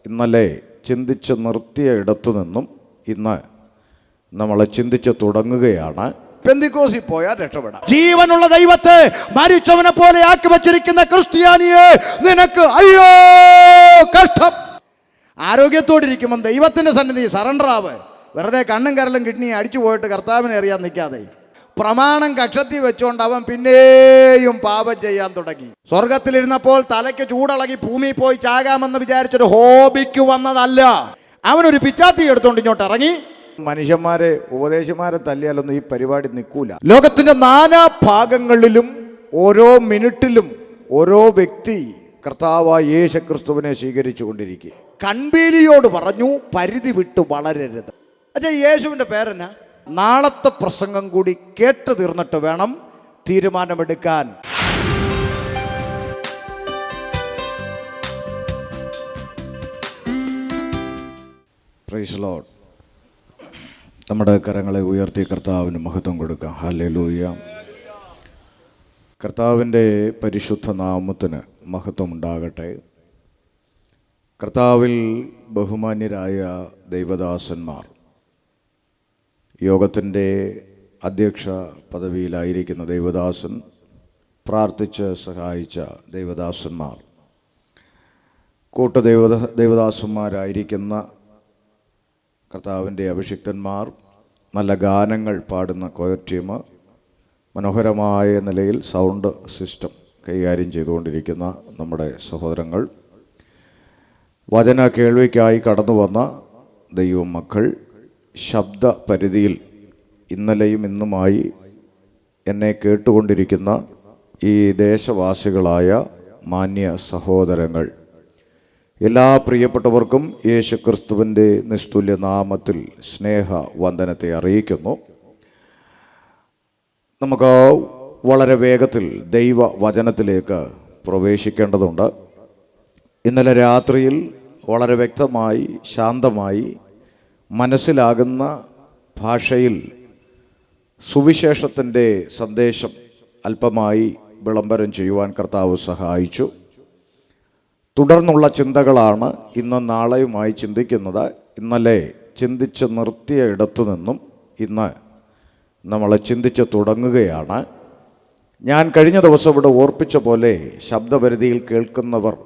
ഇന്നലെ ചിന്തിച്ച് നിർത്തിയ ഇടത്തു നിന്നും ഇന്ന് നമ്മളെ ചിന്തിച്ച് തുടങ്ങുകയാണ്. പെന്തിക്കോസിൽ പോയാൽ രക്ഷപ്പെടാം. ജീവനുള്ള ദൈവത്തെ മരിച്ചവനെ പോലെ ആക്കി വച്ചിരിക്കുന്ന ക്രിസ്ത്യാനിയെ നിനക്ക് അയ്യോ കഷ്ടം. ആരോഗ്യത്തോടിരിക്കുമ്പം ദൈവത്തിൻ്റെ സന്നിധി സറണ്ടർ ആവ്. വെറുതെ കണ്ണും കരലും കിഡ്നി അടിച്ചു പോയിട്ട് കർത്താവിനെ അറിയാൻ നിൽക്കാതെ പ്രമാണം കക്ഷത്തിൽ വെച്ചുകൊണ്ട് അവൻ പിന്നെയും പാപം ചെയ്യാൻ തുടങ്ങി. സ്വർഗത്തിലിരുന്നപ്പോൾ തലയ്ക്ക് ചൂടളകി ഭൂമിയിൽ പോയി ചാകാമെന്ന് വിചാരിച്ചൊരു ഹോബിക്ക് വന്നതല്ല. അവനൊരു പിച്ചാത്തി എടുത്തുകൊണ്ട് ഇങ്ങോട്ട് ഇറങ്ങി. മനുഷ്യന്മാരെ ഉപദേശന്മാരെ തല്ലിയാലൊന്നും ഈ പരിപാടി നിൽക്കൂല. ലോകത്തിന്റെ നാനാ ഭാഗങ്ങളിലും ഓരോ മിനിറ്റിലും ഓരോ വ്യക്തി കർത്താവായ യേശുക്രിസ്തുവിനെ സ്വീകരിച്ചു കൊണ്ടിരിക്കുക. കൺപീലിയോട് പറഞ്ഞു പരിധി വിട്ട് വളരരുത്. അച്ഛാ, യേശുവിൻ്റെ പേരെന്നാ? നാളത്തെ പ്രസംഗം കൂടി കേട്ട് തീർന്നിട്ട് വേണം തീരുമാനമെടുക്കാൻ. Praise Lord. നമ്മുടെ കരങ്ങളെ ഉയർത്തി കർത്താവിന് മഹത്വം കൊടുക്കാം. ഹല്ലേലൂയ. കർത്താവിൻ്റെ പരിശുദ്ധ നാമത്തിന് മഹത്വം ഉണ്ടാകട്ടെ. കർത്താവിൽ ബഹുമാന്യരായ ദൈവദാസന്മാർ, യോഗത്തിൻ്റെ അധ്യക്ഷ പദവിയിലായിരിക്കുന്ന ദൈവദാസൻ, പ്രാർത്ഥിച്ച് സഹായിച്ച ദൈവദാസന്മാർ, ദൈവദാസന്മാരായിരിക്കുന്ന കർത്താവിൻ്റെ അഭിഷിക്തന്മാർ, നല്ല ഗാനങ്ങൾ പാടുന്ന കൊയർ ടീം, മനോഹരമായ നിലയിൽ സൗണ്ട് സിസ്റ്റം കൈകാര്യം ചെയ്തുകൊണ്ടിരിക്കുന്ന നമ്മുടെ സഹോദരങ്ങൾ, വചന കേൾവിക്കായി കടന്നു വന്ന ദൈവമക്കൾ, ശബ്ദ പരിധിയിൽ ഇന്നലെയും ഇന്നുമായി എന്നെ കേട്ടുകൊണ്ടിരിക്കുന്ന ഈ ദേശവാസികളായ മാന്യ സഹോദരങ്ങൾ, എല്ലാ പ്രിയപ്പെട്ടവർക്കും യേശുക്രിസ്തുവിൻ്റെ നിസ്തുല്യ നാമത്തിൽ സ്നേഹ വന്ദനത്തെ അറിയിക്കുന്നു. നമുക്ക് വളരെ വേഗത്തിൽ ദൈവവചനത്തിലേക്ക് പ്രവേശിക്കേണ്ടതുണ്ട്. ഇന്നലെ രാത്രിയിൽ വളരെ വ്യക്തമായി ശാന്തമായി മനസ്സിലാകുന്ന ഭാഷയിൽ സുവിശേഷത്തിൻ്റെ സന്ദേശം അല്പമായി വിളംബരം ചെയ്യുവാൻ കർത്താവ് സഹായിച്ചു. തുടർന്നുള്ള ചിന്തകളാണ് ഇന്നും നാളെയുമായി ചിന്തിക്കുന്നത്. ഇന്നലെ ചിന്തിച്ച് നിർത്തിയ ഇടത്തു നിന്നും ഇന്ന് നമ്മളെ ചിന്തിച്ച് തുടങ്ങുകയാണ്. ഞാൻ കഴിഞ്ഞ ദിവസം ഇവിടെ ഓർപ്പിച്ച പോലെ ശബ്ദപരിധിയിൽ കേൾക്കുന്നവർ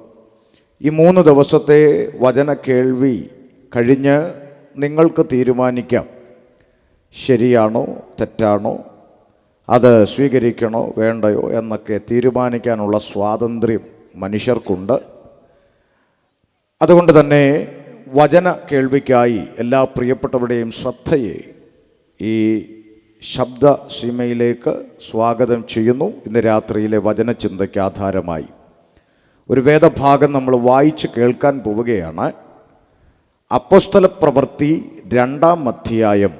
ഈ 3 ദിവസത്തെ വചന കേൾവി കഴിഞ്ഞ് നിങ്ങൾക്ക് തീരുമാനിക്കാം, ശരിയാണോ തെറ്റാണോ, അത് സ്വീകരിക്കണോ വേണ്ടയോ എന്നൊക്കെ തീരുമാനിക്കാനുള്ള സ്വാതന്ത്ര്യം മനുഷ്യർക്കുണ്ട്. അതുകൊണ്ട് തന്നെ വചന കേൾവിക്കായി എല്ലാ പ്രിയപ്പെട്ടവരുടെയും ശ്രദ്ധയെ ഈ ശബ്ദ സീമയിലേക്ക് സ്വാഗതം ചെയ്യുന്നു. ഇന്ന് രാത്രിയിലെ വചനചിന്തയ്ക്ക് ആധാരമായി ഒരു വേദഭാഗം നമ്മൾ വായിച്ച് കേൾക്കാൻ പോവുകയാണ്. അപ്പോസ്തല പ്രവൃത്തി 2-ാം അധ്യായം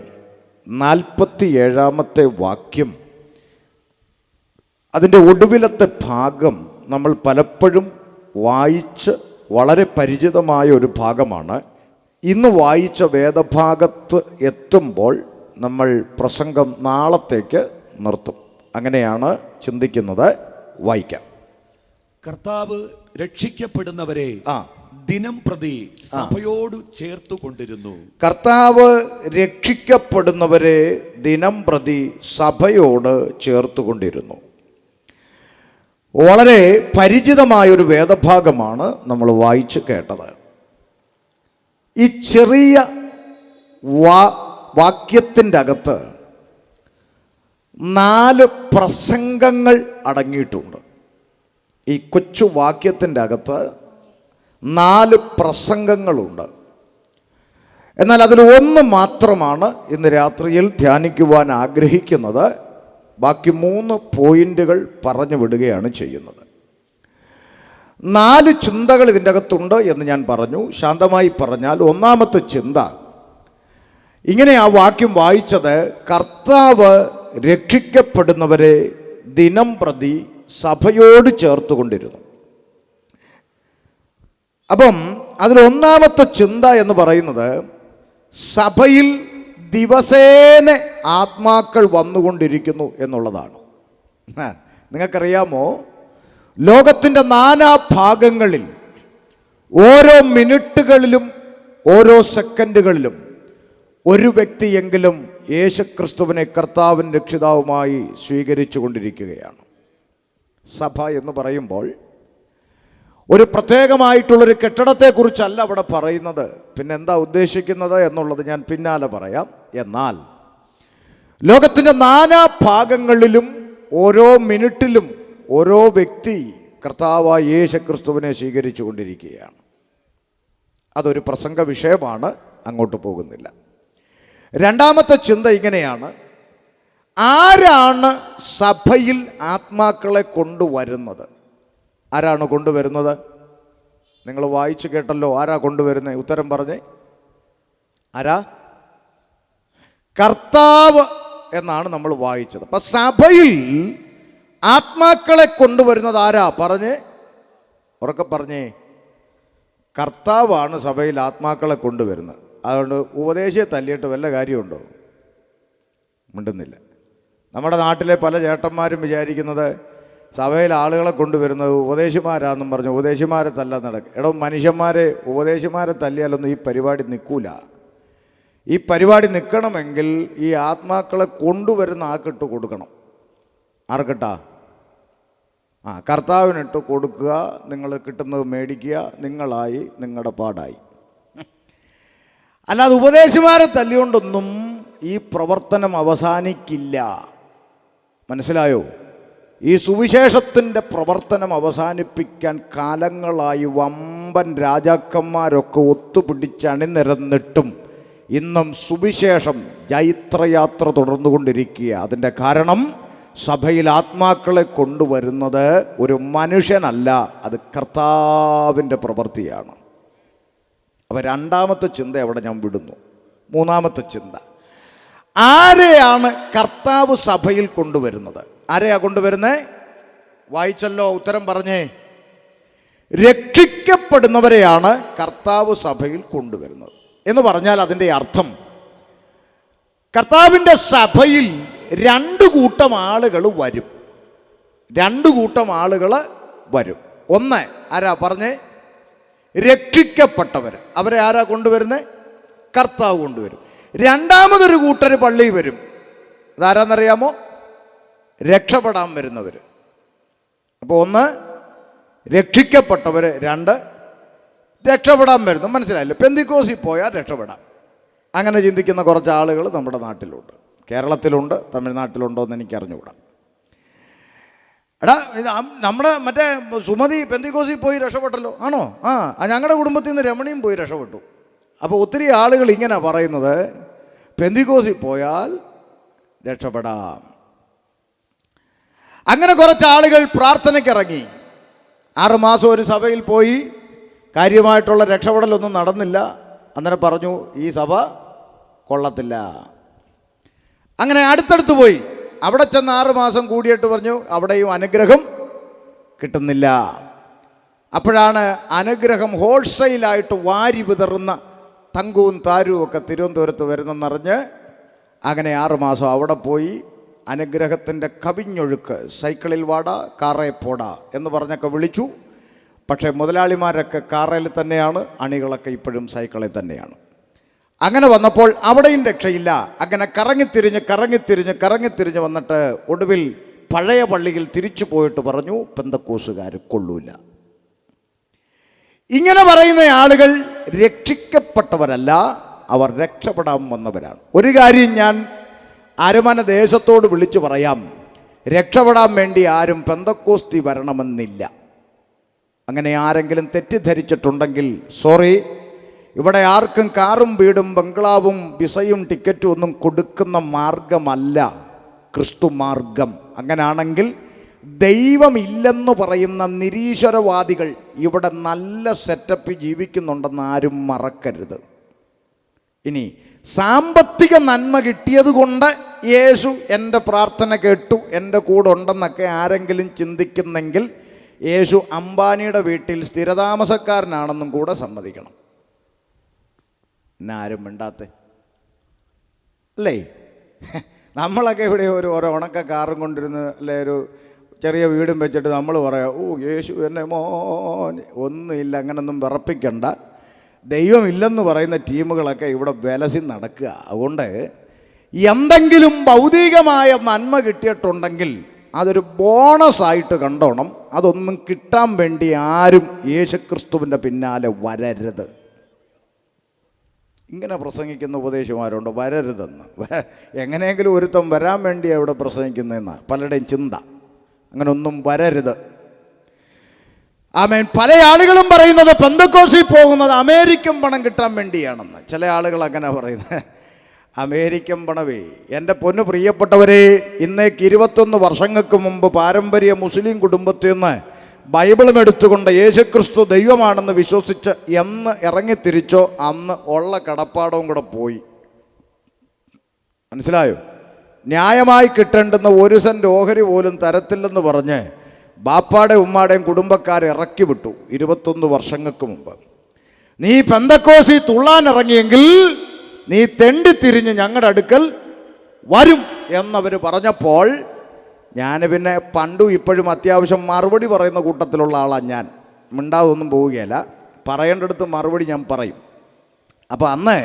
47-ാമത്തെ വാക്യം. അതിൻ്റെ ഒടുവിലത്തെ ഭാഗം നമ്മൾ പലപ്പോഴും വായിച്ച് വളരെ പരിചിതമായ ഒരു ഭാഗമാണ്. ഇന്ന് വായിച്ച വേദഭാഗത്ത് എത്തുമ്പോൾ നമ്മൾ പ്രസംഗം നാളത്തേക്ക് നിർത്തും. അങ്ങനെയാണ് ചിന്തിക്കുന്നത്. വായിക്കാം. കർത്താവ് രക്ഷിക്കപ്പെടുന്നവരെ ദിനം പ്രതി സഭയോട് ചേർത്തുകൊണ്ടിരുന്നു. കർത്താവ് രക്ഷിക്കപ്പെടുന്നവരെ ദിനം പ്രതി സഭയോട് ചേർത്തുകൊണ്ടിരുന്നു. വളരെ പരിചിതമായൊരു വേദഭാഗമാണ് നമ്മൾ വായിച്ച് കേട്ടത്. ഈ ചെറിയ വാക്യത്തിൻ്റെ അകത്ത് 4 പ്രസംഗങ്ങൾ അടങ്ങിയിട്ടുണ്ട്. ഈ കൊച്ചു വാക്യത്തിൻ്റെ അകത്ത് 4 പ്രസംഗങ്ങളുണ്ട്. എന്നാൽ അതിൽ ഒന്ന് മാത്രമാണ് ഇന്ന് രാത്രിയിൽ ധ്യാനിക്കുവാൻ ആഗ്രഹിക്കുന്നത്. ബാക്കി 3 പോയിന്റുകൾ പറഞ്ഞു വിടുകയാണ് ചെയ്യുന്നത്. 4 ചിന്തകൾ ഇതിൻ്റെ അകത്തുണ്ട് എന്ന് ഞാൻ പറഞ്ഞു. ശാന്തമായി പറഞ്ഞാൽ ഒന്നാമത്തെ ചിന്ത, ഇങ്ങനെ ആ വാക്യം വായിച്ചത്, കർത്താവ് രക്ഷിക്കപ്പെടുന്നവരെ ദിനം പ്രതി സഭയോട് ചേർത്തുകൊണ്ടിരുന്നു. അപ്പം അതിലൊന്നാമത്തെ ചിന്ത എന്ന് പറയുന്നത്, സഭയിൽ ദിവസേന ആത്മാക്കൾ വന്നുകൊണ്ടിരിക്കുന്നു എന്നുള്ളതാണ്. നിങ്ങൾക്കറിയാമോ, ലോകത്തിൻ്റെ നാനാ ഭാഗങ്ങളിൽ ഓരോ മിനിറ്റുകളിലും ഓരോ സെക്കൻഡുകളിലും ഒരു വ്യക്തിയെങ്കിലും യേശുക്രിസ്തുവിനെ കർത്താവും രക്ഷിതാവുമായി സ്വീകരിച്ചു കൊണ്ടിരിക്കുകയാണ്. സഭ എന്ന് പറയുമ്പോൾ ഒരു പ്രത്യേകമായിട്ടുള്ളൊരു കെട്ടിടത്തെക്കുറിച്ചല്ല അവിടെ പറയുന്നത്. പിന്നെ എന്താ ഉദ്ദേശിക്കുന്നത് എന്നുള്ളത് ഞാൻ പിന്നാലെ പറയാം. എന്നാൽ ലോകത്തിൻ്റെ നാനാ ഭാഗങ്ങളിലും ഓരോ മിനിറ്റിലും ഓരോ വ്യക്തി കർത്താവായ യേശുക്രിസ്തുവിനെ സ്വീകരിച്ചു കൊണ്ടിരിക്കുകയാണ്. അതൊരു പ്രസംഗ വിഷയമാണ്, അങ്ങോട്ട് പോകുന്നില്ല. രണ്ടാമത്തെ ചിന്ത ഇങ്ങനെയാണ്: ആരാണ് സഭയിൽ ആത്മാക്കളെ കൊണ്ടുവരുന്നത്? ആരാണ് കൊണ്ടുവരുന്നത്? നിങ്ങൾ വായിച്ചു കേട്ടല്ലോ. ആരാ കൊണ്ടുവരുന്നത്? ഉത്തരം പറഞ്ഞേ. ആരാ? കർത്താവ് എന്നാണ് നമ്മൾ വായിച്ചത്. അപ്പൊ സഭയിൽ ആത്മാക്കളെ കൊണ്ടുവരുന്നത് ആരാ? പറഞ്ഞേ, ഉറക്കെ പറഞ്ഞേ. കർത്താവാണ് സഭയിൽ ആത്മാക്കളെ കൊണ്ടുവരുന്നത്. അതുകൊണ്ട് ഉപദേശിയെ തല്ലിയിട്ട് വല്ല കാര്യമുണ്ടോ? മിണ്ടുന്നില്ല. നമ്മുടെ നാട്ടിലെ പല ചേട്ടന്മാരും വിചാരിക്കുന്നത് സഭയിൽ ആളുകളെ കൊണ്ടുവരുന്നത് ഉപദേശിമാരാണെന്നും പറഞ്ഞു ഉപദേശിമാരെ തല്ലാൻ നടക്കും. എടോ മനുഷ്യന്മാരെ, ഉപദേശിമാരെ തല്ലിയാലൊന്നും ഈ പരിപാടി നിൽക്കൂല. ഈ പരിപാടി നിൽക്കണമെങ്കിൽ ഈ ആത്മാക്കളെ കൊണ്ടുവരുന്ന ആക്കിട്ട് കൊടുക്കണം. ആർക്കിട്ടാ? കർത്താവിനിട്ട് കൊടുക്കുക. നിങ്ങൾ കിട്ടുന്നത് മേടിക്കുക. നിങ്ങളായി, നിങ്ങളുടെ പാടായി. അല്ലാതെ ഉപദേശിമാരെ തല്ലിക്കൊണ്ടൊന്നും ഈ പ്രവർത്തനം അവസാനിക്കില്ല. മനസ്സിലായോ? ഈ സുവിശേഷത്തിൻ്റെ പ്രവർത്തനം അവസാനിപ്പിക്കാൻ കാലങ്ങളായി വമ്പൻ രാജാക്കന്മാരൊക്കെ ഒത്തുപിടിച്ചണിനിരന്നിട്ടും ഇന്നും സുവിശേഷം ജൈത്രയാത്ര തുടർന്നുകൊണ്ടിരിക്കുക. അതിൻ്റെ കാരണം സഭയിൽ ആത്മാക്കളെ കൊണ്ടുവരുന്നത് ഒരു മനുഷ്യനല്ല, അത് കർത്താവിൻ്റെ പ്രവൃത്തിയാണ്. അപ്പോൾ രണ്ടാമത്തെ ചിന്ത അവിടെ ഞാൻ വിടുന്നു. മൂന്നാമത്തെ ചിന്ത: ആരെയാണ് കർത്താവ് സഭയിൽ കൊണ്ടുവരുന്നത്? ആരെയാ കൊണ്ടുവരുന്നത്? വായിച്ചല്ലോ, ഉത്തരം പറഞ്ഞേ. രക്ഷിക്കപ്പെടുന്നവരെയാണ് കർത്താവ് സഭയിൽ കൊണ്ടുവരുന്നത്. എന്ന് പറഞ്ഞാൽ അതിൻ്റെ അർത്ഥം കർത്താവിൻ്റെ സഭയിൽ രണ്ട് കൂട്ടം ആളുകൾ വരും. രണ്ട് കൂട്ടം ആളുകൾ വരും. ഒന്ന് ആരാ? പറഞ്ഞേ. രക്ഷിക്കപ്പെട്ടവർ. അവരെ ആരാ കൊണ്ടുവരുന്നത്? കർത്താവ് കൊണ്ടുവരും. രണ്ടാമതൊരു കൂട്ടർ പള്ളിയിൽ വരും. അതാരാന്നറിയാമോ? രക്ഷപ്പെടാൻ വരുന്നവർ. അപ്പോൾ ഒന്ന് രക്ഷിക്കപ്പെട്ടവർ, രണ്ട് രക്ഷപ്പെടാൻ വരുന്നു. മനസ്സിലായില്ലേ? പെന്തിക്കോസിൽ പോയാൽ രക്ഷപ്പെടാം. അങ്ങനെ ചിന്തിക്കുന്ന കുറച്ച് ആളുകൾ നമ്മുടെ നാട്ടിലുണ്ട്. കേരളത്തിലുണ്ട്, തമിഴ്നാട്ടിലുണ്ടോ എന്ന് എനിക്കറിഞ്ഞുകൂടാ. എടാ, നമ്മുടെ മറ്റേ സുമതി പെന്തിക്കോസിൽ പോയി രക്ഷപ്പെട്ടല്ലോ. ആണോ? ഞങ്ങളുടെ കുടുംബത്തിൽ നിന്ന് രമണിയും പോയി രക്ഷപ്പെട്ടു. അപ്പോൾ ഒത്തിരി ആളുകൾ ഇങ്ങനെ പറയുന്നത്, പെന്തിക്കോസിൽ പോയാൽ രക്ഷപ്പെടാം. അങ്ങനെ കുറച്ച് ആളുകൾ പ്രാർത്ഥനയ്ക്കിറങ്ങി. 6 മാസം ഒരു സഭയിൽ പോയി, കാര്യമായിട്ടുള്ള രക്ഷപ്പെടലൊന്നും നടന്നില്ല. അന്നേരം പറഞ്ഞു, ഈ സഭ കൊള്ളത്തില്ല. അങ്ങനെ അടുത്തടുത്ത് പോയി. അവിടെ ചെന്ന് 6 മാസം കൂടിയിട്ട് പറഞ്ഞു, അവിടെയും അനുഗ്രഹം കിട്ടുന്നില്ല. അപ്പോഴാണ് അനുഗ്രഹം ഹോൾസെയിലായിട്ട് വാരി വിതറുന്ന തങ്കവും താരവും ഒക്കെ തിരുവനന്തപുരത്ത് വരുന്നെന്നറിഞ്ഞ് അങ്ങനെ 6 മാസം അവിടെ പോയി അനുഗ്രഹത്തിൻ്റെ കവിഞ്ഞൊഴുക്ക്, സൈക്കിളിൽ വാടാ കാറേ പോടാ എന്ന് പറഞ്ഞൊക്കെ വിളിച്ചു. പക്ഷേ മുതലാളിമാരൊക്കെ കാറയിൽ തന്നെയാണ്, അണികളൊക്കെ ഇപ്പോഴും സൈക്കിളിൽ തന്നെയാണ്. അങ്ങനെ വന്നപ്പോൾ അവിടെയും രക്ഷയില്ല. അങ്ങനെ കറങ്ങിത്തിരിഞ്ഞ് വന്നിട്ട് ഒടുവിൽ പഴയ പള്ളിയിൽ തിരിച്ചു പോയിട്ട് പറഞ്ഞു, പെന്തക്കോസുകാർ കൊള്ളൂല. ഇങ്ങനെ പറയുന്ന ആളുകൾ രക്ഷിക്കപ്പെട്ടവരല്ല, അവർ രക്ഷപ്പെടാൻ വന്നവരാണ്. ഒരു കാര്യം ഞാൻ അരമന ദേശത്തോട് വിളിച്ചു പറയാം: രക്ഷപ്പെടാൻ വേണ്ടി ആരും പെന്തക്കോസ്തി വരണമെന്നില്ല. അങ്ങനെ ആരെങ്കിലും തെറ്റിദ്ധരിച്ചിട്ടുണ്ടെങ്കിൽ സോറി. ഇവിടെ ആർക്കും കാറും വീടും ബംഗ്ലാവും വിസയും ടിക്കറ്റും ഒന്നും കൊടുക്കുന്ന മാർഗമല്ല ക്രിസ്തു മാർഗം. അങ്ങനാണെങ്കിൽ ദൈവമില്ലെന്ന് പറയുന്ന നിരീശ്വരവാദികൾ ഇവിടെ നല്ല സെറ്റപ്പ് ജീവിക്കുന്നുണ്ടെന്ന് ആരും മറക്കരുത്. ഇനി സാമ്പത്തിക നന്മ കിട്ടിയത് കൊണ്ട് യേശു എൻ്റെ പ്രാർത്ഥന കേട്ടു, എൻ്റെ കൂടെ ഉണ്ടെന്നൊക്കെ ആരെങ്കിലും ചിന്തിക്കുന്നെങ്കിൽ യേശു അംബാനിയുടെ വീട്ടിൽ സ്ഥിരതാമസക്കാരനാണെന്നും കൂടെ സമ്മതിക്കണം. എന്നെ ആരും മിണ്ടാത്തെ അല്ലേ? നമ്മളൊക്കെ ഇവിടെ ഓരോ ഉണക്ക കാറും കൊണ്ടിരുന്ന് അല്ലെ ഒരു ചെറിയ വീടും വെച്ചിട്ട് നമ്മൾ പറയാം, ഓ യേശു എന്നെ മോൻ, ഒന്നുമില്ല, അങ്ങനൊന്നും വിറപ്പിക്കണ്ട. ദൈവമില്ലെന്ന് പറയുന്ന ടീമുകളൊക്കെ ഇവിടെ വിലസി നടക്കുക. അതുകൊണ്ട് എന്തെങ്കിലും ഭൗതികമായ നന്മ കിട്ടിയിട്ടുണ്ടെങ്കിൽ അതൊരു ബോണസായിട്ട് കണ്ടോണം. അതൊന്നും കിട്ടാൻ വേണ്ടി ആരും യേശുക്രിസ്തുവിൻ്റെ പിന്നാലെ വരരുത്. ഇങ്ങനെ പ്രസംഗിക്കുന്ന ഉപദേശമാരുണ്ട്, വരരുതെന്ന്. എങ്ങനെയെങ്കിലും ഒരുത്തം വരാൻ വേണ്ടിയാണ് ഇവിടെ പ്രസംഗിക്കുന്നതെന്ന് പലരുടെയും ചിന്ത. അങ്ങനെ ഒന്നും വരരുത്. ആമേൻ. പല ആളുകളും പറയുന്നത് പെന്തക്കോസിൽ പോകുന്നത് അമേരിക്കൻ പണം കിട്ടാൻ വേണ്ടിയാണെന്ന്. ചില ആളുകൾ അങ്ങനെ പറയുന്നത്. അമേരിക്കൻ പണവേ, എൻ്റെ പൊന്നു പ്രിയപ്പെട്ടവരെ, ഇന്നേക്ക് 21 വർഷങ്ങൾക്ക് മുമ്പ് പാരമ്പര്യ മുസ്ലിം കുടുംബത്തിൽ നിന്ന് ബൈബിളും എടുത്തുകൊണ്ട് യേശുക്രിസ്തു ദൈവമാണെന്ന് വിശ്വസിച്ച് എന്ന് ഇറങ്ങിത്തിരിച്ചോ അന്ന് ഉള്ള കടപ്പാടവും കൂടെ പോയി. മനസ്സിലായോ? ന്യായമായി കിട്ടേണ്ടുന്ന 1 സെൻറ്റ് ഓഹരി പോലും തരത്തില്ലെന്ന് പറഞ്ഞ് ബാപ്പാടെ ഉമ്മാടെയും കുടുംബക്കാരെ ഇറക്കി വിട്ടു 21 വർഷങ്ങൾക്ക് മുമ്പ്. നീ പെന്തക്കോസി തുള്ളാനിറങ്ങിയെങ്കിൽ നീ തെണ്ടിത്തിരിഞ്ഞ് ഞങ്ങളുടെ അടുക്കൽ വരും എന്നവർ പറഞ്ഞപ്പോൾ ഞാൻ പിന്നെ പണ്ടും ഇപ്പോഴും അത്യാവശ്യം മറുപടി പറയുന്ന കൂട്ടത്തിലുള്ള ആളാണ് ഞാൻ. മിണ്ടാതൊന്നും പോവുകയല്ല, പറയേണ്ടടുത്ത് മറുപടി ഞാൻ പറയും. അപ്പോൾ അന്ന്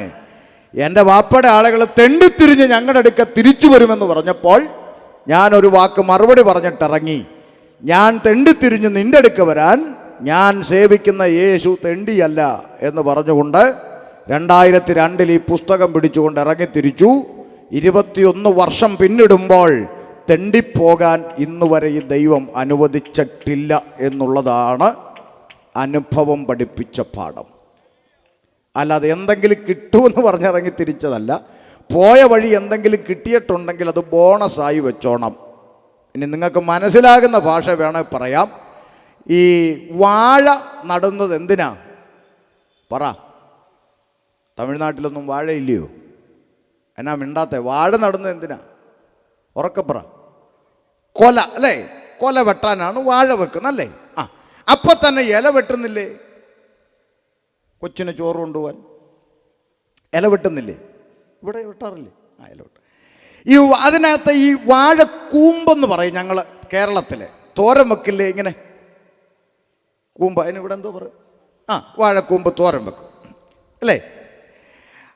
എൻ്റെ വാപ്പയുടെ ആളുകൾ തെണ്ടിത്തിരിഞ്ഞ് ഞങ്ങളുടെ അടുക്ക തിരിച്ചു വരുമെന്ന് പറഞ്ഞപ്പോൾ ഞാനൊരു വാക്ക് മറുപടി പറഞ്ഞിട്ടിറങ്ങി. ഞാൻ തെണ്ടിത്തിരിഞ്ഞ് നിൻ്റെ അടുക്ക വരാൻ ഞാൻ സേവിക്കുന്ന യേശു തെണ്ടിയല്ല എന്ന് പറഞ്ഞുകൊണ്ട് 2002 ഈ പുസ്തകം പിടിച്ചുകൊണ്ട് ഇറങ്ങിത്തിരിച്ചു. 21 വർഷം പിന്നിടുമ്പോൾ തെണ്ടിപ്പോകാൻ ഇന്നുവരെ ഈ ദൈവം അനുവദിച്ചിട്ടില്ല എന്നുള്ളതാണ് അനുഭവം പഠിപ്പിച്ച പാഠം. അല്ലാതെ എന്തെങ്കിലും കിട്ടുമെന്ന് പറഞ്ഞിറങ്ങി തിരിച്ചതല്ല. പോയ വഴി എന്തെങ്കിലും കിട്ടിയിട്ടുണ്ടെങ്കിൽ അത് ബോണസായി വെച്ചോണം. ഇനി നിങ്ങൾക്ക് മനസ്സിലാകുന്ന ഭാഷ വേണമെങ്കിൽ പറയാം. ഈ വാഴ നടുന്നത് എന്തിനാ? പറ. തമിഴ്നാട്ടിലൊന്നും വാഴയില്ലയോ? എന്നാ മിണ്ടാത്തെ? വാഴ നടുന്നത് എന്തിനാ? ഉറക്കപ്പറ. കൊല അല്ലേ? കൊല വെട്ടാനാണ് വാഴ വെക്കുന്നത് അല്ലേ? ആ, അപ്പം തന്നെ ഇല വെട്ടുന്നില്ലേ? കൊച്ചിന് ചോറ് കൊണ്ടുപോകാൻ ഇല വെട്ടുന്നില്ലേ? ഇവിടെ വെട്ടാറില്ലേ? ആ, ഇല വെട്ടും. ഈ അതിനകത്ത് ഈ വാഴക്കൂമ്പെന്ന് പറയും ഞങ്ങൾ കേരളത്തിലെ. തോരൻ വെക്കില്ലേ ഇങ്ങനെ കൂമ്പ്? അതിനിവിടെ എന്തോ പറയും? ആ, വാഴക്കൂമ്പ് തോരൻ വെക്കും അല്ലേ?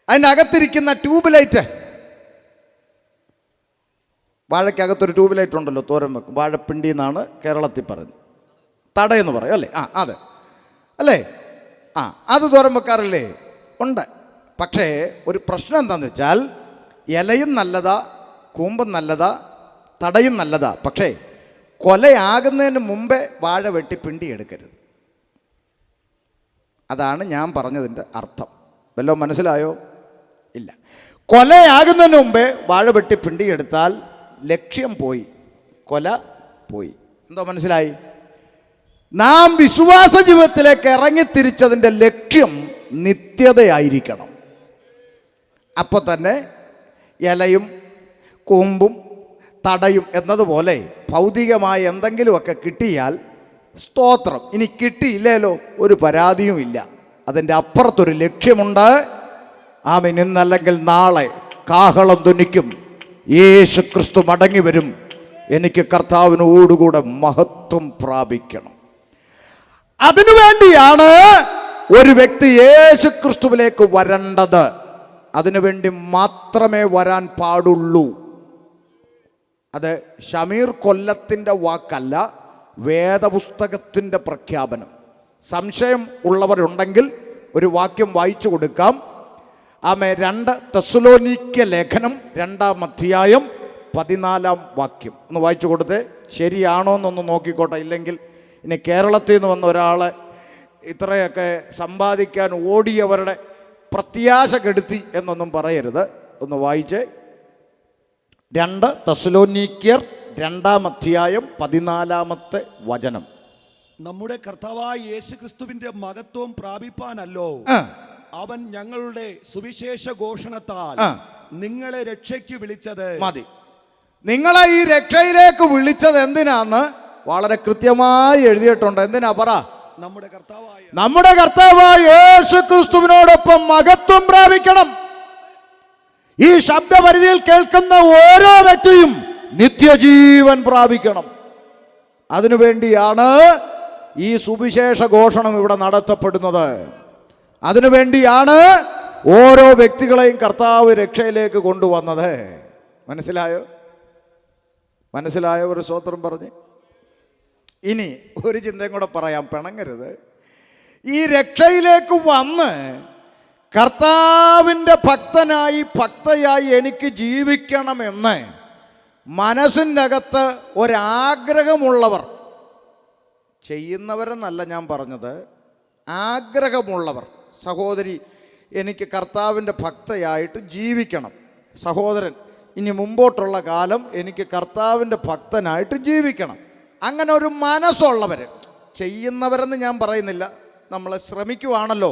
അതിൻ്റെ അകത്തിരിക്കുന്ന ട്യൂബ് ലൈറ്റ്, വാഴയ്ക്കകത്തൊരു ട്യൂബ് ലൈറ്റ് ഉണ്ടല്ലോ, തോരൻ വെക്കും. വാഴപ്പിണ്ടി എന്നാണ് കേരളത്തിൽ പറയുന്നത്. തടയെന്ന് പറയും അല്ലേ? ആ, അതെ അല്ലേ? ആ, അത് തോരൻ വെക്കാറില്ലേ? ഉണ്ട്. പക്ഷേ ഒരു പ്രശ്നം എന്താണെന്ന് വെച്ചാൽ ഇലയും നല്ലതാ, കൂമ്പും നല്ലതാ, തടയും നല്ലതാ. പക്ഷേ കൊലയാകുന്നതിന് മുമ്പേ വാഴ വെട്ടി പിണ്ടി എടുക്കരുത്. അതാണ് ഞാൻ പറഞ്ഞതിൻ്റെ അർത്ഥം. വല്ലതും മനസ്സിലായോ? ഇല്ല. കൊലയാകുന്നതിന് മുമ്പേ വാഴ വെട്ടി പിണ്ടി എടുത്താൽ ലക്ഷ്യം പോയി, കൊല പോയി. എന്തോ മനസ്സിലായി? നാം വിശ്വാസ ജീവിതത്തിലേക്ക് ഇറങ്ങിത്തിരിച്ചതിൻ്റെ ലക്ഷ്യം നിത്യതയായിരിക്കണം. അപ്പോൾ തന്നെ ഇലയും കൂമ്പും തടയും എന്നതുപോലെ ഭൗതികമായ എന്തെങ്കിലുമൊക്കെ കിട്ടിയാൽ സ്തോത്രം. ഇനി കിട്ടിയില്ലേലോ ഒരു പരാതിയും ഇല്ല. അതിൻ്റെ അപ്പുറത്തൊരു ലക്ഷ്യമുണ്ട്. ആമേൻ. ഇന്നല്ലെങ്കിൽ നാളെ കാഹളം ധ്വനിക്കും, യേശുക്രിസ്തു മടങ്ങി വരും, എനിക്ക് കർത്താവിനോടുകൂടെ മഹത്വം പ്രാപിക്കണം. അതിനുവേണ്ടിയാണ് ഒരു വ്യക്തി യേശുക്രിസ്തുവിലേക്ക് വരേണ്ടത്. അതിനുവേണ്ടി മാത്രമേ വരാൻ പാടുള്ളൂ. അത് ഷമീർ കൊല്ലത്തിൻ്റെ വാക്കല്ല, വേദപുസ്തകത്തിൻ്റെ പ്രഖ്യാപനം. സംശയം ഉള്ളവരുണ്ടെങ്കിൽ ഒരു വാക്യം വായിച്ചു കൊടുക്കാം. ആമേ 2 തെസ്സലോനിക്യ ലേഖനം 2-ാം അധ്യായം 14-ാം വാക്യം ഒന്ന് വായിച്ചു കൊടുത്തേ. ശരിയാണോ എന്നൊന്ന് നോക്കിക്കോട്ടെ. ഇല്ലെങ്കിൽ ഇനി കേരളത്തിൽ നിന്ന് വന്ന ഒരാളെ ഇത്രയൊക്കെ സമ്പാദിക്കാൻ ഓടിയവരുടെ പ്രത്യാശ കെടുത്തി എന്നൊന്നും പറയരുത്. ഒന്ന് വായിച്ചേ. 2 തെസ്സലോനിക്യർ 2-ാം അധ്യായം 14-ാമത്തെ വചനം. നമ്മുടെ കർത്താവായ യേശുക്രിസ്തുവിന്റെ മഹത്വം പ്രാപിപ്പാനല്ലോ അവൻ ഞങ്ങളുടെ സുവിശേഷ ഘോഷണത്താൽ നിങ്ങളെ രക്ഷയ്ക്ക് വിളിച്ചത്. മതി. നിങ്ങളെ ഈ രക്ഷയിലേക്ക് വിളിച്ചത് എന്തിനാന്ന് വളരെ കൃത്യമായി എഴുതിയിട്ടുണ്ട്. എന്തിനാ പറ? നമ്മുടെ കർത്താവായ യേശുക്രിസ്തുവിനോടൊപ്പം മഹത്വം പ്രാപിക്കണം. ഈ ശബ്ദപരിധിയിൽ കേൾക്കുന്ന ഓരോ വ്യക്തിയും നിത്യജീവൻ പ്രാപിക്കണം. അതിനുവേണ്ടിയാണ് ഈ സുവിശേഷ ഘോഷണം ഇവിടെ നടത്തപ്പെടുന്നത്. അതിനുവേണ്ടിയാണ് ഓരോ വ്യക്തികളെയും കർത്താവ് രക്ഷയിലേക്ക് കൊണ്ടുവന്നത്. മനസ്സിലായോ? മനസ്സിലായോ? ഒരു സ്തോത്രം പറഞ്ഞ്. ഇനി ഒരു ചിന്തയും കൂടെ പറയാം, പിണങ്ങരുത്. ഈ രക്ഷയിലേക്ക് വന്ന് കർത്താവിൻ്റെ ഭക്തയായി എനിക്ക് ജീവിക്കണമെന്ന് മനസ്സിൻ്റെ അകത്ത് ഒരാഗ്രഹമുള്ളവർ, ചെയ്യുന്നവരെന്നല്ല ഞാൻ പറഞ്ഞത്, ആഗ്രഹമുള്ളവർ, സഹോദരി എനിക്ക് കർത്താവിൻ്റെ ഭക്തയായിട്ട് ജീവിക്കണം, സഹോദരൻ ഇനി മുമ്പോട്ടുള്ള കാലം എനിക്ക് കർത്താവിൻ്റെ ഭക്തനായിട്ട് ജീവിക്കണം, അങ്ങനെ ഒരു മനസ്സുള്ളവർ, ചെയ്യുന്നവരെന്ന് ഞാൻ പറയുന്നില്ല, നമ്മൾ ശ്രമിക്കുവാണല്ലോ,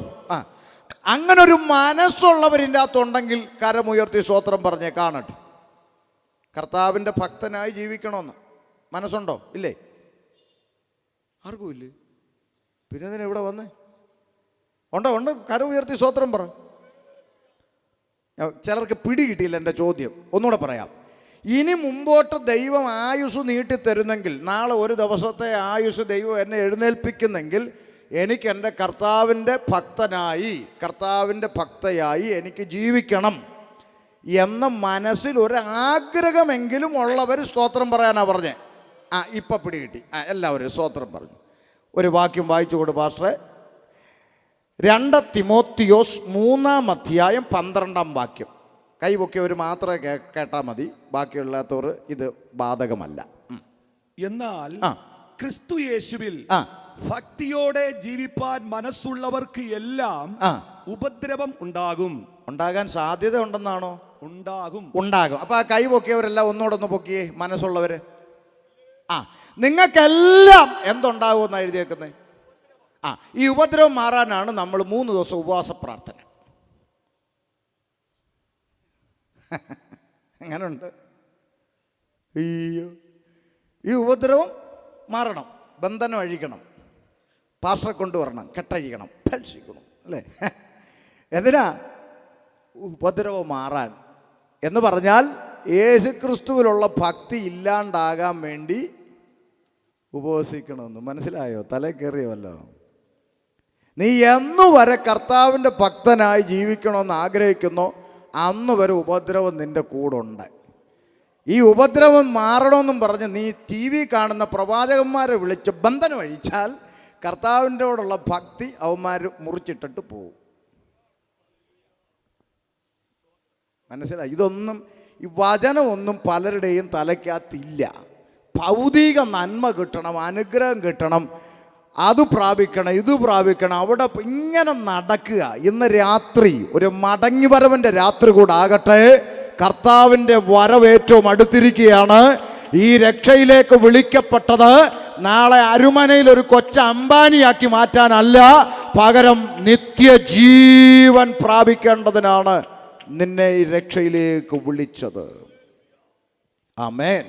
അങ്ങനെ ഒരു മനസ്സുള്ളവരിൻ്റെ അകത്തുണ്ടെങ്കിൽ കരമുയർത്തി സ്തോത്രം പറഞ്ഞേ കാണട്ടെ. കർത്താവിൻ്റെ ഭക്തനായി ജീവിക്കണമെന്ന് മനസ്സുണ്ടോ? ഇല്ലേ? ആർക്കും ഇല്ലേ? പിന്നെ അതിന് ഇവിടെ വന്നേ? ഉണ്ട്. കര ഉയർത്തി സ്തോത്രം പറ. ചിലർക്ക് പിടി കിട്ടിയില്ല എൻ്റെ ചോദ്യം, ഒന്നുകൂടെ പറയാം. ഇനി മുമ്പോട്ട് ദൈവം ആയുസ് നീട്ടിത്തരുന്നെങ്കിൽ, നാളെ ഒരു ദിവസത്തെ ആയുസ് ദൈവം എന്നെ എഴുന്നേൽപ്പിക്കുന്നെങ്കിൽ, എനിക്ക് എൻ്റെ കർത്താവിൻ്റെ ഭക്തയായി എനിക്ക് ജീവിക്കണം എന്ന മനസ്സിൽ ഒരാഗ്രഹമെങ്കിലും ഉള്ളവർ സ്തോത്രം പറയാനാണ് പറഞ്ഞേ. ഇപ്പം പിടി കിട്ടി. എല്ലാവരും സ്തോത്രം പറഞ്ഞു. ഒരു വാക്യം വായിച്ചു കൊടു പാസ്റ്ററെ. 2 തിമോത്തിയോസ് 3:12 കൈപൊക്കിയവർ മാത്രമേ കേട്ടാൽ മതി, ബാക്കിയുള്ളവർ ഇത് ബാധകമല്ല. എന്നാൽ ക്രിസ്തു യേശുവിൽ ഭക്തിയോടെ ജീവിപ്പാൻ മനസ്സുള്ളവർക്ക് എല്ലാം ഉപദ്രവം ഉണ്ടാകാൻ സാധ്യത ഉണ്ടെന്നാണോ? ഉണ്ടാകും. അപ്പൊ ആ കൈ പൊക്കിയവരെല്ലാം ഒന്നോടൊന്ന് പൊക്കിയേ, മനസ്സുള്ളവര്. നിങ്ങൾക്കെല്ലാം എന്തുണ്ടാകുമെന്ന് എഴുതിയേക്കുന്നത്? ഈ ഉപദ്രവം മാറാനാണ് നമ്മൾ 3 ദിവസം ഉപവാസ പ്രാർത്ഥന. അങ്ങനുണ്ട്. അയ്യോ, ഈ ഉപദ്രവം മാറണം, ബന്ധനം അഴിക്കണം, പാസ്റ്ററെ കൊണ്ടുവരണം, കെട്ടഴിക്കണം, ഫലിക്കണം, അല്ലേ? എന്തിനാ? ഉപദ്രവം മാറാൻ. എന്ന് പറഞ്ഞാൽ യേശുക്രിസ്തുവിലുള്ള ഭക്തി ഇല്ലാണ്ടാകാൻ വേണ്ടി ഉപവസിക്കണമെന്ന്. മനസ്സിലായോ? തലേ കയറിയവല്ലോ. നീ എന്നുവരെ കർത്താവിൻ്റെ ഭക്തനായി ജീവിക്കണമെന്ന് ആഗ്രഹിക്കുന്നോ അന്ന് വരെ ഉപദ്രവം നിൻ്റെ കൂടുണ്ട്. ഈ ഉപദ്രവം മാറണമെന്നും പറഞ്ഞ് നീ TV കാണുന്ന പ്രവാചകന്മാരെ വിളിച്ച് ബന്ധനം അഴിച്ചാൽ കർത്താവിൻ്റെയോടുള്ള ഭക്തി അവന്മാർ മുറിച്ചിട്ടിട്ട് പോകും. മനസ്സിലായി? ഇതൊന്നും, ഈ വചനമൊന്നും പലരുടെയും തലയ്ക്കകത്തില്ല. ഭൗതിക നന്മ കിട്ടണം, അനുഗ്രഹം കിട്ടണം, അത് പ്രാപിക്കണം, ഇത് പ്രാപിക്കണം, അവിടെ ഇങ്ങനെ നടക്കുക. ഇന്ന് രാത്രി ഒരു മടങ്ങിവരവൻ്റെ രാത്രി കൂടെ ആകട്ടെ. കർത്താവിൻ്റെ വരവേറ്റവും അടുത്തിരിക്കുകയാണ്. ഈ രക്ഷയിലേക്ക് വിളിക്കപ്പെട്ടത് നാളെ അരുമനയിൽ ഒരു അംബാനിയാക്കി മാറ്റാനല്ല, പകരം നിത്യജീവൻ പ്രാപിക്കേണ്ടതിനാണ് നിന്നെ ഈ രക്ഷയിലേക്ക് വിളിച്ചത്. ആമേൻ.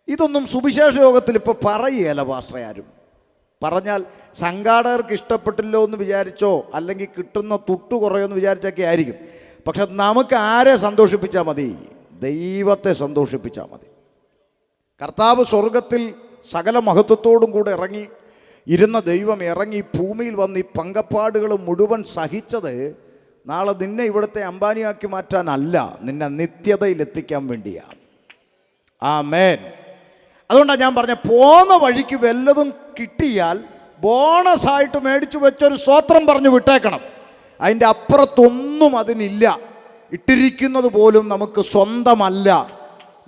ഇതൊന്നും സുവിശേഷ യോഗത്തിൽ ഇപ്പോൾ പറയുകയല്ല പാസ്റ്ററെ. ആരും പറഞ്ഞാൽ സംഘാടകർക്ക് ഇഷ്ടപ്പെട്ടില്ലോ എന്ന് വിചാരിച്ചോ, അല്ലെങ്കിൽ കിട്ടുന്ന തുട്ടു കുറയുമെന്ന് വിചാരിച്ചൊക്കെ ആയിരിക്കും. പക്ഷെ നമുക്ക് ആരെ സന്തോഷിപ്പിച്ചാൽ മതി? ദൈവത്തെ സന്തോഷിപ്പിച്ചാൽ മതി. കർത്താവ് സ്വർഗത്തിൽ സകല മഹത്വത്തോടും കൂടെ ഇറങ്ങി ഇരുന്ന ദൈവം ഇറങ്ങി ഭൂമിയിൽ വന്ന് ഈ പങ്കപ്പാടുകൾ മുഴുവൻ സഹിച്ചത് നാളെ നിന്നെ ഇവിടുത്തെ അംബാനിയാക്കി മാറ്റാനല്ല, നിന്നെ നിത്യതയിലെത്തിക്കാൻ വേണ്ടിയാണ്. ആമേൻ. അതുകൊണ്ടാണ് ഞാൻ പറഞ്ഞ, പോന്ന വഴിക്ക് വല്ലതും കിട്ടിയാൽ ബോണസായിട്ട് മേടിച്ചു വെച്ചൊരു സ്തോത്രം പറഞ്ഞു വിട്ടേക്കണം. അതിൻ്റെ അപ്പുറത്തൊന്നും അതിനില്ല. ഇട്ടിരിക്കുന്നത് പോലും നമുക്ക് സ്വന്തമല്ല.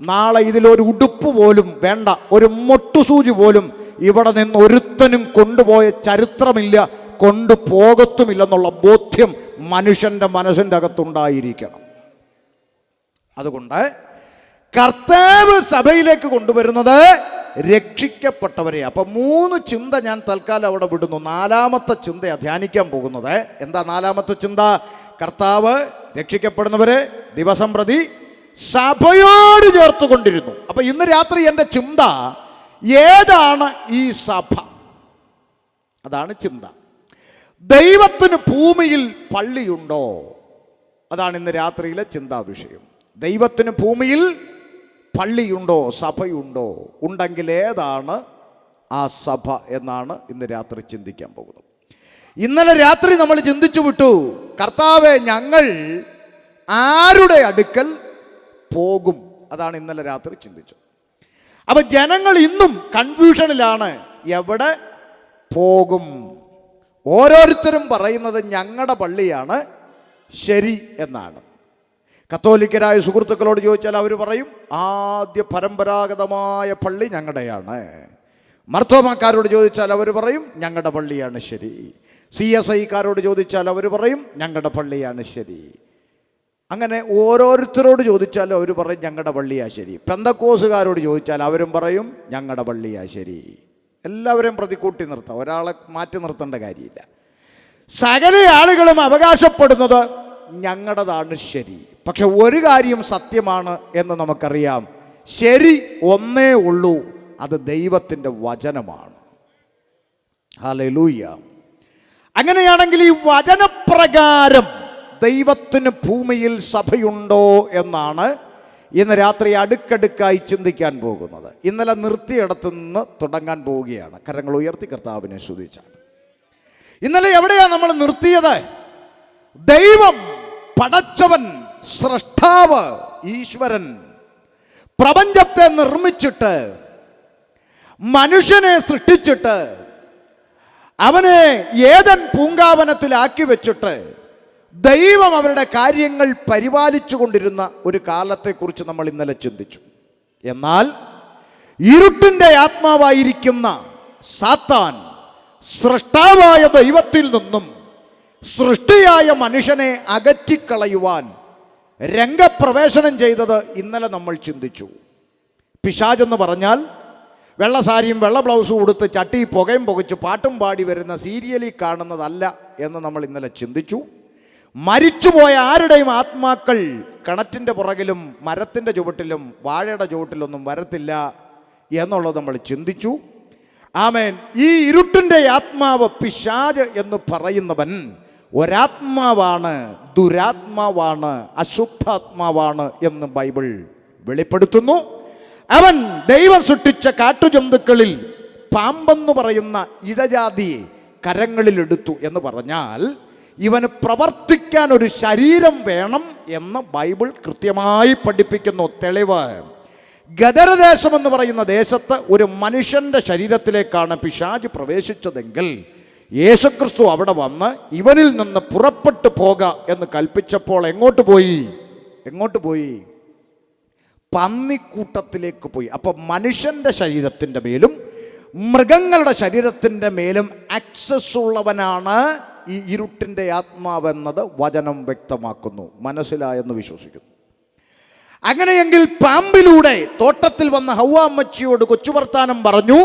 നാളെ ഇതിലൊരു ഉടുപ്പ് പോലും വേണ്ട, ഒരു മൊട്ടുസൂചി പോലും ഇവിടെ നിന്ന് ഒരുത്തനും കൊണ്ടുപോയ ചരിത്രമില്ല, കൊണ്ടുപോകത്തുമില്ലെന്നുള്ള ബോധ്യം മനുഷ്യൻ്റെ മനസ്സിൻ്റെ അകത്തുണ്ടായിരിക്കണം. അതുകൊണ്ട് കർത്താവ് സഭയിലേക്ക് കൊണ്ടുവരുന്നത് രക്ഷിക്കപ്പെട്ടവരെ. അപ്പം 3 ചിന്ത ഞാൻ തൽക്കാലം അവിടെ വിടുന്നു. 4ാമത്തെ ചിന്തയാണ് ധ്യാനിക്കാൻ പോകുന്നത്. എന്താ 4ാമത്തെ ചിന്ത? കർത്താവ് രക്ഷിക്കപ്പെടുന്നവരെ ദിവസം പ്രതി സഭയോട് ചേർത്ത് കൊണ്ടിരുന്നു. അപ്പം ഇന്ന് രാത്രി എൻ്റെ ചിന്ത, ഏതാണ് ഈ സഭ? അതാണ് ചിന്ത. ദൈവത്തിന് ഭൂമിയിൽ പള്ളിയുണ്ടോ? അതാണ് ഇന്ന് രാത്രിയിലെ ചിന്താ വിഷയം. ദൈവത്തിന് ഭൂമിയിൽ പള്ളിയുണ്ടോ, സഭയുണ്ടോ? ഉണ്ടെങ്കിൽ ഏതാണ് ആ സഭ എന്നാണ് ഇന്ന് രാത്രി ചിന്തിക്കാൻ പോകുന്നത്. ഇന്നലെ രാത്രി നമ്മൾ ചിന്തിച്ചു വിട്ടു, കർത്താവേ ഞങ്ങൾ ആരുടെ അടുക്കൽ പോകും? അതാണ് ഇന്നലെ രാത്രി ചിന്തിച്ചു. അപ്പം ജനങ്ങൾ ഇന്നും കൺഫ്യൂഷനിലാണ്, എവിടെ പോകും? ഓരോരുത്തരും പറയുന്നത് ഞങ്ങളുടെ പള്ളിയാണ് ശരി എന്നാണ്. കത്തോലിക്കരായ സുഹൃത്തുക്കളോട് ചോദിച്ചാൽ അവർ പറയും ആദ്യ പരമ്പരാഗതമായ പള്ളി ഞങ്ങളുടെയാണ്. മർത്തോമാക്കാരോട് ചോദിച്ചാൽ അവർ പറയും ഞങ്ങളുടെ പള്ളിയാണ് ശരി. CSIക്കാരോട് ചോദിച്ചാൽ അവർ പറയും ഞങ്ങളുടെ പള്ളിയാണ് ശരി. അങ്ങനെ ഓരോരുത്തരോട് ചോദിച്ചാലും അവർ പറയും ഞങ്ങളുടെ പള്ളിയാ ശരി. പെന്തക്കോസുകാരോട് ചോദിച്ചാൽ അവരും പറയും ഞങ്ങളുടെ പള്ളിയാ ശരി. എല്ലാവരെയും പ്രതിക്കൂട്ടി നിർത്താം, ഒരാളെ മാറ്റി നിർത്തേണ്ട കാര്യമില്ല. സകല ആളുകളും അവകാശപ്പെടുന്നത് ഞങ്ങളുടേതാണ് ശരി. പക്ഷെ ഒരു കാര്യം സത്യമാണ് എന്ന് നമുക്കറിയാം, ശരി ഒന്നേ ഉള്ളൂ, അത് ദൈവത്തിൻ്റെ വചനമാണ്. ഹല്ലേലൂയ. അങ്ങനെയാണെങ്കിൽ ഈ വചനപ്രകാരം ദൈവത്തിന് ഭൂമിയിൽ സഭയുണ്ടോ എന്നാണ് ഇന്ന് രാത്രി അടുക്കടുക്കായി ചിന്തിക്കാൻ പോകുന്നത്. ഇന്നലെ നിർത്തിയിടത്തു നിന്ന് തുടങ്ങാൻ പോവുകയാണ്. കരങ്ങൾ ഉയർത്തി കർത്താവിനെ സ്തുതിച്ചാണ്. ഇന്നലെ എവിടെയാണ് നമ്മൾ നിർത്തിയത്? ദൈവം പടച്ചവൻ, സ്രഷ്ടാവ്, ഈശ്വരൻ പ്രപഞ്ചത്തെ നിർമ്മിച്ചിട്ട് മനുഷ്യനെ സൃഷ്ടിച്ചിട്ട് അവനെ ഏദൻ പൂങ്കാവനത്തിലാക്കി വെച്ചിട്ട് ദൈവം അവരുടെ കാര്യങ്ങൾ പരിപാലിച്ചു കൊണ്ടിരുന്ന ഒരു കാലത്തെക്കുറിച്ച് നമ്മൾ ഇന്നലെ ചിന്തിച്ചു. എന്നാൽ ഇരുട്ടിൻ്റെ ആത്മാവായിരിക്കുന്ന സാത്താൻ സൃഷ്ടാവായ ദൈവത്തിൽ നിന്നും സൃഷ്ടിയായ മനുഷ്യനെ അകറ്റിക്കളയുവാൻ രംഗപ്രവേശനം ചെയ്തത് ഇന്നലെ നമ്മൾ ചിന്തിച്ചു. പിശാചെന്ന് പറഞ്ഞാൽ വെള്ള സാരിയും വെള്ള ബ്ലൗസും ഉടുത്ത് ചട്ടി പുകയും പുകച്ച് പാട്ടും പാടി വരുന്ന സീരിയലിൽ കാണുന്നതല്ല എന്ന് നമ്മൾ ഇന്നലെ ചിന്തിച്ചു. മരിച്ചുപോയ ആരുടെയും ആത്മാക്കൾ കിണറ്റിൻ്റെ പുറകിലും മരത്തിൻ്റെ ചുവട്ടിലും വാഴയുടെ ചുവട്ടിലൊന്നും വരത്തില്ല എന്നുള്ളത് നമ്മൾ ചിന്തിച്ചു. ആമേൻ. ഈ ഇരുട്ടിൻ്റെ ആത്മാവ് പിശാച് എന്ന് പറയുന്നവൻ ഒരാത്മാവാണ്, ദുരാത്മാവാണ്, അശുദ്ധാത്മാവാണ് എന്ന് ബൈബിൾ വെളിപ്പെടുത്തുന്നു. അവൻ ദൈവം സൃഷ്ടിച്ച കാട്ടുജന്തുക്കളിൽ പാമ്പെന്ന് പറയുന്ന ഇഴജാതിയെ കരങ്ങളിലെടുത്തു എന്ന് പറഞ്ഞാൽ ഇവന് പ്രവർത്തിക്കാൻ ഒരു ശരീരം വേണം എന്ന് ബൈബിൾ കൃത്യമായി പഠിപ്പിക്കുന്നു. തെളിവ്, ഗദരദേശം എന്ന് പറയുന്ന ദേശത്ത് ഒരു മനുഷ്യൻ്റെ ശരീരത്തിലേക്കാണ് പിശാച് പ്രവേശിച്ചതെങ്കിൽ യേശുക്രിസ്തു അവിടെ വന്ന് ഇവനിൽ നിന്ന് പുറപ്പെട്ടു പോക എന്ന് കൽപ്പിച്ചപ്പോൾ എങ്ങോട്ട് പോയി? പന്നിക്കൂട്ടത്തിലേക്ക് പോയി. അപ്പോൾ മനുഷ്യൻ്റെ ശരീരത്തിൻ്റെ മേലും മൃഗങ്ങളുടെ ശരീരത്തിൻ്റെ മേലും ആക്സസ് ഉള്ളവനാണ് ഈ ഇരുട്ടിൻ്റെ ആത്മാവെന്നത് വചനം വ്യക്തമാക്കുന്നു. മനസ്സിലായെന്ന് വിശ്വസിക്കുന്നു. അങ്ങനെയെങ്കിൽ പാമ്പിലൂടെ തോട്ടത്തിൽ വന്ന ഹൗവ അമ്മച്ചിയോട് കൊച്ചുവർത്താനം പറഞ്ഞു.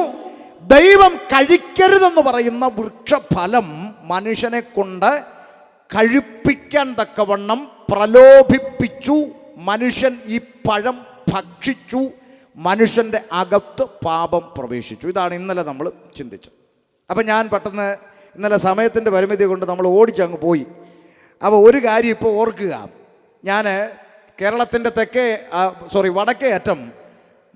ദൈവം കഴിക്കരുതെന്ന് പറയുന്ന വൃക്ഷഫലം മനുഷ്യനെ കൊണ്ട് കഴിപ്പിക്കാൻ തക്കവണ്ണം പ്രലോഭിപ്പിച്ചു. മനുഷ്യൻ ഈ പഴം ഭക്ഷിച്ചു. മനുഷ്യൻ്റെ അകത്ത് പാപം പ്രവേശിച്ചു. ഇതാണ് ഇന്നലെ നമ്മൾ ചിന്തിച്ചത്. അപ്പം ഞാൻ പെട്ടെന്ന് ഇന്നലെ സമയത്തിൻ്റെ പരിമിതി കൊണ്ട് നമ്മൾ ഓടിച്ചങ്ങ് പോയി. അപ്പോൾ ഒരു കാര്യം ഇപ്പോൾ ഓർക്കുക, ഞാൻ കേരളത്തിൻ്റെ വടക്കേ അറ്റം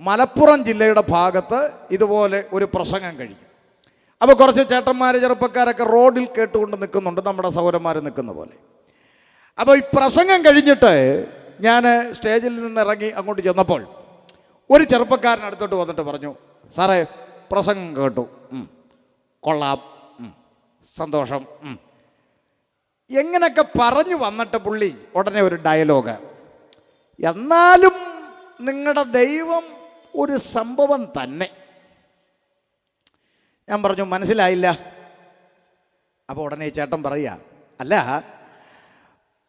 മലപ്പുറം ജില്ലയുടെ ഭാഗത്ത് ഇതുപോലെ ഒരു പ്രസംഗം കഴിഞ്ഞു. അപ്പോൾ കുറച്ച് ചേട്ടന്മാർ ചെറുപ്പക്കാരൊക്കെ റോഡിൽ കേട്ടുകൊണ്ട് നിൽക്കുന്നുണ്ട്, നമ്മുടെ സഹോദരന്മാർ നിൽക്കുന്ന പോലെ. അപ്പോൾ ഈ പ്രസംഗം കഴിഞ്ഞിട്ട് ഞാൻ സ്റ്റേജിൽ നിന്ന് ഇറങ്ങി അങ്ങോട്ട് ചെന്നപ്പോൾ ഒരു ചെറുപ്പക്കാരൻ അടുത്തോട്ട് വന്നിട്ട് പറഞ്ഞു, സാറേ പ്രസംഗം കേട്ടു, കൊള്ളാം, സന്തോഷം. എങ്ങനെയൊക്കെ പറഞ്ഞു വന്നിട്ട് പുള്ളി ഉടനെ ഒരു ഡയലോഗ്, എന്നാലും നിങ്ങളുടെ ദൈവം ഒരു സംഭവം തന്നെ. ഞാൻ പറഞ്ഞു മനസ്സിലായില്ല. അപ്പോൾ ഉടനെ ചേട്ടൻ പറയുക, അല്ല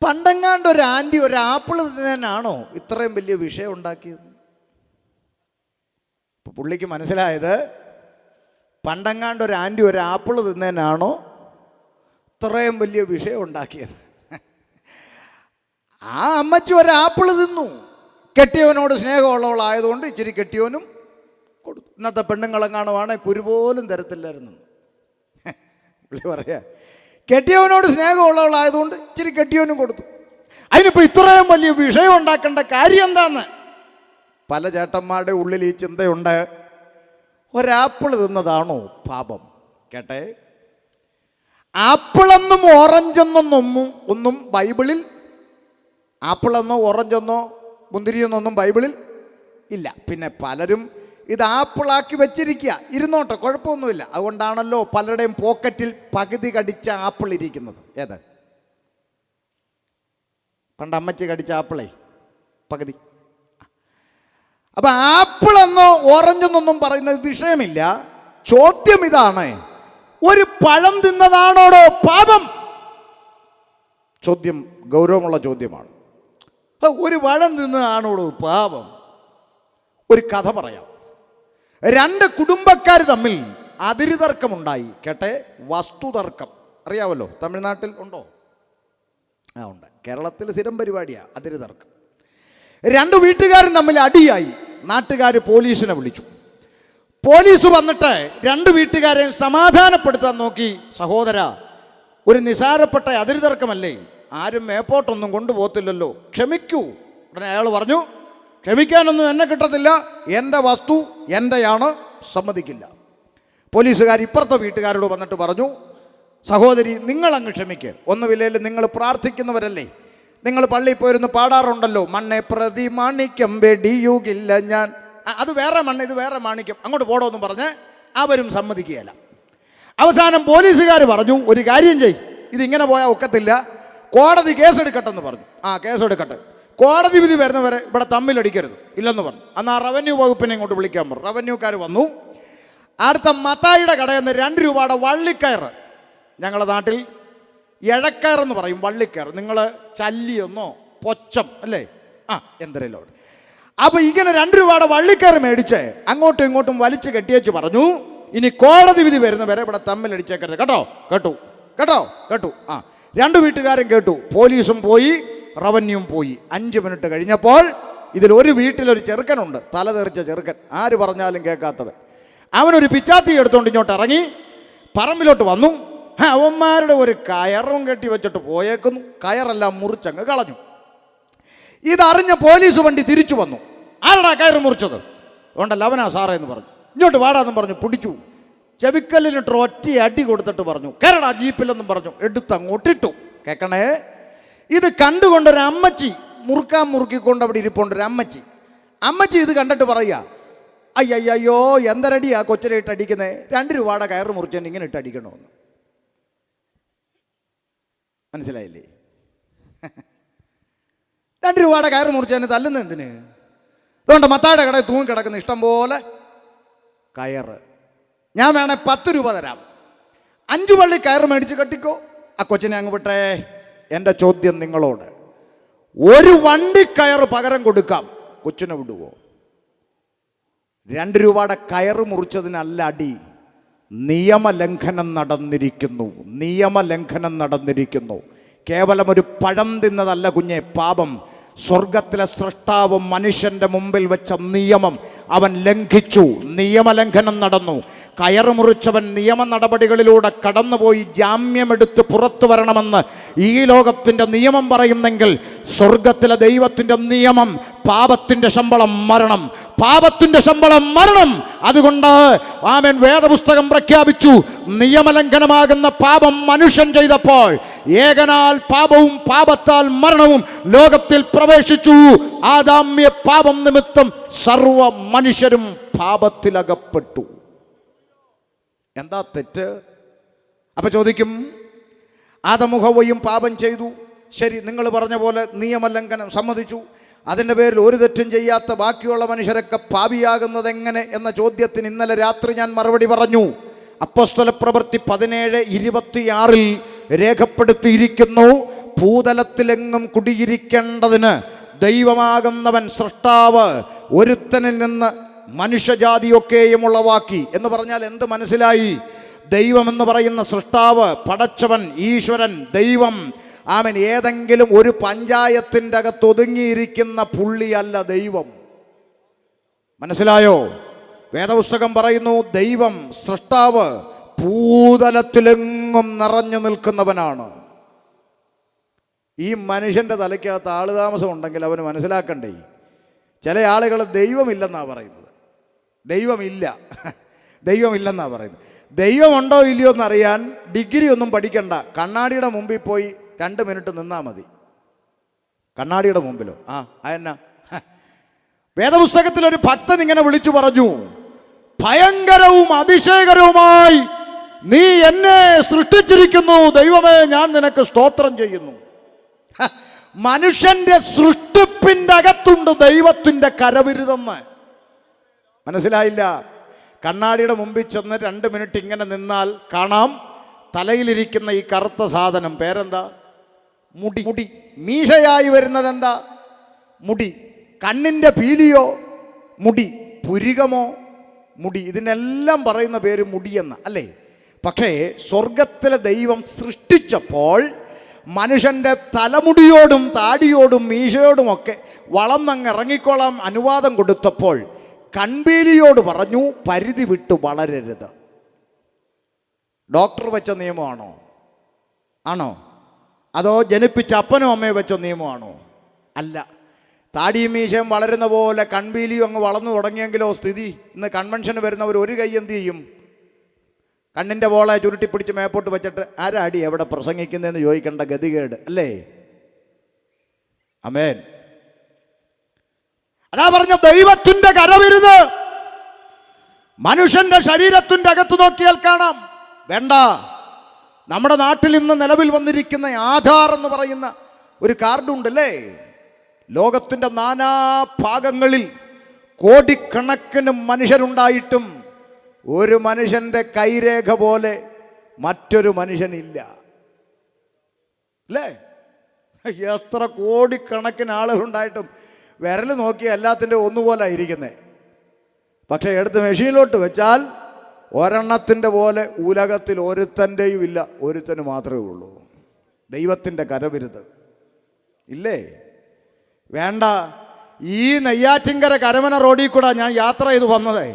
പണ്ടെങ്ങാണ്ട് ഒരു ആൻറ്റി ഒരു ആപ്പിൾ തിന്നാനാണോ ഇത്രയും വലിയ വിഷയം ഉണ്ടാക്കിയത്? അപ്പോൾ പുള്ളിക്ക് മനസ്സിലായത് പണ്ടെങ്ങാണ്ട് ഒരു ആൻറ്റി ഒരു ആപ്പിൾ തിന്നേനാണോ ഇത്രയും വലിയ വിഷയം ഉണ്ടാക്കിയത്. ആ അമ്മച്ചി ഒരു ആപ്പിൾ തിന്നു, കെട്ടിയവനോട് സ്നേഹമുള്ളവളായതുകൊണ്ട് ഇച്ചിരി കെട്ടിയവനും കൊടുത്തു. ഇന്നത്തെ പെണ്ണുങ്ങളെങ്ങാണുവാണെ കുരുപോലും തരത്തില്ലായിരുന്നു. പുള്ളി പറയാ കെട്ടിയവനോട് സ്നേഹമുള്ളവളായതുകൊണ്ട് ഇച്ചിരി കെട്ടിയവനും കൊടുത്തു. അതിനിപ്പോൾ ഇത്രയും വലിയ വിഷയം ഉണ്ടാക്കേണ്ട കാര്യം എന്താന്ന് പല ചേട്ടന്മാരുടെ ഉള്ളിൽ ഈ ചിന്തയുണ്ട്. ഒരാപ്പിൾ തിന്നതാണോ പാപം? കേട്ടെ, ആപ്പിളെന്നും ഓറഞ്ചെന്നൊന്നും ഒന്നും ബൈബിളിൽ, ആപ്പിളെന്നോ ഓറഞ്ചെന്നോ മുന്തിരിയെന്നൊന്നും ബൈബിളിൽ ഇല്ല. പിന്നെ പലരും ഇത് ആപ്പിളാക്കി വെച്ചിരിക്കുക, ഇരുന്നോട്ടെ, കുഴപ്പമൊന്നുമില്ല. അതുകൊണ്ടാണല്ലോ പലരുടെയും പോക്കറ്റിൽ പകുതി കടിച്ച ആപ്പിൾ ഇരിക്കുന്നത്. ഏത്? പണ്ട് അമ്മച്ചി കടിച്ച ആപ്പിളേ പകുതി. അപ്പൊ ആപ്പിളെന്നോ ഓറഞ്ചെന്നൊന്നും പറയുന്നത് വിഷയമില്ല. ചോദ്യം ഇതാണ്, ഒരു പഴം തിന്നതാണോടോ പാപം? ചോദ്യം ഗൗരവമുള്ള ചോദ്യമാണ്. ഒരു പഴം തിന്നതാണോടോ പാപം? ഒരു കഥ പറയാം. രണ്ട് കുടുംബക്കാർ തമ്മിൽ അതിരുതർക്കമുണ്ടായി. കേട്ടെ, വസ്തുതർക്കം. അറിയാമല്ലോ, തമിഴ്നാട്ടിൽ ഉണ്ടോ? ഉണ്ട്. കേരളത്തിൽ സ്ഥിരം പരിപാടിയാണ് അതിരുതർക്കം. രണ്ടു വീട്ടുകാരും തമ്മിൽ അടിയായി. നാട്ടുകാർ പോലീസിനെ വിളിച്ചു. പോലീസ് വന്നിട്ട് രണ്ട് വീട്ടുകാരെ സമാധാനപ്പെടുത്താൻ നോക്കി. സഹോദര, ഒരു നിസാരപ്പെട്ട അതിരുതർക്കമല്ലേ, ആരും മേപ്പോട്ടൊന്നും കൊണ്ടുപോകത്തില്ലല്ലോ, ക്ഷമിക്കൂ. ഉടനെ അയാൾ പറഞ്ഞു, ക്ഷമിക്കാനൊന്നും എന്നെ കിട്ടത്തില്ല, എൻ്റെ വസ്തു എൻ്റെയാണ്, സമ്മതിക്കില്ല. പോലീസുകാർ ഇപ്പുറത്തെ വീട്ടുകാരോട് വന്നിട്ട് പറഞ്ഞു, സഹോദരി, നിങ്ങളങ്ങ് ക്ഷമിക്ക്, ഒന്നുമില്ലേലും നിങ്ങൾ പ്രാർത്ഥിക്കുന്നവരല്ലേ, നിങ്ങൾ പള്ളിയിൽ പോയിരുന്ന് പാടാറുണ്ടല്ലോ, മണ്ണെ പ്രതി മാണിക്യം വെടിയുകില്ല ഞാൻ. അത് വേറെ മണ്ണ്, ഇത് വേറെ മാണിക്യം, അങ്ങോട്ട് പോടോന്ന് പറഞ്ഞ് അവരും സമ്മതിക്കുകയില്ല. അവസാനം പോലീസുകാർ പറഞ്ഞു, ഒരു കാര്യം ചെയ്, ഇതിങ്ങനെ പോയാൽ ഒക്കത്തില്ല, കോടതി കേസെടുക്കട്ടെന്ന് പറഞ്ഞു. കേസെടുക്കട്ടെ, കോടതി വിധി വരുന്നവരെ ഇവിടെ തമ്മിലടിക്കരുത്, ഇല്ലെന്ന് പറഞ്ഞു. എന്നാൽ റവന്യൂ വകുപ്പിനെ ഇങ്ങോട്ട് വിളിക്കാൻ പറഞ്ഞു. റവന്യൂക്കാർ വന്നു. അടുത്ത മത്തായിയുടെ കടയിൽ നിന്ന് 2 രൂപയുടെ വള്ളിക്കയർ, ഞങ്ങളുടെ നാട്ടിൽ ഇഴക്കയറെന്ന് പറയും, വള്ളിക്കയർ, നിങ്ങൾ ചല്ലിയൊന്നോ പൊച്ചം അല്ലേ, എന്തരല്ലോ. അപ്പൊ ഇങ്ങനെ 2 രൂപയുടെ വള്ളിക്കയർ മേടിച്ച് അങ്ങോട്ടും ഇങ്ങോട്ടും വലിച്ചു കെട്ടിയേച്ച് പറഞ്ഞു, ഇനി കോടതി വിധി വരുന്നവരെ ഇവിടെ തമ്മിലടിച്ചേക്കരുത്, കേട്ടോ. കേട്ടു കേട്ടോ കേട്ടു. രണ്ടു വീട്ടുകാരും കേട്ടു. പോലീസും പോയി, റവന്യൂവും പോയി. 5 മിനിറ്റ് കഴിഞ്ഞപ്പോൾ ഇതിൽ ഒരു വീട്ടിലൊരു ചെറുക്കനുണ്ട്, തലതെറിച്ച ചെറുക്കൻ, ആര് പറഞ്ഞാലും കേൾക്കാത്തവൻ. അവനൊരു പിച്ചാത്തി എടുത്തുകൊണ്ട് ഇങ്ങോട്ട് ഇറങ്ങി പറമ്പിലോട്ട് വന്നു. അവന്മാരുടെ ഒരു കയറും കെട്ടി വെച്ചിട്ട് പോയേക്കുന്നു. കയറെല്ലാം മുറിച്ചങ്ങ് കളഞ്ഞു. ഇതറിഞ്ഞ പോലീസ് വണ്ടി തിരിച്ചു വന്നു. ആരടാ കയറ് മുറിച്ചത്? അതുകൊണ്ടല്ല, അവനാ സാറേ എന്ന് പറഞ്ഞു. ഇങ്ങോട്ട് വാടാന്നും പറഞ്ഞു പിടിച്ചു. ചെവിക്കല്ലിനിട്ട് ഒറ്റ അടി കൊടുത്തിട്ട് പറഞ്ഞു, കയറടാ ജീപ്പിലെന്നും പറഞ്ഞു. എടുത്തങ്ങോട്ടിട്ടു. കേൾക്കണേ, ഇത് കണ്ടുകൊണ്ടൊരു അമ്മച്ചി, മുറുക്കിക്കൊണ്ട് അവിടെ ഇരിപ്പുണ്ടൊരു അമ്മച്ചി. അമ്മച്ചി ഇത് കണ്ടിട്ട് പറയുക, അയ്യോ എന്തരടിയാ കൊച്ചിനെ ഇട്ട് അടിക്കുന്നേ, 2 രൂപയുടെ കയറ് മുറിച്ചതിന് ഇങ്ങനെ ഇട്ട് അടിക്കണമെന്ന്. മനസ്സിലായില്ലേ? 2 രൂപയുടെ കയറ് മുറിച്ചതിന് തല്ലുന്ന എന്തിന്? അതുകൊണ്ട് മത്തായുടെ കടയിൽ തൂങ്ങിക്കിടക്കുന്ന ഇഷ്ടം പോലെ കയറ്. ഞാൻ വേണേ 10 രൂപ തരാം, 5 വള്ളി കയറ് മേടിച്ച് കെട്ടിക്കോ, ആ കൊച്ചിനെ അങ്ങ് വിട്ടേ. എൻ്റെ ചോദ്യം നിങ്ങളോട്, ഒരു വണ്ടി കയറ് പകരം കൊടുക്കാം, കൊച്ചിനെ വിടുവോ? 2 രൂപയുടെ കയറ് മുറിച്ചതിനല്ല അടി, നിയമലംഘനം നടന്നിരിക്കുന്നു. നിയമലംഘനം നടന്നിരിക്കുന്നു. കേവലം ഒരു പഴം തിന്നതല്ല കുഞ്ഞെ പാപം. സ്വർഗത്തിലെ സൃഷ്ടാവ് മനുഷ്യന്റെ മുമ്പിൽ വെച്ച നിയമം അവൻ ലംഘിച്ചു. നിയമലംഘനം നടന്നു. കയറ് മുറിച്ചവൻ നിയമ നടപടികളിലൂടെ കടന്നുപോയി ജാമ്യമെടുത്ത് പുറത്തു വരണമെന്ന് ഈ ലോകത്തിൻ്റെ നിയമം പറയുന്നെങ്കിൽ, സ്വർഗത്തിലെ ദൈവത്തിൻ്റെ നിയമം പാപത്തിൻ്റെ ശമ്പളം മരണം, പാപത്തിൻ്റെ ശമ്പളം മരണം. അതുകൊണ്ട് ആമേൻ വേദപുസ്തകം പ്രഖ്യാപിച്ചു, നിയമലംഘനമാകുന്ന പാപം മനുഷ്യൻ ചെയ്തപ്പോൾ ഏകനാൽ പാപവും പാപത്താൽ മരണവും ലോകത്തിൽ പ്രവേശിച്ചു. ആദാമ്യ പാപം നിമിത്തം സർവ മനുഷ്യരും പാപത്തിലകപ്പെട്ടു. എന്താ തെറ്റ്? അപ്പൊ ചോദിക്കും, ആദമും ഹവ്വയും പാപം ചെയ്തു, ശരി, നിങ്ങൾ പറഞ്ഞ പോലെ നിയമലംഘനം സമ്മതിച്ചു, അതിൻ്റെ പേരിൽ ഒരു തെറ്റും ചെയ്യാത്ത ബാക്കിയുള്ള മനുഷ്യരൊക്കെ പാപിയാകുന്നത് എങ്ങനെ എന്ന ചോദ്യത്തിന് ഇന്നലെ രാത്രി ഞാൻ മറുപടി പറഞ്ഞു. അപ്പോസ്തലപ്രവൃത്തി 17:26 രേഖപ്പെടുത്തിയിരിക്കുന്നു, ഭൂതലത്തിലെങ്ങും കുടിയിരിക്കേണ്ടതിന് ദൈവമാകുന്നവൻ സൃഷ്ടാവ് ഒരുത്തനിൽ നിന്ന് മനുഷ്യജാതിയൊക്കെയും ഉളവാക്കി. എന്ന് പറഞ്ഞാൽ എന്ത് മനസ്സിലായി? ദൈവമെന്ന് പറയുന്ന സൃഷ്ടാവ്, പടച്ചവൻ, ഈശ്വരൻ, ദൈവം, ആമൻ ഏതെങ്കിലും ഒരു പഞ്ചായത്തിൻ്റെ അകത്ത് ഒതുങ്ങിയിരിക്കുന്ന പുള്ളിയല്ല ദൈവം. മനസ്സിലായോ? വേദപുസ്തകം പറയുന്നു, ദൈവം സൃഷ്ടാവ് ഭൂതലത്തിലെങ്ങും നിറഞ്ഞു നിൽക്കുന്നവനാണ്. ഈ മനുഷ്യൻ്റെ തലയ്ക്കകത്ത് ആളുതാമസം ഉണ്ടെങ്കിൽ അവന് മനസ്സിലാക്കണ്ടേ, ചില ആളുകൾ ദൈവമില്ലെന്നാണ് പറയുന്നത്. ദൈവമില്ല. ദൈവമില്ലെന്നാണ് പറയുന്നത്. ദൈവമുണ്ടോ ഇല്ലയോ എന്നറിയാൻ ഡിഗ്രി ഒന്നും പഠിക്കണ്ട. കണ്ണാടിയുടെ മുമ്പിൽ പോയി 2 മിനിറ്റ് നിന്നാൽ മതി. കണ്ണാടിയുടെ മുമ്പിലോ അതെന്നാ? വേദപുസ്തകത്തിൽ ഒരു ഭക്തൻ ഇങ്ങനെ വിളിച്ചു പറഞ്ഞു, ഭയങ്കരവും അതിശയകരവുമായി നീ എന്നെ സൃഷ്ടിച്ചിരിക്കുന്നു ദൈവമേ, ഞാൻ നിനക്ക് സ്തോത്രം ചെയ്യുന്നു. മനുഷ്യന്റെ സൃഷ്ടിപ്പിൻ്റെ അകത്തുണ്ട് ദൈവത്തിൻ്റെ കരവിരുതെന്ന്. മനസ്സിലായില്ല? കണ്ണാടിയുടെ മുമ്പിൽ ചെന്ന് 2 മിനിറ്റ് ഇങ്ങനെ നിന്നാൽ കാണാം തലയിലിരിക്കുന്ന ഈ കറുത്ത സാധനം. പേരെന്താ? മുടി. മുടി. മീശയായി വരുന്നത് എന്താ? മുടി. കണ്ണിൻ്റെ പീലിയോ? മുടി. പുരികമോ? മുടി. ഇതിനെല്ലാം പറയുന്ന പേര് മുടിയെന്ന അല്ലേ? പക്ഷേ സ്വർഗത്തിലെ ദൈവം സൃഷ്ടിച്ചപ്പോൾ മനുഷ്യൻ്റെ തലമുടിയോടും താടിയോടും മീശയോടുമൊക്കെ വളർന്നങ്ങ് ഇറങ്ങിക്കോളാൻ അനുവാദം കൊടുത്തപ്പോൾ കൺപീലിയോട് പറഞ്ഞു, പരിധി വിട്ട് വളരരുത്. ഡോക്ടർ വെച്ച നിയമമാണോ? ആണോ? അതോ ജനിപ്പിച്ച അപ്പനും അമ്മയും വെച്ച നിയമമാണോ? അല്ല. താടിയും മീശയും വളരുന്ന പോലെ കൺപീലിയും അങ്ങ് വളർന്നു തുടങ്ങിയെങ്കിലോ സ്ഥിതി? ഇന്ന് കൺവെൻഷന് വരുന്നവർ ഒരു കൈ എന്ത് ചെയ്യും? കണ്ണിൻ്റെ പോളെ ചുരുട്ടിപ്പിടിച്ച് മേപ്പോട്ട് വെച്ചിട്ട് ആരാടി എവിടെ പ്രസംഗിക്കുന്നതെന്ന് ചോദിക്കേണ്ട ഗതികേട് അല്ലേ? ആമേൻ. അതാ പറഞ്ഞ ദൈവത്തിൻ്റെ കരവിരുത് മനുഷ്യന്റെ ശരീരത്തിൻ്റെ അകത്ത് നോക്കിയാൽ കാണാം. വേണ്ട, നമ്മുടെ നാട്ടിൽ ഇന്ന് നിലവിൽ വന്നിരിക്കുന്ന ആധാർ എന്ന് പറയുന്ന ഒരു കാർഡുണ്ടല്ലേ? ലോകത്തിൻ്റെ നാനാഭാഗങ്ങളിൽ കോടിക്കണക്കിന് മനുഷ്യരുണ്ടായിട്ടും ഒരു മനുഷ്യൻ്റെ കൈരേഖ പോലെ മറ്റൊരു മനുഷ്യനില്ല അല്ലേ? എത്ര കോടിക്കണക്കിന് ആളുകളുണ്ടായിട്ടും വിരൽ നോക്കി എല്ലാത്തിൻ്റെ ഒന്നുപോലെ ഇരിക്കുന്നത്. പക്ഷേ എടുത്ത് മെഷീനിലോട്ട് വെച്ചാൽ ഒരെണ്ണത്തിൻ്റെ പോലെ ഉലകത്തിൽ ഒരുത്തൻ്റെയും ഇല്ല, ഒരുത്തന് മാത്രമേ ഉള്ളൂ. ദൈവത്തിൻ്റെ കരവിരുത് ഇല്ലേ? വേണ്ട. ഈ നെയ്യാറ്റിൻകര കരമന റോഡിൽ കൂടെ ഞാൻ യാത്ര ചെയ്ത് വന്നതേ.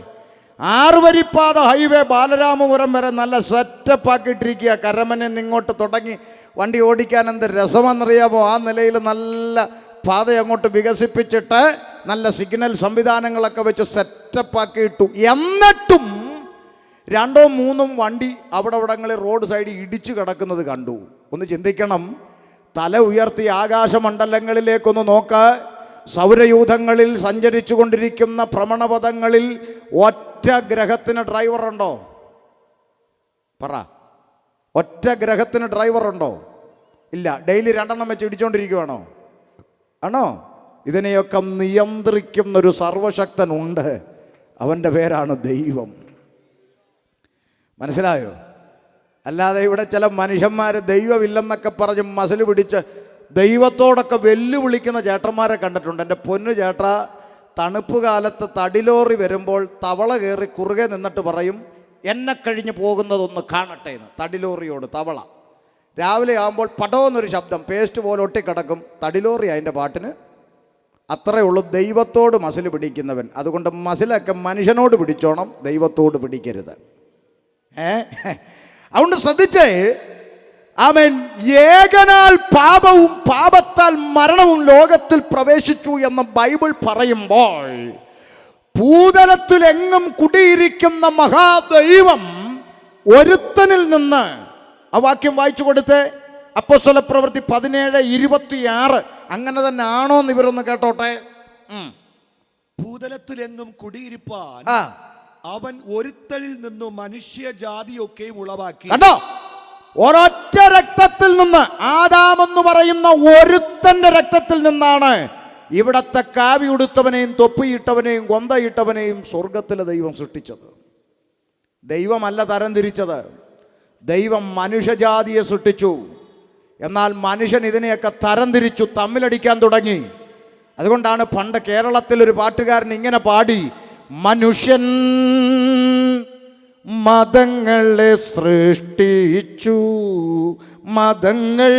6 വരിപ്പാത ഹൈവേ ബാലരാമപുരം വരെ നല്ല സെറ്റപ്പ് ആക്കിയിട്ടിരിക്കുക. കരമനെ നിങ്ങോട്ട് തുടങ്ങി വണ്ടി ഓടിക്കാൻ എന്ത് രസമെന്നറിയാമോ? ആ നിലയിൽ നല്ല പാത അങ്ങോട്ട് വികസിപ്പിച്ചിട്ട് നല്ല സിഗ്നൽ സംവിധാനങ്ങളൊക്കെ വെച്ച് സെറ്റപ്പ് ആക്കിയിട്ടു. എന്നിട്ടും 2 or 3 വണ്ടി അവിടങ്ങളിൽ റോഡ് സൈഡിൽ ഇടിച്ചു കിടക്കുന്നത് കണ്ടു. ഒന്ന് ചിന്തിക്കണം. തല ഉയർത്തി ആകാശമണ്ഡലങ്ങളിലേക്കൊന്ന് നോക്ക്. സൗരയൂഥങ്ങളിൽ സഞ്ചരിച്ചു കൊണ്ടിരിക്കുന്ന ഭ്രമണപഥങ്ങളിൽ ഒറ്റ ഗ്രഹത്തിന് ഡ്രൈവറുണ്ടോ? പറ. ഒറ്റ ഗ്രഹത്തിന് ഡ്രൈവറുണ്ടോ? ഇല്ല. ഡെയിലി 2 വെച്ച് ഇടിച്ചുകൊണ്ടിരിക്കുവാണോ? ആണോ? ഇതിനെയൊക്കെ നിയന്ത്രിക്കുന്നൊരു സർവശക്തനുണ്ട്. അവൻ്റെ പേരാണ് ദൈവം. മനസ്സിലായോ? അല്ലാതെ ഇവിടെ ചില മനുഷ്യന്മാർ ദൈവമില്ലെന്നൊക്കെ പറഞ്ഞ് മസിൽ പിടിച്ച് ദൈവത്തോടൊക്കെ വെല്ലുവിളിക്കുന്ന ചേട്ടന്മാരെ കണ്ടിട്ടുണ്ട്. എൻ്റെ പൊന്നു ചേട്ടാ, തണുപ്പ് കാലത്ത് തടിലോറി വരുമ്പോൾ തവള കയറി കുറുകെ നിന്നിട്ട് പറയും, എന്നെ കഴിഞ്ഞ് പോകുന്നതൊന്ന് കാണട്ടെ എന്ന്. തടിലോറിയോട് തവള. രാവിലെ ആകുമ്പോൾ പടമെന്നൊരു ശബ്ദം, പേസ്റ്റ് പോലെ ഒട്ടിക്കിടക്കും. തടിലോറി അതിൻ്റെ പാട്ടിന്. അത്രയേ ഉള്ളൂ ദൈവത്തോട് മസിൽ പിടിക്കുന്നവൻ. അതുകൊണ്ട് മസിലൊക്കെ മനുഷ്യനോട് പിടിച്ചോണം, ദൈവത്തോട് പിടിക്കരുത്. അതുകൊണ്ട് ശ്രദ്ധിച്ചേ. ആമേൻ. ഏകനാൽ പാപവും പാപത്താൽ മരണവും ലോകത്തിൽ പ്രവേശിച്ചു എന്ന് ബൈബിൾ പറയുമ്പോൾ ഭൂതലത്തിലെങ്ങും കുടിയിരിക്കുന്ന മഹാദൈവം ഒരുത്തനിൽ നിന്ന്, ആ വാക്യം വായിച്ചു കൊടുത്ത്, അപ്പോസ്തലപ്രവൃത്തി 17:26. അങ്ങനെ തന്നെ ആണോ എന്ന് ഇവരൊന്ന് കേട്ടോട്ടെ. ഭൂതലത്തിലെങ്ങും കുടിയിരിപ്പാൻ അവൻ ഒരുത്തനിൽ നിന്നും മനുഷ്യജാതിയൊക്കെയും ഉളവാക്കി. കണ്ടോ? ഒരൊറ്റ രക്തത്തിൽ നിന്ന്, ആദാമെന്ന് പറയുന്ന ഒരുത്തന്റെ രക്തത്തിൽ നിന്നാണ് ഇവിടത്തെ കാവി ഉടുത്തവനെയും തൊപ്പിയിട്ടവനെയും കൊന്തയിട്ടവനെയും സ്വർഗത്തിലെ ദൈവം സൃഷ്ടിച്ചത്. ദൈവമല്ല തരംതിരിച്ചത്, ദൈവം മനുഷ്യജാതിയെ സൃഷ്ടിച്ചു. എന്നാൽ മനുഷ്യൻ ഇതിനെയൊക്കെ തരംതിരിച്ചു, തമ്മിലടിക്കാൻ തുടങ്ങി. അതുകൊണ്ടാണ് പണ്ട് കേരളത്തിൽ ഒരു പാട്ടുകാരൻ ഇങ്ങനെ പാടി, മനുഷ്യൻ മതങ്ങളെ സൃഷ്ടിച്ചു, മതങ്ങൾ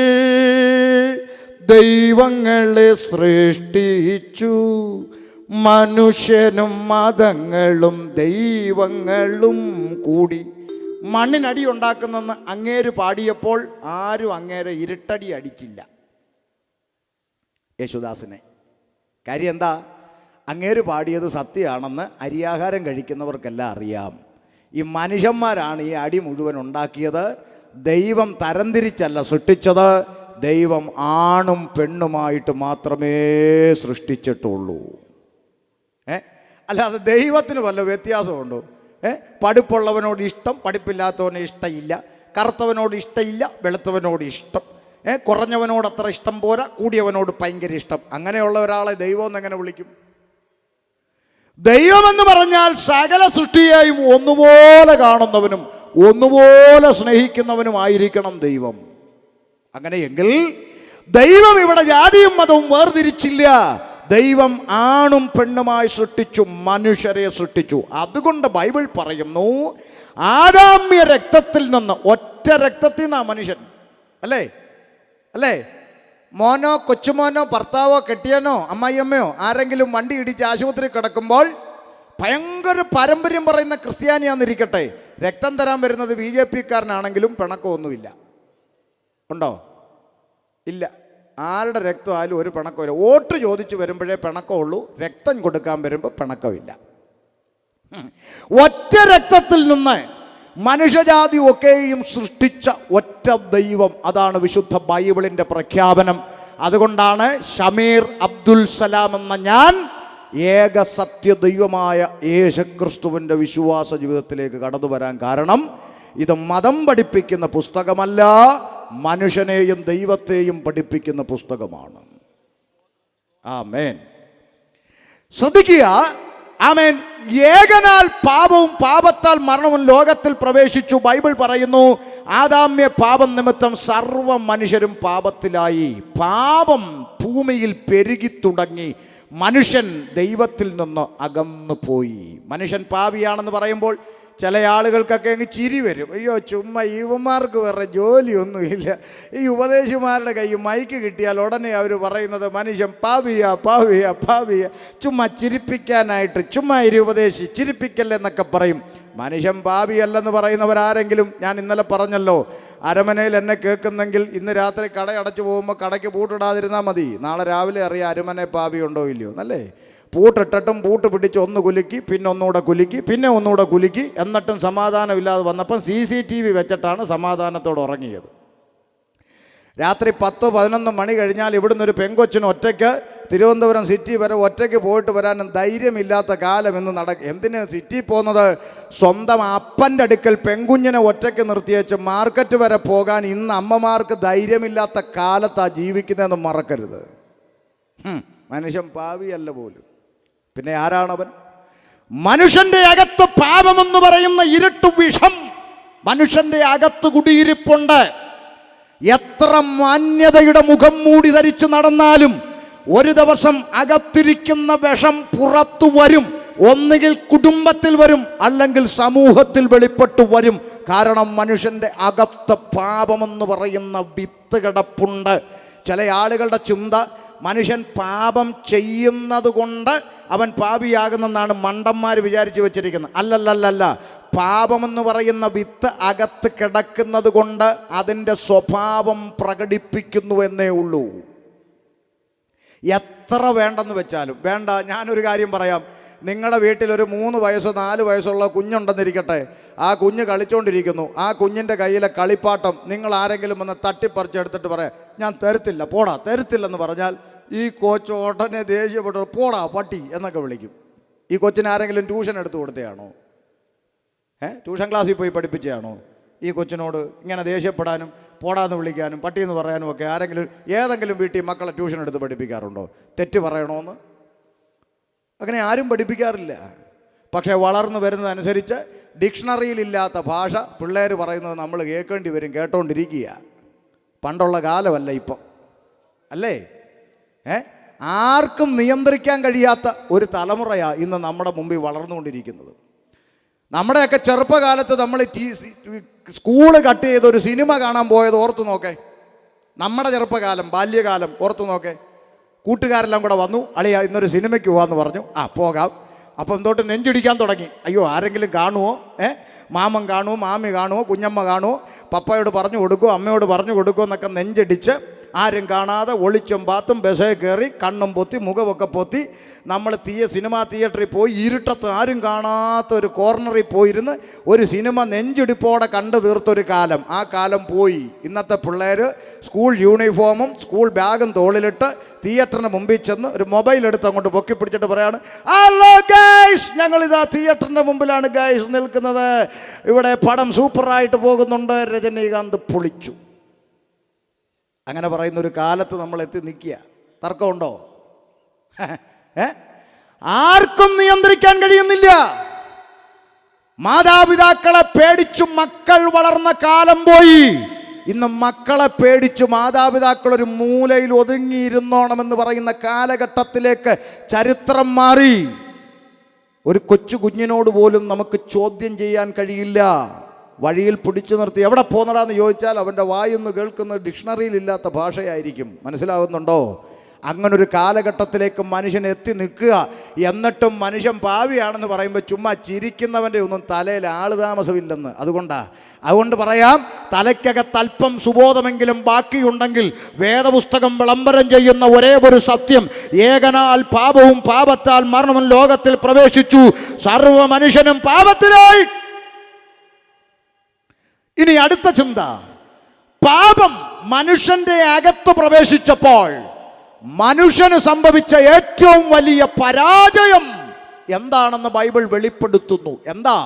ദൈവങ്ങളെ സൃഷ്ടിച്ചു, മനുഷ്യനും മതങ്ങളും ദൈവങ്ങളും കൂടി മണ്ണിനടി ഉണ്ടാക്കുന്നെന്ന് അങ്ങേര് പാടിയപ്പോൾ ആരും അങ്ങേരെ ഇരുട്ടടി അടിച്ചില്ല, യേശുദാസിനെ. കാര്യം എന്താ? അങ്ങേര് പാടിയത് സത്യമാണെന്ന് അരിയാഹാരം കഴിക്കുന്നവർക്കെല്ലാം അറിയാം. ഈ മനുഷ്യന്മാരാണ് ഈ അടി മുഴുവൻ ഉണ്ടാക്കിയത്. ദൈവം തരംതിരിച്ചല്ല സൃഷ്ടിച്ചത്, ദൈവം ആണും പെണ്ണുമായിട്ട് മാത്രമേ സൃഷ്ടിച്ചിട്ടുള്ളൂ. അല്ലാതെ ദൈവത്തിന് വല്ല വ്യത്യാസമുണ്ടോ? പഠിപ്പുള്ളവനോട് ഇഷ്ടം, പഠിപ്പില്ലാത്തവന് ഇഷ്ടമില്ല, കറുത്തവനോട് ഇഷ്ടമില്ല, വെളുത്തവനോട് ഇഷ്ടം, കുറഞ്ഞവനോട് അത്ര ഇഷ്ടം പോരാ, കൂടിയവനോട് ഭയങ്കര ഇഷ്ടം. അങ്ങനെയുള്ള ഒരാളെ ദൈവം എന്നെങ്ങനെ വിളിക്കും? ദൈവമെന്ന് പറഞ്ഞാൽ സകല സൃഷ്ടിയെയും ഒന്നുപോലെ കാണുന്നവനും ഒന്നുപോലെ സ്നേഹിക്കുന്നവനുമായിരിക്കണം ദൈവം. അങ്ങനെയെങ്കിൽ ദൈവം ഇവിടെ ജാതിയും മതവും വേർതിരിച്ചില്ല. ദൈവം ആണും പെണ്ണുമായി സൃഷ്ടിച്ചു, മനുഷ്യരെ സൃഷ്ടിച്ചു. അതുകൊണ്ട് ബൈബിൾ പറയുന്നു, ആദാമ്യ രക്തത്തിൽ നിന്ന്, ഒറ്റ രക്തത്തിൽ നിന്നാ മനുഷ്യൻ. അല്ലേ അല്ലേ? മോനോ കൊച്ചുമോനോ ഭർത്താവോ കെട്ടിയനോ അമ്മായിയമ്മയോ ആരെങ്കിലും വണ്ടി ഇടിച്ച് ആശുപത്രി കിടക്കുമ്പോൾ ഭയങ്കര പാരമ്പര്യം പറയുന്ന ക്രിസ്ത്യാനിയാന്നിരിക്കട്ടെ, രക്തം തരാൻ വരുന്നത് BJP-കാരനാണെങ്കിലും പിണക്കമൊന്നുമില്ല. ഉണ്ടോ? ഇല്ല. ആരുടെ രക്തമായാലും ഒരു പിണക്കമില്ല. വോട്ട് ചോദിച്ചു വരുമ്പോഴേ പിണക്കമുള്ളൂ, രക്തം കൊടുക്കാൻ വരുമ്പോൾ പിണക്കമില്ല. ഒറ്റ രക്തത്തിൽ നിന്ന് മനുഷ്യജാതി ഒക്കെയും സൃഷ്ടിച്ച ഒറ്റ ദൈവം, അതാണ് വിശുദ്ധ ബൈബിളിൻ്റെ പ്രഖ്യാപനം. അതുകൊണ്ടാണ് ഷമീർ അബ്ദുൽ സലാം എന്ന ഞാൻ ഏക സത്യ ദൈവമായ യേശുക്രിസ്തുവിൻ്റെ വിശ്വാസ ജീവിതത്തിലേക്ക് കടന്നു വരാൻ കാരണം. ഇത് മതം പഠിപ്പിക്കുന്ന പുസ്തകമല്ല, മനുഷ്യനെയും ദൈവത്തെയും പഠിപ്പിക്കുന്ന പുസ്തകമാണ്. ആമേൻ. ശ്രദ്ധിക്കുക. ആമേൻ. ഏകനാൽ പാപവും പാപത്താൽ മരണവും ലോകത്തിൽ പ്രവേശിച്ചു. ബൈബിൾ പറയുന്നു, ആദാമ്യ പാപം നിമിത്തം സർവ്വ മനുഷ്യരും പാപത്തിലായി. പാപം ഭൂമിയിൽ പെരുകി തുടങ്ങി. മനുഷ്യൻ ദൈവത്തിൽ നിന്ന് അകന്നു പോയി. മനുഷ്യൻ പാപിയാണെന്ന് പറയുമ്പോൾ ചില ആളുകൾക്കൊക്കെ അങ്ങ് ചിരി വരും. അയ്യോ, ചുമ്മാ ഇവന്മാർക്ക് വേറെ ജോലിയൊന്നുമില്ല. ഈ ഉപദേശിമാരുടെ കയ്യിൽ മൈക്ക് കിട്ടിയാൽ ഉടനെ അവർ പറയുന്നത് മനുഷ്യൻ പാപിയാ പാപിയാ പാപിയാ, ചുമ്മാ ചിരിപ്പിക്കാനായിട്ട് ചുമ്മാ ഉപദേശി ചിരിപ്പിക്കല്ലെന്നൊക്കെ പറയും. മനുഷ്യൻ പാപിയല്ലെന്ന് പറയുന്നവരാരെങ്കിലും, ഞാൻ ഇന്നലെ പറഞ്ഞല്ലോ, അരമനയിൽ എന്നെ കേൾക്കുന്നെങ്കിൽ ഇന്ന് രാത്രി കട അടച്ചു പോകുമ്പോൾ കടയ്ക്ക് പൂട്ടിടാതിരുന്നാൽ മതി. നാളെ രാവിലെ അറിയാം അരമന പാപി ഉണ്ടോ ഇല്ലയോ എന്നല്ലേ. പൂട്ടിട്ടിട്ടും പൂട്ട് പിടിച്ച് ഒന്ന് കുലുക്കി, പിന്നെ ഒന്നുകൂടെ കുലുക്കി, പിന്നെ ഒന്നുകൂടെ കുലുക്കി, എന്നിട്ടും സമാധാനമില്ലാതെ വന്നപ്പം CCTV വെച്ചിട്ടാണ് സമാധാനത്തോടെ ഉറങ്ങിയത്. രാത്രി 10-11 മണി കഴിഞ്ഞാൽ ഇവിടുന്ന് ഒരു പെങ്കൊച്ചിന് ഒറ്റയ്ക്ക് തിരുവനന്തപുരം സിറ്റി വരെ ഒറ്റയ്ക്ക് പോയിട്ട് വരാനും ധൈര്യമില്ലാത്ത കാലം ഇന്ന് എന്തിന് സിറ്റി പോകുന്നത്? സ്വന്തം അപ്പൻ്റെ അടുക്കൽ പെങ്കുഞ്ഞിനെ ഒറ്റയ്ക്ക് നിർത്തിയേച്ച് മാർക്കറ്റ് വരെ പോകാൻ ഇന്ന് അമ്മമാർക്ക് ധൈര്യമില്ലാത്ത കാലത്താണ് ജീവിക്കുന്നതെന്ന് മറക്കരുത്. മനുഷ്യൻ പാവിയല്ല പോലും. പിന്നെ ആരാണവൻ? മനുഷ്യന്റെ അകത്ത് പാപമെന്ന് പറയുന്ന ഇരുട്ട് വിഷം മനുഷ്യന്റെ അകത്ത് കുടിയിരിപ്പുണ്ട്. എത്ര മാന്യതയുടെ മുഖം മൂടി ധരിച്ചു നടന്നാലും ഒരു ദിവസം അകത്തിരിക്കുന്ന വിഷം പുറത്തു വരും. ഒന്നുകിൽ കുടുംബത്തിൽ വരും, അല്ലെങ്കിൽ സമൂഹത്തിൽ വെളിപ്പെട്ടു വരും. കാരണം മനുഷ്യന്റെ അകത്ത് പാപമെന്ന് പറയുന്ന വിത്ത് കിടപ്പുണ്ട്. ചില ആളുകളുടെ ചിന്ത, മനുഷ്യൻ പാപം ചെയ്യുന്നത് കൊണ്ട് അവൻ പാപിയാകുന്നെന്നാണ് മണ്ടന്മാർ വിചാരിച്ചു വെച്ചിരിക്കുന്നത്. അല്ലല്ലല്ല, പാപമെന്ന് പറയുന്ന വിത്ത് അകത്ത് കിടക്കുന്നത് കൊണ്ട് അതിൻ്റെ സ്വഭാവം പ്രകടിപ്പിക്കുന്നു എന്നേ ഉള്ളൂ. എത്ര വേണ്ടെന്ന് വെച്ചാലും വേണ്ട. ഞാനൊരു കാര്യം പറയാം. നിങ്ങളുടെ വീട്ടിലൊരു 3 വയസ്സോ 4 വയസ്സുള്ള കുഞ്ഞുണ്ടെന്നിരിക്കട്ടെ. ആ കുഞ്ഞ് കളിച്ചുകൊണ്ടിരിക്കുന്നു. ആ കുഞ്ഞിൻ്റെ കയ്യിലെ കളിപ്പാട്ടം നിങ്ങൾ ആരെങ്കിലും വന്ന് തട്ടിപ്പറിച്ചെടുത്തിട്ട് പറയാം, ഞാൻ തരത്തില്ല, പോടാ, തരത്തില്ലെന്ന് പറഞ്ഞാൽ ഈ കൊച്ച് ഉടനെ ദേഷ്യപ്പെട്ടു പോടാ പട്ടി എന്നൊക്കെ വിളിക്കും. ഈ കൊച്ചിന് ആരെങ്കിലും ട്യൂഷൻ എടുത്തു കൊടുത്തതാണോ? ട്യൂഷൻ ക്ലാസ്സിൽ പോയി പഠിപ്പിച്ചതാണോ? ഈ കൊച്ചിനോട് ഇങ്ങനെ ദേഷ്യപ്പെടാനും പോടാന്ന് വിളിക്കാനും പട്ടിയെന്ന് പറയാനും ഒക്കെ ഏതെങ്കിലും വീട്ടിൽ മക്കളെ ട്യൂഷൻ എടുത്ത് പഠിപ്പിക്കാറുണ്ടോ? തെറ്റ് പറയണമെന്ന് അങ്ങനെ ആരും പഠിപ്പിക്കാറില്ല. പക്ഷേ വളർന്നു വരുന്നതനുസരിച്ച് ഡിക്ഷണറിയിലില്ലാത്ത ഭാഷ പിള്ളേർ പറയുന്നത് നമ്മൾ കേൾക്കേണ്ടി വരും, കേട്ടോണ്ടിരിക്കുക. പണ്ടുള്ള കാലമല്ല ഇപ്പം, അല്ലേ? ആർക്കും നിയന്ത്രിക്കാൻ കഴിയാത്ത ഒരു തലമുറയാണ് ഇന്ന് നമ്മുടെ മുമ്പിൽ വളർന്നുകൊണ്ടിരിക്കുന്നത്. നമ്മുടെയൊക്കെ ചെറുപ്പകാലത്ത് നമ്മൾ സ്കൂള് കട്ട് ചെയ്ത് ഒരു സിനിമ കാണാൻ പോയത് ഓർത്തു നോക്കേ. നമ്മുടെ ചെറുപ്പകാലം, ബാല്യകാലം ഓർത്തു നോക്കേ. കൂട്ടുകാരെല്ലാം കൂടെ വന്നു, അളിയ ഇന്നൊരു സിനിമയ്ക്ക് പോകാമെന്ന് പറഞ്ഞു. പോകാം. അപ്പം തൊട്ട് നെഞ്ചിടിക്കാൻ തുടങ്ങി. അയ്യോ, ആരെങ്കിലും കാണുമോ? മാമൻ കാണുമോ, മാമി കാണുമോ, കുഞ്ഞമ്മ കാണുമോ, പപ്പയോട് പറഞ്ഞു കൊടുക്കുമോ, അമ്മയോട് പറഞ്ഞു കൊടുക്കുമോ എന്നൊക്കെ നെഞ്ചടിച്ച് ആരും കാണാതെ ഒളിച്ചും പാത്തും ബസ്സേ കയറി കണ്ണും പൊത്തി മുഖമൊക്കെ പൊത്തി നമ്മൾ സിനിമാ തിയേറ്ററിൽ പോയി ഇരുട്ടത്ത് ആരും കാണാത്ത ഒരു കോർണറിൽ പോയിരുന്ന് ഒരു സിനിമ നെഞ്ചിടിപ്പോടെ കണ്ടു തീർത്തൊരു കാലം. ആ കാലം പോയി. ഇന്നത്തെ പിള്ളേർ സ്കൂൾ യൂണിഫോമും സ്കൂൾ ബാഗും തോളിലിട്ട് തിയേറ്ററിന് മുമ്പിൽ ചെന്ന് ഒരു മൊബൈൽ എടുത്ത് അങ്ങോട്ട് പൊക്കി പിടിച്ചിട്ട് പറയാണ്, ഹലോ ഗൈസ്, ഞങ്ങളിതാ തിയേറ്ററിൻ്റെ മുമ്പിലാണ് ഗൈസ് നിൽക്കുന്നത്, ഇവിടെ പടം സൂപ്പറായിട്ട് പോകുന്നുണ്ട്, രജനീകാന്ത് പൊളിച്ചു. അങ്ങനെ പറയുന്നൊരു കാലത്ത് നമ്മൾ എത്തി നിൽക്കുക. തർക്കമുണ്ടോ? ആർക്കും നിയന്ത്രിക്കാൻ കഴിയുന്നില്ല. മാതാപിതാക്കളെ പേടിച്ചു മക്കൾ വളർന്ന കാലം പോയി. ഇന്ന് മക്കളെ പേടിച്ചു മാതാപിതാക്കൾ ഒരു മൂലയിൽ ഒതുങ്ങിയിരുന്നോണമെന്ന് പറയുന്ന കാലഘട്ടത്തിലേക്ക് ചരിത്രം മാറി. ഒരു കൊച്ചു കുഞ്ഞിനോട് പോലും നമുക്ക് ചോദ്യം ചെയ്യാൻ കഴിയില്ല. വഴിയിൽ പിടിച്ചു നിർത്തി എവിടെ പോന്നടാന്ന് ചോദിച്ചാൽ അവൻ്റെ വായൊന്ന് കേൾക്കുന്ന ഡിക്ഷണറിയിൽ ഇല്ലാത്ത ഭാഷയായിരിക്കും. മനസ്സിലാകുന്നുണ്ടോ? അങ്ങനൊരു കാലഘട്ടത്തിലേക്ക് മനുഷ്യൻ എത്തി നിൽക്കുക. എന്നിട്ടും മനുഷ്യൻ പാവിയാണെന്ന് പറയുമ്പോൾ ചുമ്മാ ചിരിക്കുന്നവൻ്റെ ഒന്നും തലയിൽ ആളുതാമസമില്ലെന്ന്. അതുകൊണ്ട് പറയാം, തലയ്ക്കകത്തല്പം സുബോധമെങ്കിലും ബാക്കിയുണ്ടെങ്കിൽ വേദപുസ്തകം വിളംബരം ചെയ്യുന്ന ഒരേ ഒരു സത്യം, ഏകനാൽ പാപവും പാപത്താൽ മരണവും ലോകത്തിൽ പ്രവേശിച്ചു, സർവ്വ മനുഷ്യനും പാപത്തിലായി. ഇനി അടുത്ത ചിന്ത, പാപം മനുഷ്യന്റെ അകത്ത് പ്രവേശിച്ചപ്പോൾ മനുഷ്യന് സംഭവിച്ച ഏറ്റവും വലിയ പരാജയം എന്താണെന്ന് ബൈബിൾ വെളിപ്പെടുത്തുന്നു. എന്താ?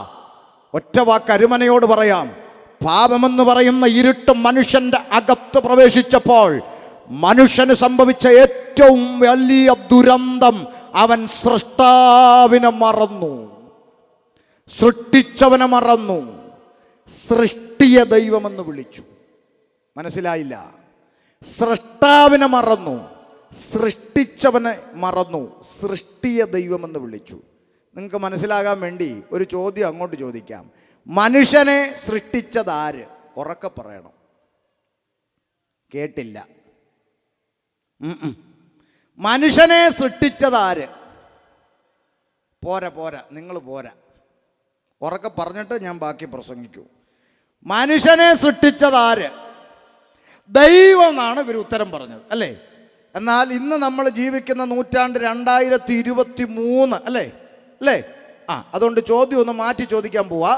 ഒറ്റ വാക്ക് അരുമനയോട് പറയാം. പാപമെന്ന് പറയുന്ന ഇരുട്ട് മനുഷ്യന്റെ അകത്ത് പ്രവേശിച്ചപ്പോൾ മനുഷ്യന് സംഭവിച്ച ഏറ്റവും വലിയ ദുരന്തം, അവൻ സൃഷ്ടാവിനെ മറന്നു, സൃഷ്ടിച്ചവനെ മറന്നു, സൃഷ്ടിയ ദൈവമെന്ന് വിളിച്ചു. മനസ്സിലായില്ല? സൃഷ്ടാവിനെ മറന്നു, സൃഷ്ടിച്ചവനെ മറന്നു, സൃഷ്ടിയ ദൈവമെന്ന് വിളിച്ചു. നിങ്ങൾക്ക് മനസ്സിലാകാൻ വേണ്ടി ഒരു ചോദ്യം അങ്ങോട്ട് ചോദിക്കാം. മനുഷ്യനെ സൃഷ്ടിച്ചതാര്? ഉറക്കെ പറയണം. കേട്ടില്ല. മനുഷ്യനെ സൃഷ്ടിച്ചതാര്? പോരാ, നിങ്ങൾ പോരാ. ഉറക്കെ പറഞ്ഞിട്ട് ഞാൻ ബാക്കി പ്രസംഗിക്കൂ. മനുഷ്യനെ സൃഷ്ടിച്ചതാര്? ദൈവം എന്നാണ് ഇവർ ഉത്തരം പറഞ്ഞത്, അല്ലേ? എന്നാൽ ഇന്ന് നമ്മൾ ജീവിക്കുന്ന നൂറ്റാണ്ട് 2023, അല്ലേ? അതുകൊണ്ട് ചോദ്യം ഒന്ന് മാറ്റി ചോദിക്കാൻ പോവാ.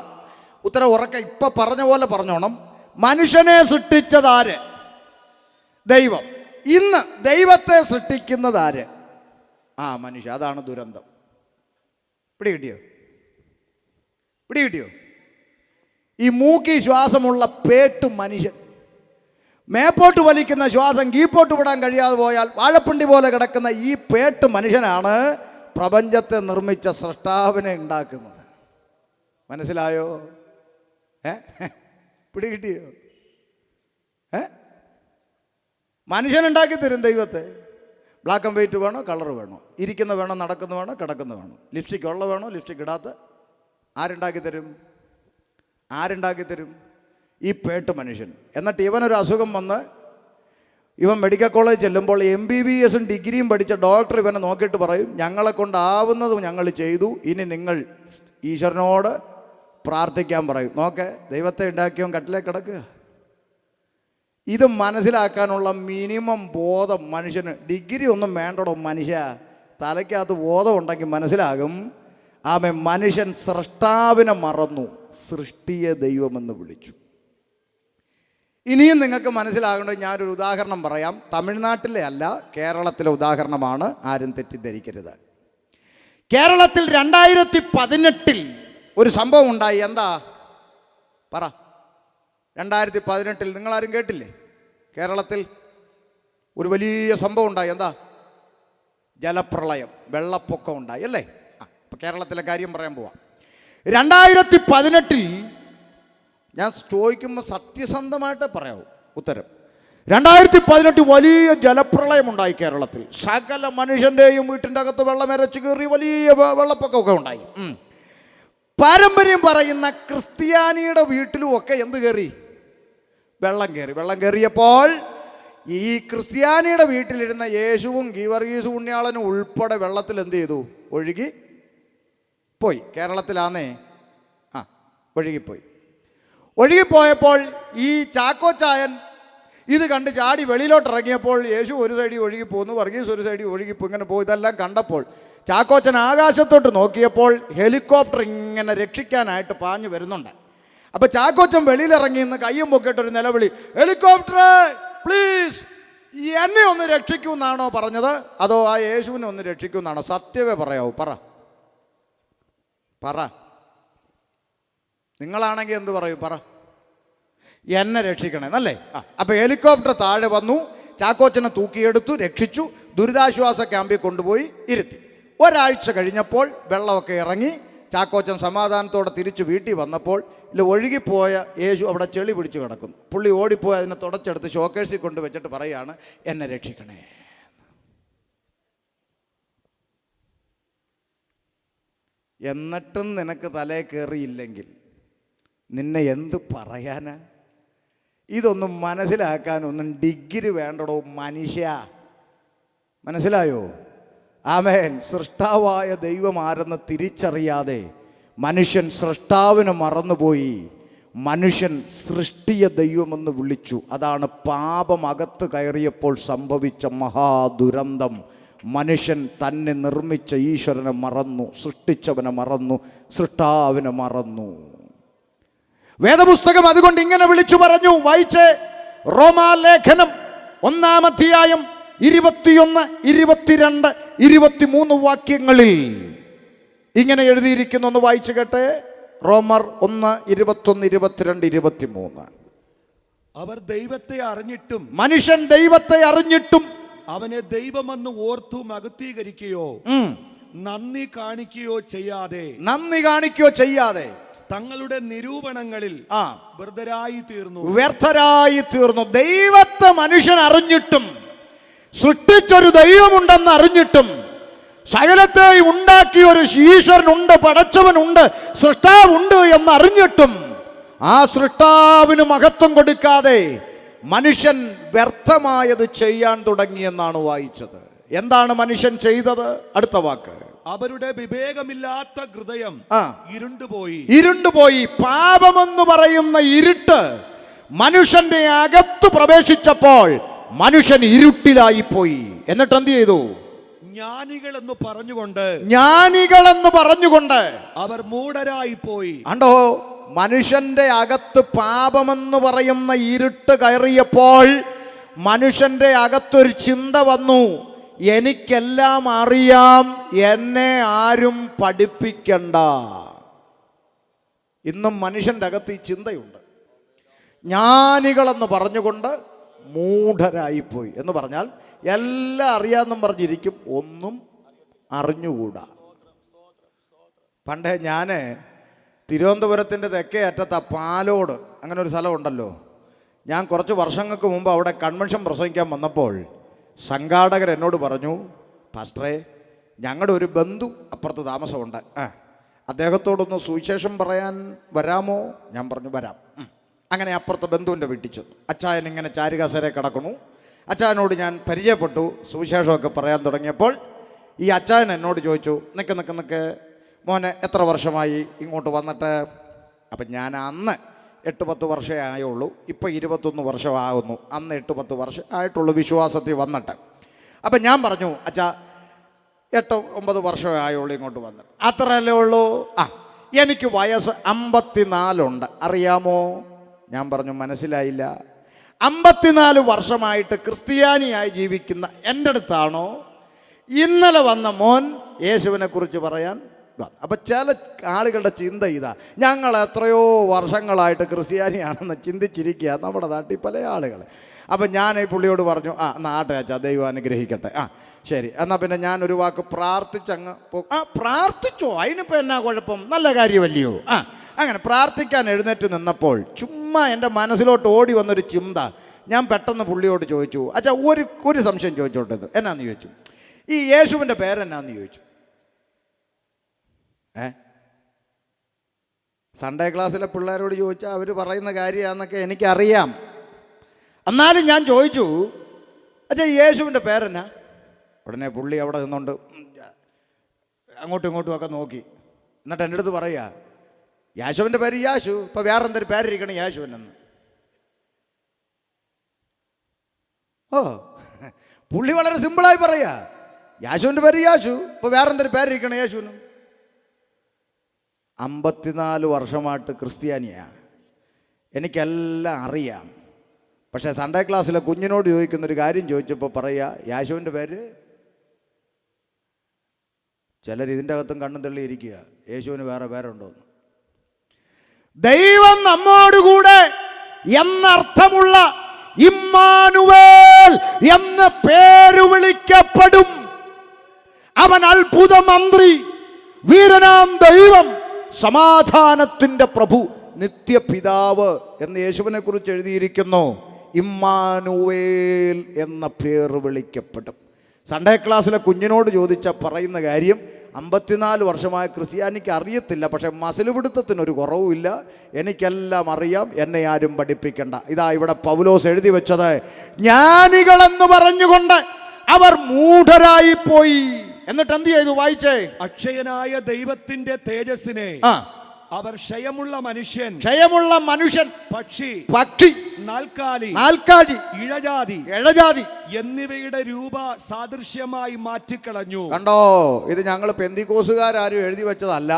ഉത്തരം ഉറക്കെ ഇപ്പം പറഞ്ഞ പോലെ പറഞ്ഞോണം. മനുഷ്യനെ സൃഷ്ടിച്ചതാര്? ദൈവം. ഇന്ന് ദൈവത്തെ സൃഷ്ടിക്കുന്നതാര്? മനുഷ്യ. അതാണ് ദുരന്തം. പിടികിട്ടിയോ? ഈ മൂക്കി ശ്വാസമുള്ള പേട്ട് മനുഷ്യൻ മേപ്പോട്ട് വലിക്കുന്ന ശ്വാസം കീപ്പോട്ട് വിടാൻ കഴിയാതെ പോയാൽ വാഴപ്പിണ്ടി പോലെ കിടക്കുന്ന ഈ പേട്ട് മനുഷ്യനാണ് പ്രപഞ്ചത്തെ നിർമ്മിച്ച സൃഷ്ടാവിനെ ഉണ്ടാക്കുന്നത്. മനസ്സിലായോ? പിടികിട്ടിയോ? മനുഷ്യനുണ്ടാക്കി തരും ദൈവത്തെ. ബ്ലാക്ക് ആൻഡ് വൈറ്റ് വേണോ, കളർ വേണോ, ഇരിക്കുന്ന വേണോ, നടക്കുന്ന വേണോ, കിടക്കുന്ന വേണോ, ലിപ്സ്റ്റിക് ഉള്ള വേണോ, ലിപ്സ്റ്റിക് ഇടാത്ത? ആരുണ്ടാക്കി തരും? ഈ പേട്ട് മനുഷ്യൻ. എന്നിട്ട് ഇവനൊരു അസുഖം വന്ന് ഇവൻ മെഡിക്കൽ കോളേജ് ചെല്ലുമ്പോൾ MBBS ഡിഗ്രിയും പഠിച്ച ഡോക്ടർ ഇവനെ നോക്കിയിട്ട് പറയും, ഞങ്ങളെ കൊണ്ടാവുന്നത് ഞങ്ങൾ ചെയ്തു, ഇനി നിങ്ങൾ ഈശ്വരനോട് പ്രാർത്ഥിക്കാൻ പറയും. നോക്കെ, ദൈവത്തെ ഉണ്ടാക്കിയവൻ കട്ടിലേക്ക് കിടക്കുക. ഇത് മനസ്സിലാക്കാനുള്ള മിനിമം ബോധം മനുഷ്യന്, ഡിഗ്രി ഒന്നും വേണ്ടടോ മനുഷ്യ, തലയ്ക്കകത്ത് ബോധം ഉണ്ടെങ്കിൽ മനസ്സിലാകും. മനുഷ്യൻ സൃഷ്ടാവിനെ മറന്നു, സൃഷ്ടിയെ ദൈവമെന്ന് വിളിച്ചു. ഇനിയും നിങ്ങൾക്ക് മനസ്സിലാകേണ്ടത് ഞാനൊരു ഉദാഹരണം പറയാം. തമിഴ്നാട്ടിലെ അല്ല, കേരളത്തിലെ ഉദാഹരണമാണ്, ആരും തെറ്റിദ്ധരിക്കരുത്. കേരളത്തിൽ 2018 ഒരു സംഭവം ഉണ്ടായി. എന്താ? പറ. 2018 നിങ്ങളാരും കേട്ടില്ലേ? കേരളത്തിൽ ഒരു വലിയ സംഭവം ഉണ്ടായി. എന്താ? ജലപ്രളയം, വെള്ളപ്പൊക്കം ഉണ്ടായി, അല്ലേ? ഇപ്പം കേരളത്തിലെ കാര്യം പറയാൻ പോവാം. 2018 ഞാൻ ചോദിക്കുമ്പോൾ സത്യസന്ധമായിട്ട് പറയാവൂ ഉത്തരം. 2018 വലിയ ജലപ്രളയം ഉണ്ടായി കേരളത്തിൽ. സകല മനുഷ്യൻ്റെയും വീട്ടിൻ്റെ അകത്ത് വെള്ളം ഇരച്ചു കയറി വലിയ വെള്ളപ്പൊക്കമൊക്കെ ഉണ്ടായി. പാരമ്പര്യം പറയുന്ന ക്രിസ്ത്യാനിയുടെ വീട്ടിലും ഒക്കെ എന്ത് കയറി? വെള്ളം കയറി. വെള്ളം കയറിയപ്പോൾ ഈ ക്രിസ്ത്യാനിയുടെ വീട്ടിലിരുന്ന യേശുവും ഗീവർഗീസ് പുണ്യാളനും ഉൾപ്പെടെ വെള്ളത്തിൽ എന്ത് ചെയ്തു? ഒഴുകി പോയി. കേരളത്തിലാന്നേ ഒഴുകിപ്പോയി. ഒഴുകിപ്പോയപ്പോൾ ഈ ചാക്കോച്ചായൻ ഇത് കണ്ട് ചാടി വെളിയിലോട്ട് ഇറങ്ങിയപ്പോൾ യേശു ഒരു സൈഡിൽ ഒഴുകി പോകുന്നു, വർഗീസ് ഒരു സൈഡിൽ ഒഴുകിപ്പോ ഇങ്ങനെ പോയി. ഇതെല്ലാം കണ്ടപ്പോൾ ചാക്കോച്ചൻ ആകാശത്തോട്ട് നോക്കിയപ്പോൾ ഹെലികോപ്റ്റർ ഇങ്ങനെ രക്ഷിക്കാനായിട്ട് പാഞ്ഞു വരുന്നുണ്ട്. അപ്പോൾ ചാക്കോച്ചൻ വെളിയിലിറങ്ങി നിന്ന് കയ്യും പൊക്കിയിട്ടൊരു നിലവിളി, ഹെലികോപ്റ്റർ പ്ലീസ് എന്നെ ഒന്ന് രക്ഷിക്കൂ എന്നാണോ പറഞ്ഞത്, അതോ ആ യേശുവിനെ ഒന്ന് രക്ഷിക്കൂ എന്നാണോ? സത്യമേ പറയാവൂ, പറ. നിങ്ങളാണെങ്കിൽ എന്ത് പറയും? പറ, എന്നെ രക്ഷിക്കണേ എന്നല്ലേ? അപ്പോൾ ഹെലികോപ്റ്റർ താഴെ വന്നു, ചാക്കോച്ചനെ തൂക്കിയെടുത്തു, രക്ഷിച്ചു, ദുരിതാശ്വാസ ക്യാമ്പിൽ കൊണ്ടുപോയി ഇരുത്തി. ഒരാഴ്ച കഴിഞ്ഞപ്പോൾ വെള്ളമൊക്കെ ഇറങ്ങി, ചാക്കോച്ചൻ സമാധാനത്തോടെ തിരിച്ച് വീട്ടിൽ വന്നപ്പോൾ ഒഴുകിപ്പോയ യേശു അവിടെ ചെളി പിടിച്ച് കിടക്കുന്നു. പുള്ളി ഓടിപ്പോയി അതിനെ തുടച്ചെടുത്ത് ഷോക്കേഴ്സിൽ കൊണ്ട് വെച്ചിട്ട് പറയാണ്, എന്നെ രക്ഷിക്കണേ. എന്നിട്ടും നിനക്ക് തലേ കയറിയില്ലെങ്കിൽ നിന്നെ എന്ത് പറയാനാ? ഇതൊന്നും മനസ്സിലാക്കാനൊന്നും ഡിഗ്രി വേണ്ടടോ മനുഷ്യ, മനസ്സിലായോ? ആമേൻ. സൃഷ്ടാവായ ദൈവം ആരെന്ന് തിരിച്ചറിയാതെ മനുഷ്യൻ സൃഷ്ടാവിനെ മറന്നുപോയി. മനുഷ്യൻ സൃഷ്ടിയ ദൈവമെന്ന് വിളിച്ചു. അതാണ് പാപം അകത്ത് കയറിയപ്പോൾ സംഭവിച്ച മഹാദുരന്തം. മനുഷ്യൻ തന്നെ നിർമ്മിച്ച ഈശ്വരനെ മറന്നു, സൃഷ്ടിച്ചവനെ മറന്നു, സൃഷ്ടാവിനെ മറന്നു. വേദപുസ്തകം അതുകൊണ്ട് ഇങ്ങനെ വിളിച്ചു പറഞ്ഞു. വായിച്ചേ, റോമാലേഖനം 1-ാം അധ്യായം 21, 22, 23 വാക്യങ്ങളിൽ ഇങ്ങനെ എഴുതിയിരിക്കുന്നു. ഒന്ന് വായിച്ചു കേട്ടെ. റോമർ 1, 21, 22, 23. അവർ ദൈവത്തെ അറിഞ്ഞിട്ടും, മനുഷ്യൻ ദൈവത്തെ അറിഞ്ഞിട്ടും അവനെ ദൈവമെന്ന് ഓർത്തു മഹത്വീകരിക്കുകയോ നന്ദി കാണിക്കുകയോ ചെയ്യാതെ തങ്ങളുടെ നിരൂപണങ്ങളിൽ വ്യർത്ഥരായി തീർന്നു. ദൈവത്തെ മനുഷ്യൻ അറിഞ്ഞിട്ടും, സൃഷ്ടിച്ചൊരു ദൈവമുണ്ടെന്ന് അറിഞ്ഞിട്ടും, സകലത്തെ ഉണ്ടാക്കിയ ഒരു ഈശ്വരനുണ്ട്, പടച്ചവനുണ്ട്, സൃഷ്ടാവുണ്ട് എന്നറിഞ്ഞിട്ടും ആ സൃഷ്ടാവിന് മഹത്വം കൊടുക്കാതെ മനുഷ്യൻ വ്യർത്ഥമായത് ചെയ്യാൻ തുടങ്ങിയെന്നാണ് വായിച്ചത്. എന്താണ് മനുഷ്യൻ ചെയ്തത്? അടുത്ത വാക്ക്, അവരുടെ വിവേകമില്ലാത്ത ഹൃദയം ഇരുണ്ടുപോയി. പാപമെന്ന് പറയുന്ന ഇരുട്ട് മനുഷ്യന്റെ അകത്ത് പ്രവേശിച്ചപ്പോൾ മനുഷ്യൻ ഇരുട്ടിലായിപ്പോയി. എന്നിട്ട് എന്ത് ചെയ്തു? ജ്ഞാനികളെന്ന് പറഞ്ഞുകൊണ്ട് അവർ മൂഢരായി പോയി. കണ്ടോ, മനുഷ്യന്റെ അകത്ത് പാപമെന്ന് പറയുന്ന ഇരുട്ട് കയറിയപ്പോൾ മനുഷ്യന്റെ അകത്തൊരു ചിന്ത വന്നു, എനിക്കെല്ലാം അറിയാം, എന്നെ ആരും പഠിപ്പിക്കണ്ട. ഇന്നും മനുഷ്യന്റെ അകത്ത് ഈ ചിന്തയുണ്ട്. ജ്ഞാനികളെന്ന് പറഞ്ഞുകൊണ്ട് മൂഢരായിപ്പോയി എന്ന് പറഞ്ഞാൽ എല്ലാം അറിയാമെന്നും പറഞ്ഞിരിക്കും, ഒന്നും അറിഞ്ഞുകൂടാ. പണ്ടേ ഞാൻ തിരുവനന്തപുരത്തിൻ്റെ തെക്കേ അറ്റത്ത പാലോട് അങ്ങനെ ഒരു സ്ഥലമുണ്ടല്ലോ, ഞാൻ കുറച്ച് വർഷങ്ങൾക്ക് മുമ്പ് അവിടെ കൺവെൻഷൻ പ്രസംഗിക്കാൻ വന്നപ്പോൾ സംഘാടകർ എന്നോട് പറഞ്ഞു, പാസ്റ്ററേ, ഞങ്ങളുടെ ഒരു ബന്ധു അപ്പുറത്ത് താമസമുണ്ട്, അദ്ദേഹത്തോടൊന്ന് സുവിശേഷം പറയാൻ വരാമോ? ഞാൻ പറഞ്ഞു വരാം. അങ്ങനെ അപ്പുറത്തെ ബന്ധുവിൻ്റെ വീട്ടിൽ ചെന്നു. അച്ചായൻ ഇങ്ങനെ ചാരുകസേര കിടക്കണു. അച്ചായനോട് ഞാൻ പരിചയപ്പെട്ടു. സുവിശേഷമൊക്കെ പറയാൻ തുടങ്ങിയപ്പോൾ ഈ അച്ചായൻ എന്നോട് ചോദിച്ചു, നിൽക്ക് മോനെ, എത്ര വർഷമായി ഇങ്ങോട്ട് വന്നിട്ട്? അപ്പം ഞാൻ അന്ന് 8-10 വർഷമേ ആയുള്ളൂ, ഇപ്പം 21 വർഷമാകുന്നു. അന്ന് 8-10 വർഷം ആയിട്ടുള്ളൂ വിശ്വാസത്തിൽ വന്നിട്ട്. അപ്പം ഞാൻ പറഞ്ഞു, അച്ഛാ 8-9 വർഷമേ ആയുള്ളൂ ഇങ്ങോട്ട് വന്നിട്ട്. അത്രയല്ലേ ഉള്ളൂ? എനിക്ക് വയസ്സ് 54 അറിയാമോ? ഞാൻ പറഞ്ഞു, മനസ്സിലായില്ല. 54 വർഷമായിട്ട് ക്രിസ്ത്യാനിയായി ജീവിക്കുന്ന എൻ്റെ അടുത്താണോ ഇന്നലെ വന്ന മോൻ യേശുവിനെ കുറിച്ച് പറയാൻ? അപ്പം ചില ആളുകളുടെ ചിന്ത ഇതാ, ഞങ്ങൾ എത്രയോ വർഷങ്ങളായിട്ട് ക്രിസ്ത്യാനിയാണെന്ന് ചിന്തിച്ചിരിക്കുക നമ്മുടെ നാട്ടിൽ പല ആളുകൾ. അപ്പം ഞാൻ ഈ പുള്ളിയോട് പറഞ്ഞു, നാട്ടെ അച്ഛാ, ദൈവം അനുഗ്രഹിക്കട്ടെ. ശരി, എന്നാൽ പിന്നെ ഞാനൊരു വാക്ക് പ്രാർത്ഥിച്ചങ്ങ് പ്രാർത്ഥിച്ചോ, അതിനിപ്പോൾ എന്നാ കുഴപ്പം, നല്ല കാര്യമല്ലയോ? അങ്ങനെ പ്രാർത്ഥിക്കാൻ എഴുന്നേറ്റ് നിന്നപ്പോൾ ചുമ്മാ എൻ്റെ മനസ്സിലോട്ട് ഓടി വന്നൊരു ചിന്ത. ഞാൻ പെട്ടെന്ന് പുള്ളിയോട് ചോദിച്ചു, അച്ഛാ ഒരു സംശയം ചോദിച്ചോട്ടത്. എന്നാന്ന് ചോദിച്ചു, ഈ യേശുവിൻ്റെ പേരെന്നാന്ന് ചോദിച്ചു. സൺഡേ ക്ലാസ്സിലെ പിള്ളേരോട് ചോദിച്ചാൽ അവർ പറയുന്ന കാര്യമാണെന്നൊക്കെ എനിക്കറിയാം. എന്നാലും ഞാൻ ചോദിച്ചു, അച്ഛാ യേശുവിൻ്റെ പേരെന്നാ? ഉടനെ പുള്ളി അവിടെ നിന്നുകൊണ്ട് അങ്ങോട്ടും ഇങ്ങോട്ടും ഒക്കെ നോക്കി. എന്നിട്ട് എൻ്റെ അടുത്ത് പറയുക, യേശുവിൻ്റെ പേര് യേശു, ഇപ്പോൾ വേറെ എന്തൊരു പേരിരിക്കണം യേശുവിനെന്ന്. ഓ, പുള്ളി വളരെ സിമ്പിളായി പറയാ, യാശുവിൻ്റെ പേര് യാശു. ഇപ്പൊ വേറെന്തൊരു പേരിരിക്കണം യേശുവിന്? 54 വർഷമായിട്ട് ക്രിസ്ത്യാനിയാ, എനിക്കെല്ലാം അറിയാം. പക്ഷേ സൺഡേ ക്ലാസ്സിലെ കുഞ്ഞിനോട് ചോദിക്കുന്നൊരു കാര്യം ചോദിച്ചപ്പോൾ പറയാ, യാശുവിൻ്റെ പേര്. ചിലർ ഇതിൻ്റെ അകത്തും കണ്ണും തള്ളിയിരിക്കുക, യേശുവിന് വേറെ പേരുണ്ടോന്ന്. ദൈവം നമ്മോടുകൂടെ എന്നർത്ഥമുള്ള ഇമ്മാനുവേൽ എന്ന പേര് വിളിക്കപ്പെടും. അവൻ അത്ഭുത മന്ത്രി, വീരനാം ദൈവം, സമാധാനത്തിൻ്റെ പ്രഭു, നിത്യപിതാവ് എന്ന് യേശുവിനെ കുറിച്ച് എഴുതിയിരിക്കുന്നു. ഇമ്മാനുവേൽ എന്ന പേര് വിളിക്കപ്പെടും. സൺഡേ ക്ലാസ്സിലെ കുഞ്ഞിനോട് ചോദിച്ചാൽ പറയുന്ന കാര്യം, 54 വർഷമായ ക്രിസ്ത്യാനിക്ക് അറിയത്തില്ല, പക്ഷെ മസിലുപിടുത്തത്തിനൊരു കുറവുമില്ല, എനിക്കെല്ലാം അറിയാം, എന്നെ ആരും പഠിപ്പിക്കണ്ട. ഇതാ ഇവിടെ പൗലോസ് എഴുതി വെച്ചത്, ജ്ഞാനികളെന്ന് പറഞ്ഞുകൊണ്ട് അവർ മൂഢരായി പോയി. എന്നിട്ട് എന്ത് ചെയ്തു? വായിച്ചേ. അക്ഷയനായ ദൈവത്തിന്റെ തേജസ്സിനെ അവർ ക്ഷയമുള്ള മനുഷ്യൻ, പക്ഷി, നാൽക്കാലി, ഇഴജാതി എന്നിവയുടെ രൂപ സാദൃശ്യമായി മാറ്റിക്കളഞ്ഞു. കണ്ടോ, ഇത് ഞങ്ങൾ പെന്തിക്കോസുകാരും എഴുതി വെച്ചതല്ല.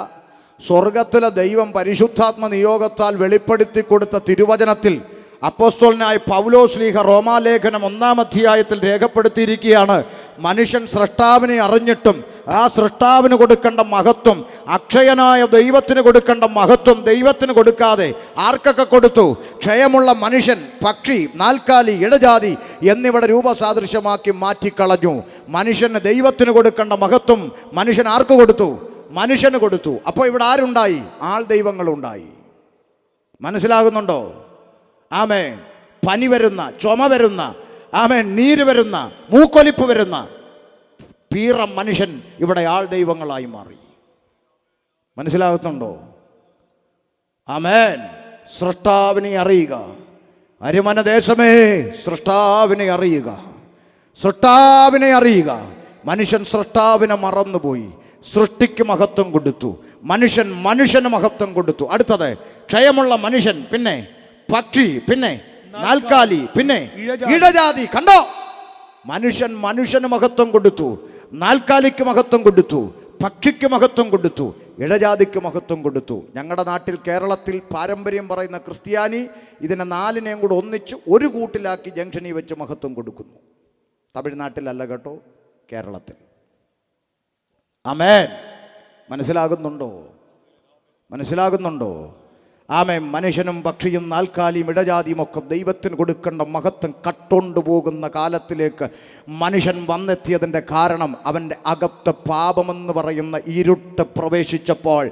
സ്വർഗത്തിലെ ദൈവം പരിശുദ്ധാത്മ നിയോഗത്താൽ വെളിപ്പെടുത്തി കൊടുത്ത തിരുവചനത്തിൽ അപ്പോസ്തലനായ പൗലോസ്ലീഹ റോമാലേഖനം 1-ാം അധ്യായത്തിൽ രേഖപ്പെടുത്തിയിരിക്കുകയാണ്. മനുഷ്യൻ സൃഷ്ടാവിനെ അറിഞ്ഞിട്ടും ആ സൃഷ്ടാവിന് കൊടുക്കേണ്ട മഹത്വം, അക്ഷയനായ ദൈവത്തിന് കൊടുക്കേണ്ട മഹത്വം ദൈവത്തിന് കൊടുക്കാതെ ആർക്കൊക്കെ കൊടുത്തു? ക്ഷയമുള്ള മനുഷ്യൻ, പക്ഷി, നാൽക്കാലി, ഇടജാതി എന്നിവിടെ രൂപസാദൃശ്യമാക്കി മാറ്റിക്കളഞ്ഞു. മനുഷ്യന് ദൈവത്തിന് കൊടുക്കേണ്ട മഹത്വം മനുഷ്യൻ ആർക്ക് കൊടുത്തു? മനുഷ്യന് കൊടുത്തു. അപ്പോൾ ഇവിടെ ആരുണ്ടായി? ആൾ ദൈവങ്ങളുണ്ടായി. മനസ്സിലാകുന്നുണ്ടോ? ആമേൻ. പനി വരുന്ന, ചുമ വരുന്ന, ആമേൻ, നീര് വരുന്ന, മൂക്കൊലിപ്പ് വരുന്ന പീറ മനുഷ്യൻ ഇവിടെ ആൾ ദൈവങ്ങളായി മാറി. മനസ്സിലാകുന്നുണ്ടോ? ആമേൻ. സൃഷ്ടാവിനെ അറിയുക. അരിമനദേശമേ, സൃഷ്ടാവിനെ അറിയുക, സൃഷ്ടാവിനെ അറിയുക. മനുഷ്യൻ സൃഷ്ടാവിനെ മറന്നുപോയി, സൃഷ്ടിക്ക് മഹത്വം കൊടുത്തു. മനുഷ്യന് മഹത്വം കൊടുത്തു. അടുത്തത് ക്ഷയമുള്ള മനുഷ്യൻ, പിന്നെ പക്ഷി, പിന്നെ നാൽക്കാലി, പിന്നെ ഇഴജാതി. കണ്ടോ, മനുഷ്യന് മഹത്വം കൊടുത്തു, നാൽക്കാലിക്ക് മഹത്വം കൊടുത്തു, പക്ഷിക്ക് മഹത്വം കൊടുത്തു, ഇഴജാതിക്ക് മഹത്വം കൊടുത്തു. ഞങ്ങളുടെ നാട്ടിൽ കേരളത്തിൽ പാരമ്പര്യം പറയുന്ന ക്രിസ്ത്യാനി ഇതിനെ 4നെയും കൂടെ ഒന്നിച്ച് ഒരു കൂട്ടിലാക്കി ജംഗ്ഷനിൽ വെച്ച് മഹത്വം കൊടുക്കുന്നു. തമിഴ്നാട്ടിലല്ല കേട്ടോ, കേരളത്തിൽ. ആമേൻ. മനസ്സിലാകുന്നുണ്ടോ? ആമേൻ. മനുഷ്യനും പക്ഷിയും നാൽക്കാലിയും ഇടജാതിയും ഒക്കെ ദൈവത്തിന് കൊടുക്കേണ്ട മഹത്വം കട്ടുകൊണ്ടുപോകുന്ന കാലത്തിലേക്ക് മനുഷ്യൻ വന്നെത്തിയതിൻ്റെ കാരണം അവൻ്റെ അകത്ത് പാപമെന്ന് പറയുന്ന ഇരുട്ട് പ്രവേശിച്ചപ്പോൾ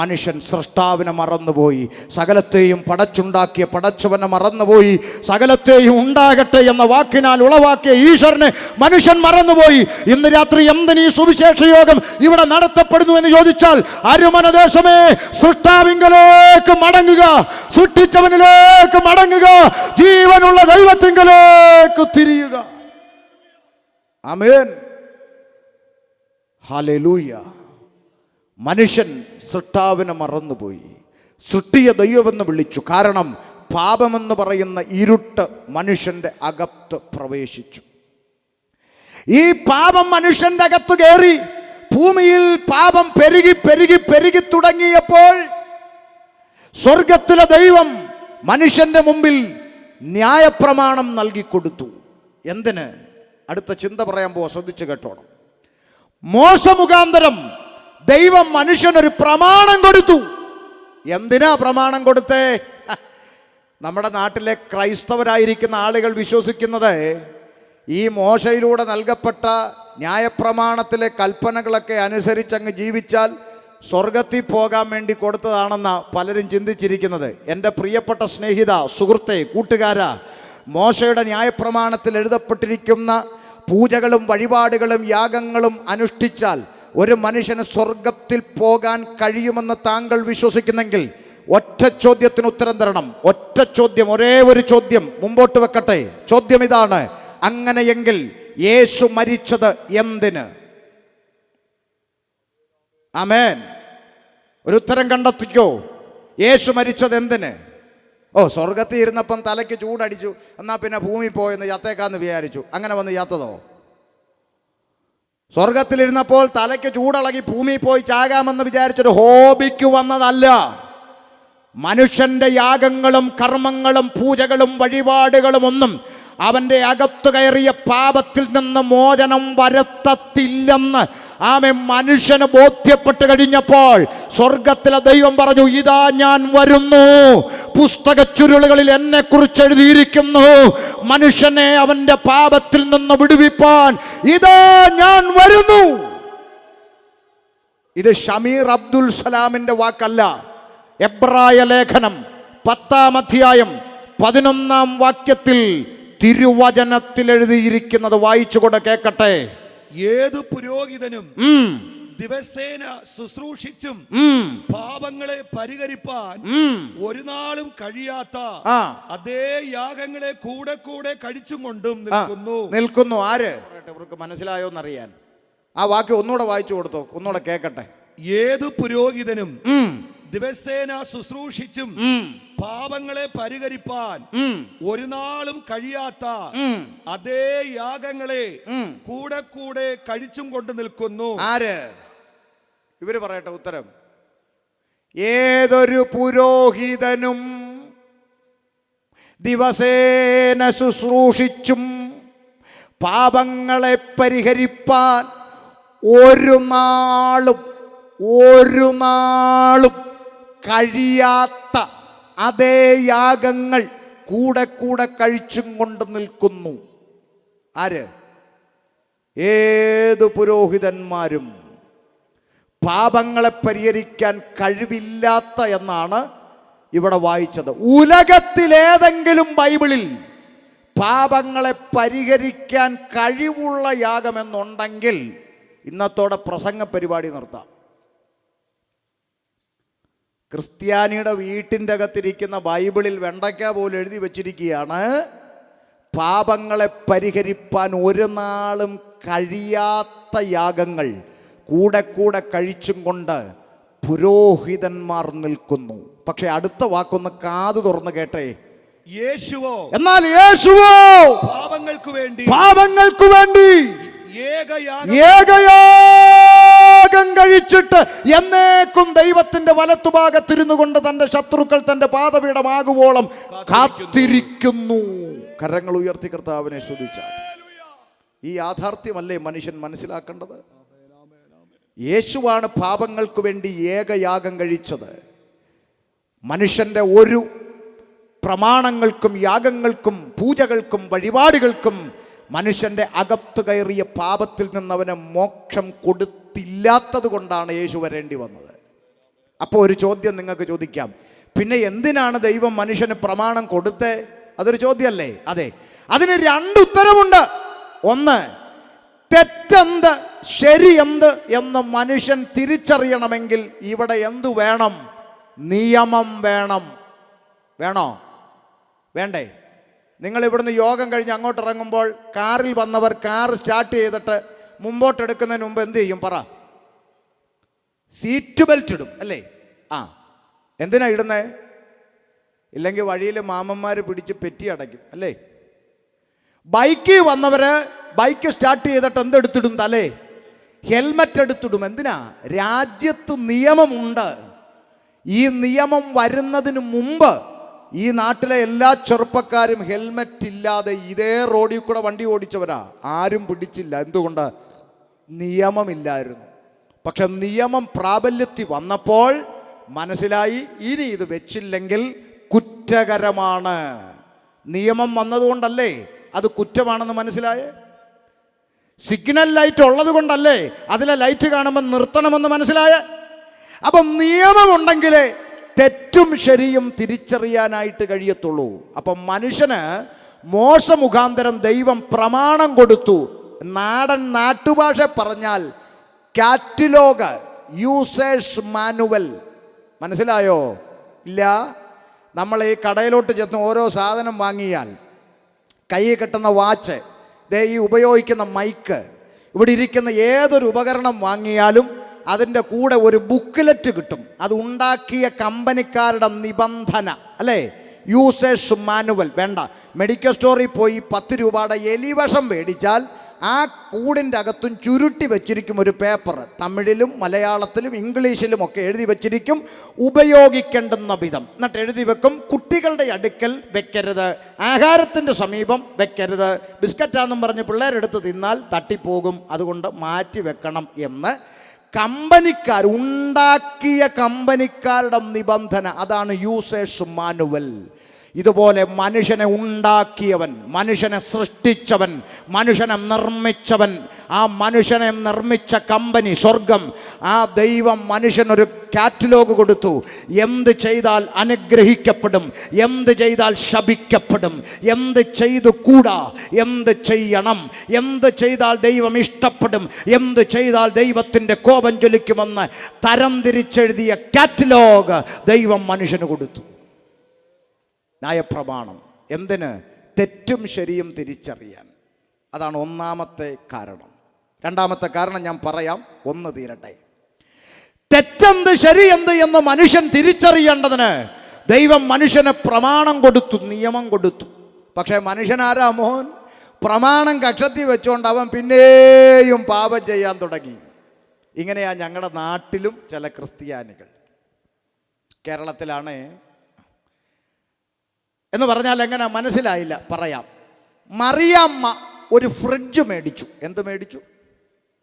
മനുഷ്യൻ സൃഷ്ടാവിനെ മറന്നുപോയി, സകലത്തെയും പടച്ചുണ്ടാക്കിയ പടച്ചവനെ മറന്നുപോയി, സകലത്തെയും ഉണ്ടാകട്ടെ എന്ന വാക്കിനാൽ ഉളവാക്കിയ ഈശ്വരനെ മനുഷ്യൻ മറന്നുപോയി. ഇന്ന് രാത്രി എന്തിനീ സുവിശേഷ യോഗം ഇവിടെ നടത്തപ്പെടുന്നു എന്ന് ചോദിച്ചാൽ, അരുമനദേശമേ, സൃഷ്ടാവിങ്കലേക്ക് മടങ്ങുക, സൃഷ്ടിച്ചവനിലേക്ക് മടങ്ങുക, ജീവനുള്ള ദൈവത്തിങ്കലേക്ക് തിരിയുക. ആമേൻ. ഹല്ലേലൂയ. മനുഷ്യൻ സൃഷ്ടാവിനെ മറന്നുപോയി, സൃഷ്ടിയ ദൈവമെന്ന് വിളിച്ചു. കാരണം പാപമെന്ന് പറയുന്ന ഇരുട്ട് മനുഷ്യന്റെ അകത്ത് പ്രവേശിച്ചു. ഈ പാപം മനുഷ്യന്റെ അകത്ത് കയറി ഭൂമിയിൽ പാപം പെരുകി തുടങ്ങിയപ്പോൾ സ്വർഗത്തിലെ ദൈവം മനുഷ്യന്റെ മുമ്പിൽ ന്യായപ്രമാണം നൽകിക്കൊടുത്തു. എന്തിന്? അടുത്ത ചിന്ത പറയാൻ പോവാ, ശ്രദ്ധിച്ചു കേട്ടോണം. മോശ മുഖാന്തരം ദൈവം മനുഷ്യനൊരു പ്രമാണം കൊടുത്തു. എന്തിനാ പ്രമാണം കൊടുത്തേ? നമ്മുടെ നാട്ടിലെ ക്രൈസ്തവരായിരിക്കുന്ന ആളുകൾ വിശ്വസിക്കുന്നത് ഈ മോശയിലൂടെ നൽകപ്പെട്ട ന്യായപ്രമാണത്തിലെ കൽപ്പനകളൊക്കെ അനുസരിച്ചങ്ങ് ജീവിച്ചാൽ സ്വർഗത്തിൽ പോകാൻ വേണ്ടി കൊടുത്തതാണെന്ന പലരും ചിന്തിച്ചിരിക്കുന്നത്. എൻ്റെ പ്രിയപ്പെട്ട സ്നേഹിത, സുഹൃത്തെ, കൂട്ടുകാരാ, മോശയുടെ ന്യായപ്രമാണത്തിൽ എഴുതപ്പെട്ടിരിക്കുന്ന പൂജകളും വഴിപാടുകളും യാഗങ്ങളും അനുഷ്ഠിച്ചാൽ ഒരു മനുഷ്യന് സ്വർഗത്തിൽ പോകാൻ കഴിയുമെന്ന് താങ്കൾ വിശ്വസിക്കുന്നെങ്കിൽ ഒറ്റ ചോദ്യത്തിന് ഉത്തരം തരണം. ഒറ്റ ചോദ്യം, ഒരേ ഒരു ചോദ്യം മുമ്പോട്ട് വെക്കട്ടെ. ചോദ്യം ഇതാണ്: അങ്ങനെയെങ്കിൽ യേശു മരിച്ചത് എന്തിന്? ആമേൻ. ഒരു ഉത്തരം കണ്ടെത്തിക്കോ. യേശു മരിച്ചത് എന്തിന്? ഓ, സ്വർഗത്തിൽ ഇരുന്നപ്പം തലയ്ക്ക് ചൂടടിച്ചു, എന്നാൽ പിന്നെ ഭൂമി പോയെന്ന് ചത്തേക്കാന്ന് വിചാരിച്ചു. അങ്ങനെ വന്ന് ചത്തതോ? സ്വർഗത്തിലിരുന്നപ്പോൾ തലയ്ക്ക് ചൂടളകി ഭൂമി പോയി ചാകാമെന്ന് വിചാരിച്ചൊരു ഹോബിക്ക് വന്നതല്ല. മനുഷ്യന്റെ യാഗങ്ങളും കർമ്മങ്ങളും പൂജകളും വഴിപാടുകളും ഒന്നും അവൻ്റെ അകത്തു കയറിയ പാപത്തിൽ നിന്ന് മോചനം വരുത്തത്തില്ലെന്ന് മനുഷ്യന് ബോധ്യപ്പെട്ട് കഴിഞ്ഞപ്പോൾ സ്വർഗത്തിലെ ദൈവം പറഞ്ഞു, ഇതാ ഞാൻ വരുന്നു, പുസ്തക ചുരുളുകളിൽ എന്നെ കുറിച്ച് എഴുതിയിരിക്കുന്നു, മനുഷ്യനെ അവന്റെ പാപത്തിൽ നിന്ന് വിടുവിപ്പാൻ ഇതാ ഞാൻ വരുന്നു. ഇത് ഷമീർ അബ്ദുൽ സലാമിന്റെ വാക്കല്ല. എബ്രായ ലേഖനം 10-ാം അധ്യായം 11-ാം വാക്യത്തിൽ തിരുവചനത്തിൽ എഴുതിയിരിക്കുന്നത് വായിച്ചുകൊണ്ട് കേൾക്കട്ടെ. ഏതു പുരോഹിതനും ദിവസേന ശുശ്രൂഷിച്ചും പാപങ്ങളെ പരിഹരിപ്പാൻ ഒരു നാളും കഴിയാത്ത അതേ യാഗങ്ങളെ കൂടെ കൂടെ കഴിച്ചും കൊണ്ടും നിൽക്കുന്നു. ആര്? ഇവർക്ക് മനസ്സിലായോന്നറിയാൻ ആ വാക്യം ഒന്നുകൂടെ വായിച്ചു കൊടുത്തോ, ഒന്നുകൂടെ കേൾക്കട്ടെ. ഏതു പുരോഹിതനും ദിവസേന ശുശ്രൂഷിച്ചും പാപങ്ങളെ പരിഹരിപ്പാൻ ഒരു നാളും കഴിയാത്ത അതേ യാഗങ്ങളെ കൂടെ കൂടെ കഴിച്ചും കൊണ്ട് നിൽക്കുന്നു. ആര്? ഇവര് പറയട്ടെ ഉത്തരം. ഏതൊരു പുരോഹിതനും ദിവസേന ശുശ്രൂഷിച്ചും പാപങ്ങളെ പരിഹരിപ്പാൻ ഒരു നാളും കഴിയാത്ത അതേ യാഗങ്ങൾ കൂടെ കൂടെ കഴിച്ചും കൊണ്ട് നിൽക്കുന്നു. ആര്? ഏതു പുരോഹിതന്മാരും പാപങ്ങളെ പരിഹരിക്കാൻ കഴിവില്ലാത്ത എന്നാണ് ഇവിടെ വായിച്ചത്. ഉലകത്തിലേതെങ്കിലും ബൈബിളിൽ പാപങ്ങളെ പരിഹരിക്കാൻ കഴിവുള്ള യാഗമെന്നുണ്ടെങ്കിൽ ഇന്നത്തോടെ പ്രസംഗ പരിപാടി നിർത്താം. ക്രിസ്ത്യാനിയുടെ വീട്ടിൻ്റെ അകത്തിരിക്കുന്ന ബൈബിളിൽ വെണ്ടയ്ക്ക പോലെ എഴുതി വച്ചിരിക്കുകയാണ്, പാപങ്ങളെ പരിഹരിപ്പാൻ ഒരു നാളും കഴിയാത്ത യാഗങ്ങൾ കൂടെ കൂടെ കഴിച്ചും കൊണ്ട് പുരോഹിതന്മാർ നിൽക്കുന്നു. പക്ഷെ അടുത്ത വാക്കൊന്ന് കാത് തുറന്ന് കേട്ടെ. യേശുവോ, എന്നാൽ യേശുവോ പാപങ്ങൾക്ക് വേണ്ടി ഏകയാഗം കഴിച്ചിട്ട് എന്നേക്കും ദൈവത്തിന്റെ വലത്തുഭാഗത്തിരുന്നു കൊണ്ട് തന്റെ ശത്രുക്കൾ തന്റെ പാദപീഠമാകുവോളം കാത്തിരിക്കുന്നു. കരങ്ങൾ ഉയർത്തി കർത്താവിനെ സ്തുതിച്ചാൽ ഈ യാഥാർത്ഥ്യമല്ലേ മനുഷ്യൻ മനസ്സിലാക്കേണ്ടത്? യേശുവാണ് പാപങ്ങൾക്ക് വേണ്ടി ഏകയാഗം കഴിച്ചത്. മനുഷ്യന്റെ ഒരു പ്രമാണങ്ങൾക്കും യാഗങ്ങൾക്കും പൂജകൾക്കും വഴിപാടുകൾക്കും മനുഷ്യന്റെ അകത്ത് കയറിയ പാപത്തിൽ നിന്ന് അവന് മോക്ഷം കൊടുത്തില്ലാത്തത് കൊണ്ടാണ് യേശു വരേണ്ടി വന്നത്. അപ്പോൾ ഒരു ചോദ്യം നിങ്ങൾക്ക് ചോദിക്കാം, പിന്നെ എന്തിനാണ് ദൈവം മനുഷ്യന് പ്രമാണം കൊടുത്തേ? അതൊരു ചോദ്യമല്ലേ? അതെ, അതിന് രണ്ടുത്തരമുണ്ട്. ഒന്ന്, തെറ്റെന്ത് ശരിയെന്ത് എന്ന് മനുഷ്യൻ തിരിച്ചറിയണമെങ്കിൽ ഇവിടെ എന്തു വേണം? നിയമം വേണം. വേണോ? വേണ്ടേ? നിങ്ങൾ ഇവിടുന്ന് യോഗം കഴിഞ്ഞ് അങ്ങോട്ട് ഇറങ്ങുമ്പോൾ കാറിൽ വന്നവർ കാർ സ്റ്റാർട്ട് ചെയ്തിട്ട് മുമ്പോട്ടെടുക്കുന്നതിന് മുമ്പ് എന്ത് ചെയ്യും? പറ. സീറ്റ് ബെൽറ്റ് ഇടും അല്ലേ? എന്തിനാ ഇടുന്നേ? ഇല്ലെങ്കിൽ വഴിയിൽ മാമന്മാർ പിടിച്ച് പെറ്റി അടയ്ക്കും അല്ലേ? ബൈക്കിൽ വന്നവര് ബൈക്ക് സ്റ്റാർട്ട് ചെയ്തിട്ട് എന്തെടുത്തിടും? തലേ ഹെൽമറ്റ് എടുത്തിടും. എന്തിനാ? രാജ്യത്ത് നിയമമുണ്ട്. ഈ നിയമം വരുന്നതിന് മുമ്പ് ഈ നാട്ടിലെ എല്ലാ ചെറുപ്പക്കാരും ഹെൽമറ്റ് ഇല്ലാതെ ഇതേ റോഡിൽ കൂടെ വണ്ടി ഓടിച്ചവരാ. ആരും പിടിച്ചില്ല. എന്തുകൊണ്ട്? നിയമമില്ലായിരുന്നു. പക്ഷെ നിയമം പ്രാബല്യത്തിൽ വന്നപ്പോൾ മനസ്സിലായി, ഇനി ഇത് വെച്ചില്ലെങ്കിൽ കുറ്റകരമാണ്. നിയമം വന്നതുകൊണ്ടല്ലേ അത് കുറ്റമാണെന്ന് മനസ്സിലായേ? സിഗ്നൽ ലൈറ്റ് ഉള്ളത് കൊണ്ടല്ലേ അതിലെ ലൈറ്റ് കാണുമ്പോൾ നിർത്തണമെന്ന് മനസ്സിലായ? അപ്പം നിയമമുണ്ടെങ്കിലേ തെറ്റും ശരിയും തിരിച്ചറിയാനായിട്ട് കഴിയത്തുള്ളൂ. അപ്പം മനുഷ്യന് മോശ മുഖാന്തരം ദൈവം പ്രമാണം കൊടുത്തു. നാട്ടുഭാഷ പറഞ്ഞാൽ കാറ്റലോഗ്, യൂസേഴ്സ് മാനുവൽ. മനസ്സിലായോ? ഇല്ല. നമ്മൾ ഈ കടയിലോട്ട് ചെന്ന് ഓരോ സാധനം വാങ്ങിയാൽ കൈ കെട്ടുന്ന വാച്ച്, ഈ ഉപയോഗിക്കുന്ന മൈക്ക്, ഇവിടെ ഇരിക്കുന്ന ഏതൊരു ഉപകരണം വാങ്ങിയാലും അതിൻ്റെ കൂടെ ഒരു ബുക്ക്ലെറ്റ് കിട്ടും. അത് ഉണ്ടാക്കിയ കമ്പനിക്കാരുടെ നിബന്ധന അല്ലേ? യൂസേഴ്സ് മാനുവൽ വേണ്ട. മെഡിക്കൽ സ്റ്റോറിൽ പോയി 10 രൂപയുടെ എലിവിഷം മേടിച്ചാൽ ആ കൂടിൻ്റെ അകത്തും ചുരുട്ടി വെച്ചിരിക്കും ഒരു പേപ്പർ. തമിഴിലും മലയാളത്തിലും ഇംഗ്ലീഷിലും ഒക്കെ എഴുതി വെച്ചിരിക്കും ഉപയോഗിക്കേണ്ടുന്ന വിധം. എന്നിട്ട് എഴുതി വെക്കും, കുട്ടികളുടെ അടുക്കൽ വെക്കരുത്, ആഹാരത്തിൻ്റെ സമീപം വെക്കരുത്, ബിസ്ക്കറ്റാണെന്നും പറഞ്ഞ് പിള്ളേരെടുത്ത് തിന്നാൽ തട്ടിപ്പോകും, അതുകൊണ്ട് മാറ്റി വെക്കണം എന്ന് കമ്പനിക്കാർ ഉണ്ടാക്കിയ കമ്പനിക്കാരുടെ നിബന്ധന. അതാണ് യൂസേഴ്സ് മാനുവൽ. ഇതുപോലെ മനുഷ്യനെ ഉണ്ടാക്കിയവൻ, മനുഷ്യനെ സൃഷ്ടിച്ചവൻ, മനുഷ്യനെ നിർമ്മിച്ചവൻ, ആ മനുഷ്യനെ നിർമ്മിച്ച കമ്പനി സ്വർഗം, ആ ദൈവം മനുഷ്യനൊരു കാറ്റലോഗ് കൊടുത്തു. എന്ത് ചെയ്താൽ അനുഗ്രഹിക്കപ്പെടും, എന്ത് ചെയ്താൽ ശപിക്കപ്പെടും, എന്ത് ചെയ്തു കൂടാ, എന്ത് ചെയ്യണം, എന്ത് ചെയ്താൽ ദൈവം ഇഷ്ടപ്പെടും, എന്ത് ചെയ്താൽ ദൈവത്തിൻ്റെ കോപം ജ്വലിക്കുമെന്ന് തരംതിരിച്ചെഴുതിയ കാറ്റലോഗ് ദൈവം മനുഷ്യന് കൊടുത്തു. ന്യായപ്രമാണം. എന്തിന്? തെറ്റും ശരിയും തിരിച്ചറിയാൻ. അതാണ് ഒന്നാമത്തെ കാരണം. രണ്ടാമത്തെ കാരണം ഞാൻ പറയാം, ഒന്ന് തീരട്ടെ. തെറ്റെന്ത് ശരിയെന്ത് എന്ന് മനുഷ്യൻ തിരിച്ചറിയേണ്ടതിന് ദൈവം മനുഷ്യന് പ്രമാണം കൊടുത്തു, നിയമം കൊടുത്തു. പക്ഷേ മനുഷ്യനാരാ മോഹൻ? പ്രമാണം കക്ഷത്തിൽ വെച്ചുകൊണ്ട് അവൻ പിന്നെയും പാപം ചെയ്യാൻ തുടങ്ങി. ഇങ്ങനെയാ ഞങ്ങളുടെ നാട്ടിലും ചില ക്രിസ്ത്യാനികൾ. കേരളത്തിലാണ് എന്ന് പറഞ്ഞാൽ എങ്ങനെ മനസ്സിലായില്ല, പറയാം. മറിയാമ്മ ഒരു ഫ്രിഡ്ജ് മേടിച്ചു. എന്ത് മേടിച്ചു?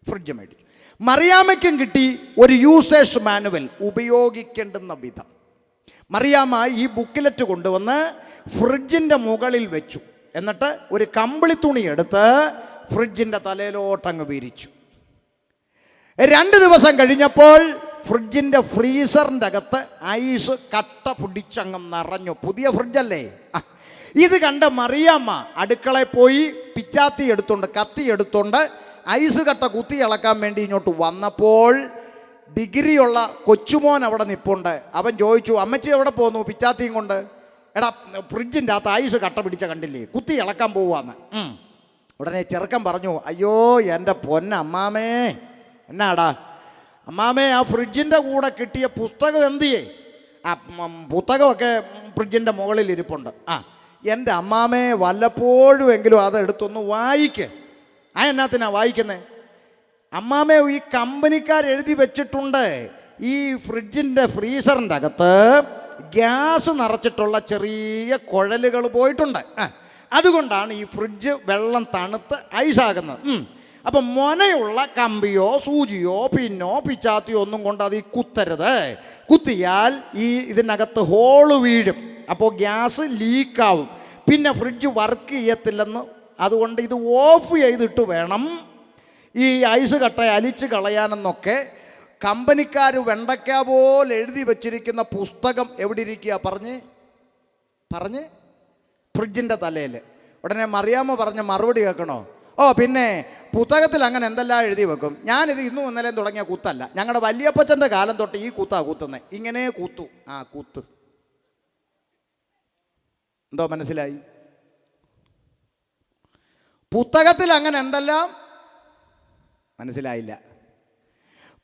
ഫ്രിഡ്ജ് മേടിച്ചു. മറിയാമ്മയ്ക്കും കിട്ടി ഒരു യൂസേഴ്സ് മാനുവൽ, ഉപയോഗിക്കേണ്ടുന്ന വിധം. മറിയാമ്മ ഈ ബുക്കിലെറ്റ് കൊണ്ടുവന്ന് ഫ്രിഡ്ജിൻ്റെ മുകളിൽ വെച്ചു. എന്നിട്ട് ഒരു കമ്പിളി തുണി എടുത്ത് ഫ്രിഡ്ജിൻ്റെ തലയിലോട്ടങ്ങ് വിരിച്ചു. 2 ദിവസം കഴിഞ്ഞപ്പോൾ ഫ്രിഡ്ജിൻ്റെ ഫ്രീസറിൻ്റെ അകത്ത് ഐസ് കട്ട പിടിച്ചങ്ങ് നിറഞ്ഞു. പുതിയ ഫ്രിഡ്ജല്ലേ. ഇത് കണ്ട് മറിയാമ്മ അടുക്കളയിൽ പോയി പിച്ചാത്തി എടുത്തോണ്ട്, കത്തി എടുത്തോണ്ട് ഐസ് കട്ട കുത്തി ഇളക്കാൻ വേണ്ടി ഇങ്ങോട്ട് വന്നപ്പോൾ ഡിഗ്രിയുള്ള കൊച്ചുമോൻ അവിടെ നിൽപ്പുണ്ട്. അവൻ ചോദിച്ചു, അമ്മച്ചി എവിടെ പോന്നു പിച്ചാത്തിയും കൊണ്ട്? എടാ, ഫ്രിഡ്ജിൻ്റെ അകത്ത് ഐസ് കട്ട പിടിച്ച കണ്ടില്ലേ, കുത്തി ഇളക്കാൻ പോവാന്ന്. ഉടനെ ചെറുക്കൻ പറഞ്ഞു, അയ്യോ എൻ്റെ പൊന്നമ്മാമേ. എന്നാടാ? അമ്മാമേ, ആ ഫ്രിഡ്ജിൻ്റെ കൂടെ കിട്ടിയ പുസ്തകം എന്ത് ചെയ്യേ? ആ പുസ്തകമൊക്കെ ഫ്രിഡ്ജിൻ്റെ മുകളിൽ ഇരിപ്പുണ്ട്. എൻ്റെ അമ്മാമേ, വല്ലപ്പോഴും എങ്കിലും അത് എടുത്തൊന്ന് വായിക്ക്. എന്നാത്തിനാ വായിക്കുന്നേ? അമ്മാമേ, ഈ കമ്പനിക്കാർ എഴുതി വെച്ചിട്ടുണ്ട്, ഈ ഫ്രിഡ്ജിൻ്റെ ഫ്രീസറിൻ്റെ അകത്ത് ഗ്യാസ് നിറച്ചിട്ടുള്ള ചെറിയ കുഴലുകൾ പോയിട്ടുണ്ട്. അതുകൊണ്ടാണ് ഈ ഫ്രിഡ്ജ് വെള്ളം തണുത്ത് ഐസാകുന്നത്. അപ്പം മൊനയുള്ള കമ്പിയോ സൂചിയോ പിന്നോ പിച്ചാത്തിയോ ഒന്നും കൊണ്ട് അത് ഈ കുത്തരുത്. കുത്തിയാൽ ഇതിനകത്ത് ഹോള് വീഴും, അപ്പോൾ ഗ്യാസ് ലീക്കാവും, പിന്നെ ഫ്രിഡ്ജ് വർക്ക് ചെയ്യത്തില്ലെന്ന്. അതുകൊണ്ട് ഇത് ഓഫ് ചെയ്തിട്ട് വേണം ഈ ഐസ് കട്ട അലിച്ച് കളയാനെന്നൊക്കെ കമ്പനിക്കാർ വെണ്ടയ്ക്ക പോലെ എഴുതി വച്ചിരിക്കുന്ന പുസ്തകം എവിടെ ഇരിക്കുക പറഞ്ഞ് ഫ്രിഡ്ജിൻ്റെ തലയിൽ. ഉടനെ മറിയാമ്മ പറഞ്ഞ മറുപടി കേൾക്കണോ? ഓ പിന്നെ പുസ്തകത്തിൽ അങ്ങനെ എന്തെല്ലാം എഴുതി വെക്കും. ഞാനിത് ഇന്നും ഇന്നലെയും തുടങ്ങിയ കുത്തല്ല, ഞങ്ങളുടെ വല്യപ്പച്ചൻ്റെ കാലം തൊട്ട് ഈ കുത്താ കുത്തുന്നത്. ഇങ്ങനെ കുത്തു. കുത്ത്. എന്തോ മനസ്സിലായി? പുസ്തകത്തിൽ അങ്ങനെ എന്തെല്ലാം മനസ്സിലായില്ല.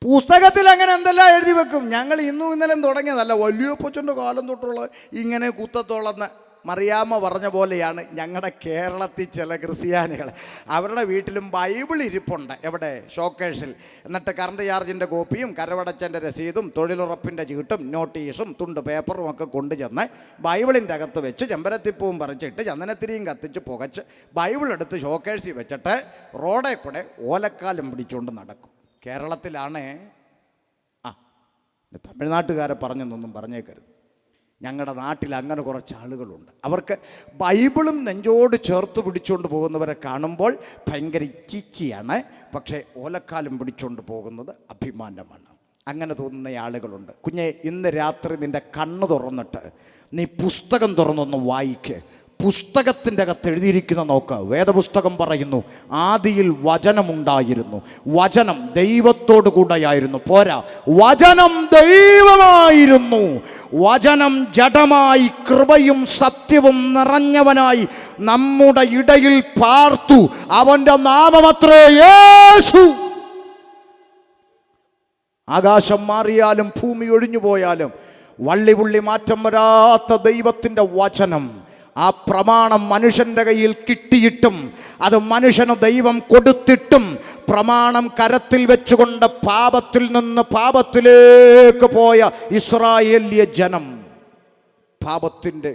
പുസ്തകത്തിൽ അങ്ങനെ എന്തെല്ലാം എഴുതി വെക്കും. ഞങ്ങൾ ഇന്നും ഇന്നലെയും തുടങ്ങിയതല്ല, വല്യപ്പച്ചൻ്റെ കാലം തൊട്ടുള്ള ഇങ്ങനെ കുത്തത്തോളന്ന്. മറിയാമ്മ പറഞ്ഞ പോലെയാണ് ഞങ്ങളുടെ കേരളത്തിൽ ചില ക്രിസ്ത്യാനികൾ. അവരുടെ വീട്ടിലും ബൈബിൾ ഇരിപ്പുണ്ട്. എവിടെ? ഷോക്കേഴ്സിൽ. എന്നിട്ട് കറണ്ട് ചാർജിൻ്റെ കോപ്പിയും കരവടച്ചൻ്റെ രസീതും തൊഴിലുറപ്പിൻ്റെ ചീട്ടും നോട്ടീസും തുണ്ട് പേപ്പറും ഒക്കെ കൊണ്ടുചെന്ന് ബൈബിളിൻ്റെ അകത്ത് വെച്ച് ചെമ്പരത്തിപ്പൂവും പറിച്ചിട്ട് ചന്ദനത്തിരിയും കത്തിച്ച് പുകച്ച് ബൈബിൾ എടുത്ത് ഷോക്കേഴ്സിൽ വെച്ചിട്ട് റോഡേ കൂടെ ഓലക്കാലം പിടിച്ചുകൊണ്ട് നടക്കും. കേരളത്തിലാണ്. തമിഴ്നാട്ടുകാരെ പറഞ്ഞെന്നൊന്നും പറഞ്ഞേക്കരുത്. ഞങ്ങളുടെ നാട്ടിൽ അങ്ങനെ കുറച്ച് ആളുകളുണ്ട്. അവർക്ക് ബൈബിളും നെഞ്ചോട് ചേർത്ത് പിടിച്ചുകൊണ്ട് പോകുന്നവരെ കാണുമ്പോൾ ഭയങ്കര ഇച്ചിച്ചിയാണ്. പക്ഷേ ഓലക്കാലം പിടിച്ചുകൊണ്ട് പോകുന്നത് അഭിമാനമാണ്. അങ്ങനെ തോന്നുന്ന ആളുകളുണ്ട്. കുഞ്ഞെ, ഇന്ന് രാത്രി നിൻ്റെ കണ്ണ് തുറന്നിട്ട് നീ പുസ്തകം തുറന്നൊന്ന് വായിക്ക്. പുസ്തകത്തിൻ്റെ അകത്ത് എഴുതിയിരിക്കുന്ന നോക്ക്. വേദപുസ്തകം പറയുന്നു, ആദിയിൽ വചനമുണ്ടായിരുന്നു, വചനം ദൈവത്തോടു കൂടെയായിരുന്നു. പോരാ, വചനം ദൈവമായിരുന്നു. വചനം ജഡമായി കൃപയും സത്യവും നിറഞ്ഞവനായി നമ്മുടെ ഇടയിൽ പാർത്തു. അവൻ്റെ നാമമത്രേ യേശു. ആകാശം മാറിയാലും ഭൂമി ഒഴിഞ്ഞു പോയാലും വള്ളിപുള്ളി മാറ്റം വരാത്ത ദൈവത്തിൻ്റെ വചനം, ആ പ്രമാണം മനുഷ്യൻ്റെ കയ്യിൽ കിട്ടിയിട്ടും അത് മനുഷ്യന് ദൈവം കൊടുത്തിട്ടും പ്രമാണം കരത്തിൽ വെച്ചുകൊണ്ട് പാപത്തിൽ നിന്ന് പാപത്തിലേക്ക് പോയ ഇസ്രായേലിയ ജനം പാപത്തിൻ്റെ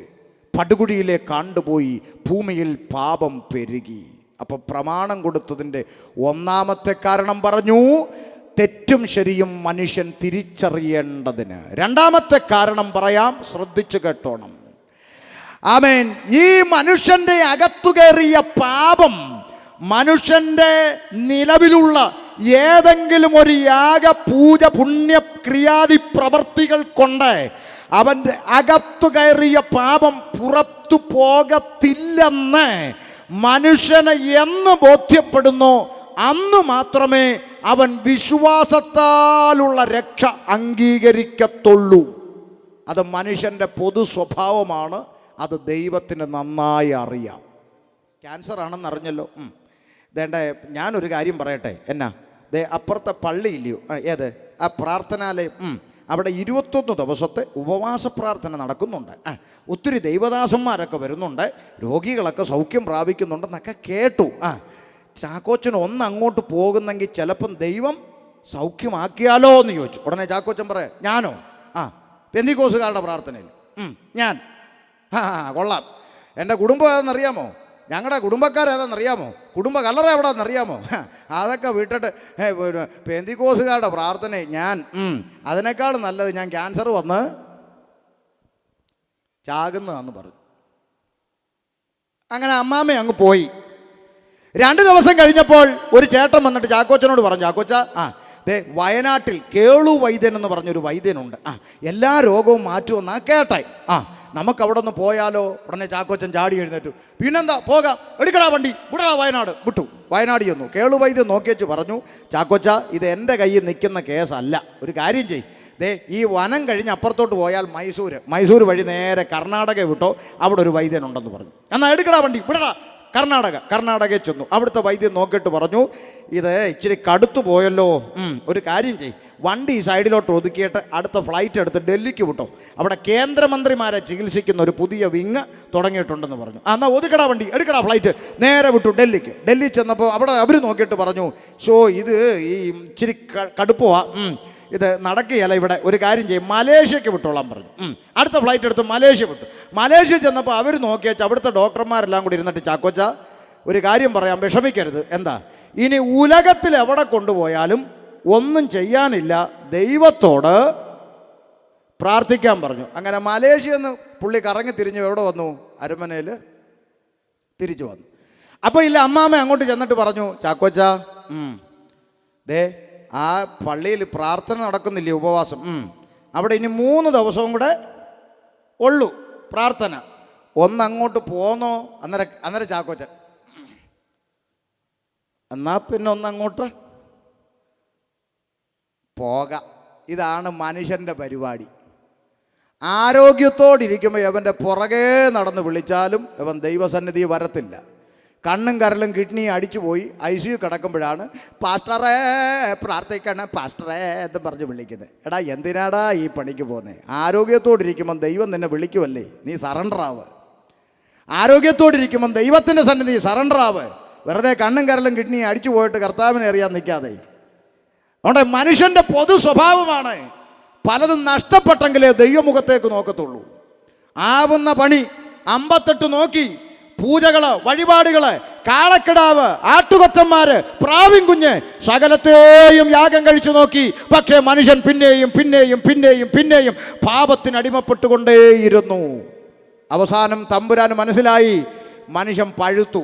പടുകുഴിയിലേക്ക് ആണ്ടുപോയി. ഭൂമിയിൽ പാപം പെരുകി. അപ്പോൾ പ്രമാണം കൊടുത്തതിൻ്റെ ഒന്നാമത്തെ കാരണം പറഞ്ഞു, തെറ്റും ശരിയും മനുഷ്യൻ തിരിച്ചറിയേണ്ടതിന്. രണ്ടാമത്തെ കാരണം പറയാം, ശ്രദ്ധിച്ചു കേട്ടോണം. ആമേൻ. ഈ മനുഷ്യൻ്റെ അകത്തു കയറിയ പാപം മനുഷ്യൻ്റെ നിലവിലുള്ള ഏതെങ്കിലും ഒരു യാഗ പൂജ പുണ്യക്രിയാദി പ്രവർത്തികൾ കൊണ്ട് അവൻ്റെ അകത്തു കയറിയ പാപം പുറത്തു പോകത്തില്ലെന്ന് മനുഷ്യനെ എന്ന് ബോധ്യപ്പെടുന്നു, അന്ന് മാത്രമേ അവൻ വിശ്വാസത്താലുള്ള രക്ഷ അംഗീകരിക്കത്തുള്ളൂ. അത് മനുഷ്യൻ്റെ പൊതു സ്വഭാവമാണ്. അത് ദൈവത്തിന് നന്നായി അറിയാം. ക്യാൻസർ ആണെന്ന് അറിഞ്ഞല്ലോ. വേണ്ട, ഞാനൊരു കാര്യം പറയട്ടെ. എന്നാ, അപ്പുറത്തെ പള്ളിയില്ലയോ, ഏത് ആ പ്രാർത്ഥനാലയം, അവിടെ 21 ദിവസത്തെ ഉപവാസ പ്രാർത്ഥന നടക്കുന്നുണ്ട്. ഒത്തിരി ദൈവദാസന്മാരൊക്കെ വരുന്നുണ്ട്, രോഗികളൊക്കെ സൗഖ്യം പ്രാപിക്കുന്നുണ്ടെന്നൊക്കെ കേട്ടു. ചാക്കോച്ചന് ഒന്ന് അങ്ങോട്ട് പോകുന്നെങ്കിൽ ചിലപ്പം ദൈവം സൗഖ്യമാക്കിയാലോ എന്ന് ചോദിച്ചു. ഉടനെ ചാക്കോച്ചൻ പറയാം, ഞാനോ? പെന്തിക്കോസുകാരുടെ പ്രാർത്ഥനയിൽ ഞാൻ. കൊള്ളാം. എൻ്റെ കുടുംബം ഏതാണെന്നറിയാമോ? ഞങ്ങളുടെ കുടുംബക്കാരേതാണെന്നറിയാമോ? കുടുംബ കല്ലറ എവിടെയാണെന്നറിയാമോ? അതൊക്കെ വിട്ടിട്ട് പെന്തിക്കോസുകാരുടെ പ്രാർത്ഥന ഞാൻ. അതിനേക്കാളും നല്ലത് ഞാൻ ക്യാൻസർ വന്ന് ചാകുന്നതാന്ന് പറഞ്ഞു. അങ്ങനെ അമ്മാമ്മ അങ്ങ് പോയി. 2 ദിവസം കഴിഞ്ഞപ്പോൾ ഒരു ചേട്ടൻ വന്നിട്ട് ചാക്കോച്ചനോട് പറഞ്ഞു, ചാക്കോച്ച, വയനാട്ടിൽ കേളു വൈദ്യൻ എന്ന് പറഞ്ഞൊരു വൈദ്യനുണ്ട്, എല്ലാ രോഗവും മാറ്റുമെന്നാ കേട്ടെ, നമുക്കവിടെ ഒന്ന് പോയാലോ? ഉടനെ ചാക്കോച്ചൻ ചാടി എഴുന്നേറ്റു. പിന്നെന്താ, പോകാം, എടുക്കടാ വണ്ടി, വിടടാ വയനാട്. വിട്ടു. വയനാട് ചെന്നു. കേളു വൈദ്യൻ നോക്കിയച്ച് പറഞ്ഞു, ചാക്കോച്ച, ഇത് എൻ്റെ കയ്യിൽ നിൽക്കുന്ന കേസല്ല. ഒരു കാര്യം ചെയ്, ഈ വനം കഴിഞ്ഞ് അപ്പുറത്തോട്ട് പോയാൽ മൈസൂർ വഴി നേരെ കർണാടക വിട്ടോ, അവിടെ ഒരു വൈദ്യനുണ്ടെന്ന് പറഞ്ഞു. എന്നാൽ എടുക്കടാ വണ്ടി, വിടടാ. കർണാടകയിൽ ചെന്നു. അവിടുത്തെ വൈദ്യൻ നോക്കിയിട്ട് പറഞ്ഞു, ഇത് ഇച്ചിരി കടുത്തു പോയല്ലോ, ഒരു കാര്യം ചെയ്, വണ്ടി സൈഡിലോട്ട് ഒതുക്കിയിട്ട് അടുത്ത ഫ്ലൈറ്റ് എടുത്ത് ഡൽഹിക്ക് വിട്ടോ, അവിടെ കേന്ദ്രമന്ത്രിമാരെ ചികിത്സിക്കുന്ന ഒരു പുതിയ വിങ് തുടങ്ങിയിട്ടുണ്ടെന്ന് പറഞ്ഞു. എന്നാൽ ഒതുക്കടാ വണ്ടി, എടുക്കടാ ഫ്ലൈറ്റ്. നേരെ വിട്ടു ഡൽഹിക്ക്. ഡൽഹി ചെന്നപ്പോൾ അവിടെ അവർ നോക്കിയിട്ട് പറഞ്ഞു, ഇത് ഈ ഇച്ചിരി കടുപ്പമാ, ഇത് നടക്കുകയല്ല ഇവിടെ, ഒരു കാര്യം ചെയ്യും, മലേഷ്യക്ക് വിട്ടോളാൻ പറഞ്ഞു. അടുത്ത ഫ്ലൈറ്റ് എടുത്ത് മലേഷ്യ വിട്ടു. മലേഷ്യ ചെന്നപ്പോൾ അവർ നോക്കിയാൽ അവിടുത്തെ ഡോക്ടർമാരെല്ലാം കൂടി ഇരുന്നിട്ട്, ചാക്കോച്ച, ഒരു കാര്യം പറയാം, വിഷമിക്കരുത്. എന്താ? ഇനി ഉലകത്തിൽ എവിടെ കൊണ്ടുപോയാലും ഒന്നും ചെയ്യാനില്ല, ദൈവത്തോട് പ്രാർത്ഥിക്കാൻ പറഞ്ഞു. അങ്ങനെ മലേഷ്യയിൽ നിന്ന് പുള്ളി കറങ്ങി തിരിഞ്ഞ് എവിടെ വന്നു? അരമനയിൽ തിരിച്ചു വന്നു. അപ്പോൾ ഇല്ല, അമ്മാമ്മ അങ്ങോട്ട് ചെന്നിട്ട് പറഞ്ഞു, ചാക്കോച്ച, ആ പള്ളിയിൽ പ്രാർത്ഥന നടക്കുന്നില്ലേ, ഉപവാസം, അവിടെ ഇനി 3 ദിവസവും കൂടെ ഉള്ളൂ പ്രാർത്ഥന, ഒന്നങ്ങോട്ട് പോന്നോ? അന്നേരം ചാക്കോച്ചൻ, എന്നാ പിന്നെ ഒന്നങ്ങോട്ട് പോകാം. ഇതാണ് മനുഷ്യൻ്റെ പരിപാടി. ആരോഗ്യത്തോടിരിക്കുമ്പോൾ അവൻ്റെ പുറകെ നടന്ന് വിളിച്ചാലും അവൻ ദൈവസന്നിധി വരത്തില്ല. കണ്ണും കരലും കിഡ്നിയും അടിച്ചുപോയി ICU കിടക്കുമ്പോഴാണ് പാസ്റ്ററേ പ്രാർത്ഥിക്കണം പാസ്റ്ററേ എന്ന് പറഞ്ഞ് വിളിക്കുന്നത്. എടാ, എന്തിനാടാ ഈ പണിക്ക് പോകുന്നത്? ആരോഗ്യത്തോടിരിക്കുമ്പം ദൈവം നിന്നെ വിളിക്കുമല്ലേ, നീ സറണ്ടറാവ്. ആരോഗ്യത്തോടിരിക്കുമ്പം ദൈവത്തിൻ്റെ സന്നിധി സറണ്ടറാവ്. വെറുതെ കണ്ണും കരലും കിഡ്നിയും അടിച്ചു പോയിട്ട് കർത്താവിനെ അറിയാൻ നിൽക്കാതെ. അതുകൊണ്ട് മനുഷ്യൻ്റെ പൊതു സ്വഭാവമാണ് പലതും നഷ്ടപ്പെട്ടെങ്കിലേ ദൈവമുഖത്തേക്ക് നോക്കത്തുള്ളൂ. ആവുന്ന പണി 58 നോക്കി, പൂജകള്, വഴിപാടുകള്, കാളക്കിടാവ്, ആട്ടുകൊറ്റന്മാര്, പ്രാവിൻ കുഞ്ഞ്, സകലത്തെയും യാഗം കഴിച്ചു നോക്കി. പക്ഷേ മനുഷ്യൻ പിന്നെയും പിന്നെയും പിന്നെയും പിന്നെയും പാപത്തിന് അവസാനം തമ്പുരാന് മനസ്സിലായി, മനുഷ്യൻ പഴുത്തു.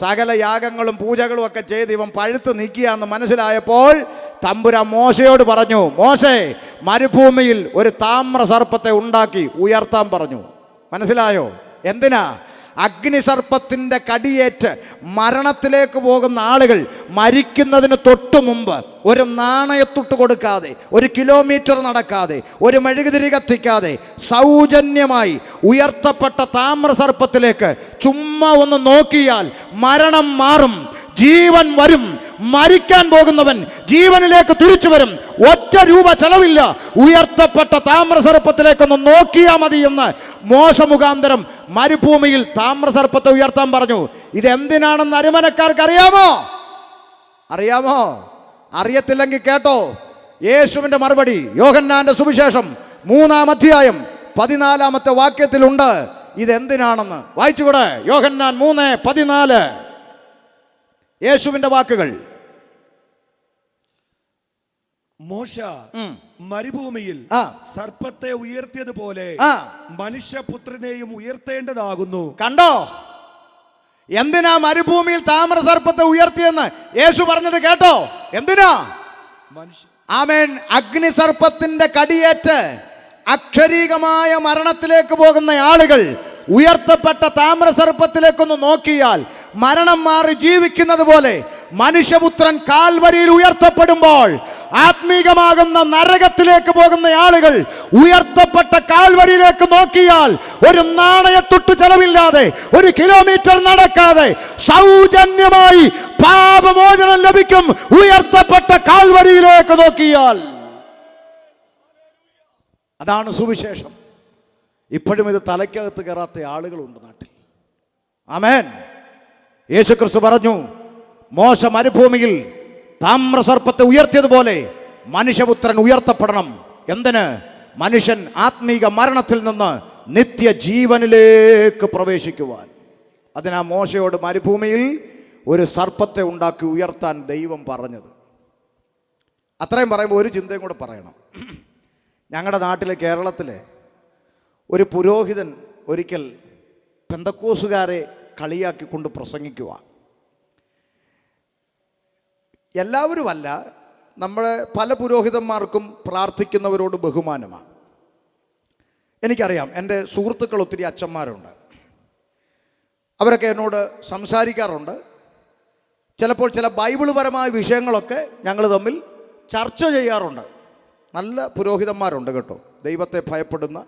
സകല യാഗങ്ങളും പൂജകളും ഒക്കെ ചെയ്ത് ഇവൻ പഴുത്ത് നിൽക്കുകയെന്ന് മനസ്സിലായപ്പോൾ തമ്പുരാൻ മോശയോട് പറഞ്ഞു, മോശേ, മരുഭൂമിയിൽ ഒരു താമ്ര സർപ്പത്തെ ഉണ്ടാക്കി ഉയർത്താൻ പറഞ്ഞു. മനസ്സിലായോ? എന്തിനാ? അഗ്നിസർപ്പത്തിൻ്റെ കടിയേറ്റ് മരണത്തിലേക്ക് പോകുന്ന ആളുകൾ മരിക്കുന്നതിന് തൊട്ടു മുമ്പ് ഒരു നാണയത്തുട്ട് കൊടുക്കാതെ, 1 കിലോമീറ്റർ നടക്കാതെ, ഒരു മെഴുകുതിരി കത്തിക്കാതെ സൗജന്യമായി ഉയർത്തപ്പെട്ട താമ്രസർപ്പത്തിലേക്ക് ചുമ്മാ ഒന്ന് നോക്കിയാൽ മരണം മാറും, ജീവൻ വരും, മരിക്കാൻ പോകുന്നവൻ ജീവനിലേക്ക് തിരിച്ചു വരും. ഒറ്റ രൂപ ചെലവില്ല. ഉയർത്തപ്പെട്ട താമ്രസർപ്പത്തിലേക്കൊന്ന് നോക്കിയാൽ മതി എന്ന് മോശ മുഖാന്തരം മരുഭൂമിയിൽ താമ്രസർപ്പത്തെ ഉയർത്താൻ പറഞ്ഞു. ഇതെന്തിനാണെന്ന് അരമനക്കാർക്ക് അറിയാമോ? അറിയാമോ? അറിയത്തില്ലെങ്കിൽ കേട്ടോ. യേശുവിന്റെ മറുപടി യോഹന്നാന്റെ സുവിശേഷം 3-ാം അധ്യായം 14-ാമത്തെ വാക്യത്തിലുണ്ട്. ഇതെന്തിനാണെന്ന് വായിച്ചുകൂടെ? യോഹന്നാൻ 3:14 യേശുവിന്റെ വാക്കുകൾ. മോശ മരുഭൂമിയിൽ സർപ്പത്തെ ഉയർത്തിയതുപോലെ മനുഷ്യപുത്രനെയും ഉയർത്തേണ്ടതാകുന്നു. കണ്ടോ? എന്തിനാ മരുഭൂമിയിൽ താമ്രസർപ്പത്തെ ഉയർത്തിയെന്ന് യേശു പറഞ്ഞത് കേട്ടോ? എന്തിനാ? ആമേൻ. അഗ്നിസർപ്പത്തിന്റെ കടിയേറ്റ് അക്ഷരീകമായ മരണത്തിലേക്ക് പോകുന്ന ആളുകൾ ഉയർത്തപ്പെട്ട താമ്രസർപ്പത്തിലേക്കൊന്ന് നോക്കിയാൽ മരണം മാറി ജീവിക്കുന്നത് പോലെ മനുഷ്യപുത്രൻ കാൽവരിയിൽ ഉയർത്തപ്പെടുമ്പോൾ ആത്മീകമാകുന്ന നരകത്തിലേക്ക് പോകുന്ന ആളുകൾ ഉയർത്തപ്പെട്ട കാൽവരിയിലേക്ക് നോക്കിയാൽ ഒരു നാണയത്തൊട്ട് ചെലവില്ലാതെ 1 കിലോമീറ്റർ നടക്കാതെ സൗജന്യമായി പാപമോചനം ലഭിക്കും. ഉയർത്തപ്പെട്ട കാൽവരിയിലേക്ക് നോക്കിയാൽ. അതാണ് സുവിശേഷം. ഇപ്പോഴും ഇത് തലയ്ക്കകത്ത് കയറാത്ത ആളുകളുണ്ട് നാട്ടിൽ. ആമേൻ. യേശുക്രിസ്തു പറഞ്ഞു, മോശ മരുഭൂമിയിൽ താമ്രസർപ്പത്തെ ഉയർത്തിയതുപോലെ മനുഷ്യപുത്രൻ ഉയർത്തപ്പെടണം. എന്തിന്? മനുഷ്യൻ ആത്മീക മരണത്തിൽ നിന്ന് നിത്യജീവനിലേക്ക് പ്രവേശിക്കുവാൻ. അതിനാ മോശയോട് മരുഭൂമിയിൽ ഒരു സർപ്പത്തെ ഉണ്ടാക്കി ഉയർത്താൻ ദൈവം പറഞ്ഞത്. അത്രയും പറയുമ്പോൾ ഒരു ചിന്തയും കൂടെ പറയണം. ഞങ്ങളുടെ നാട്ടിലെ കേരളത്തിലെ ഒരു പുരോഹിതൻ ഒരിക്കൽ പെന്തക്കോസുകാരെ കളിയാക്കിക്കൊണ്ട് പ്രസംഗിക്കുക. എല്ലാവരുമല്ല, നമ്മുടെ പല പുരോഹിതന്മാർക്കും പ്രാർത്ഥിക്കുന്നവരോട് ബഹുമാനമാണ്. എനിക്കറിയാം, എൻ്റെ സുഹൃത്തുക്കൾ ഒത്തിരി അച്ഛന്മാരുണ്ട്. അവരൊക്കെ എന്നോട് സംസാരിക്കാറുണ്ട്. ചിലപ്പോൾ ചില ബൈബിൾ പരമായ വിഷയങ്ങളൊക്കെ ഞങ്ങൾ തമ്മിൽ ചർച്ച ചെയ്യാറുണ്ട്. നല്ല പുരോഹിതന്മാരുണ്ട് കേട്ടോ. ദൈവത്തെ ഭയപ്പെടുന്ന,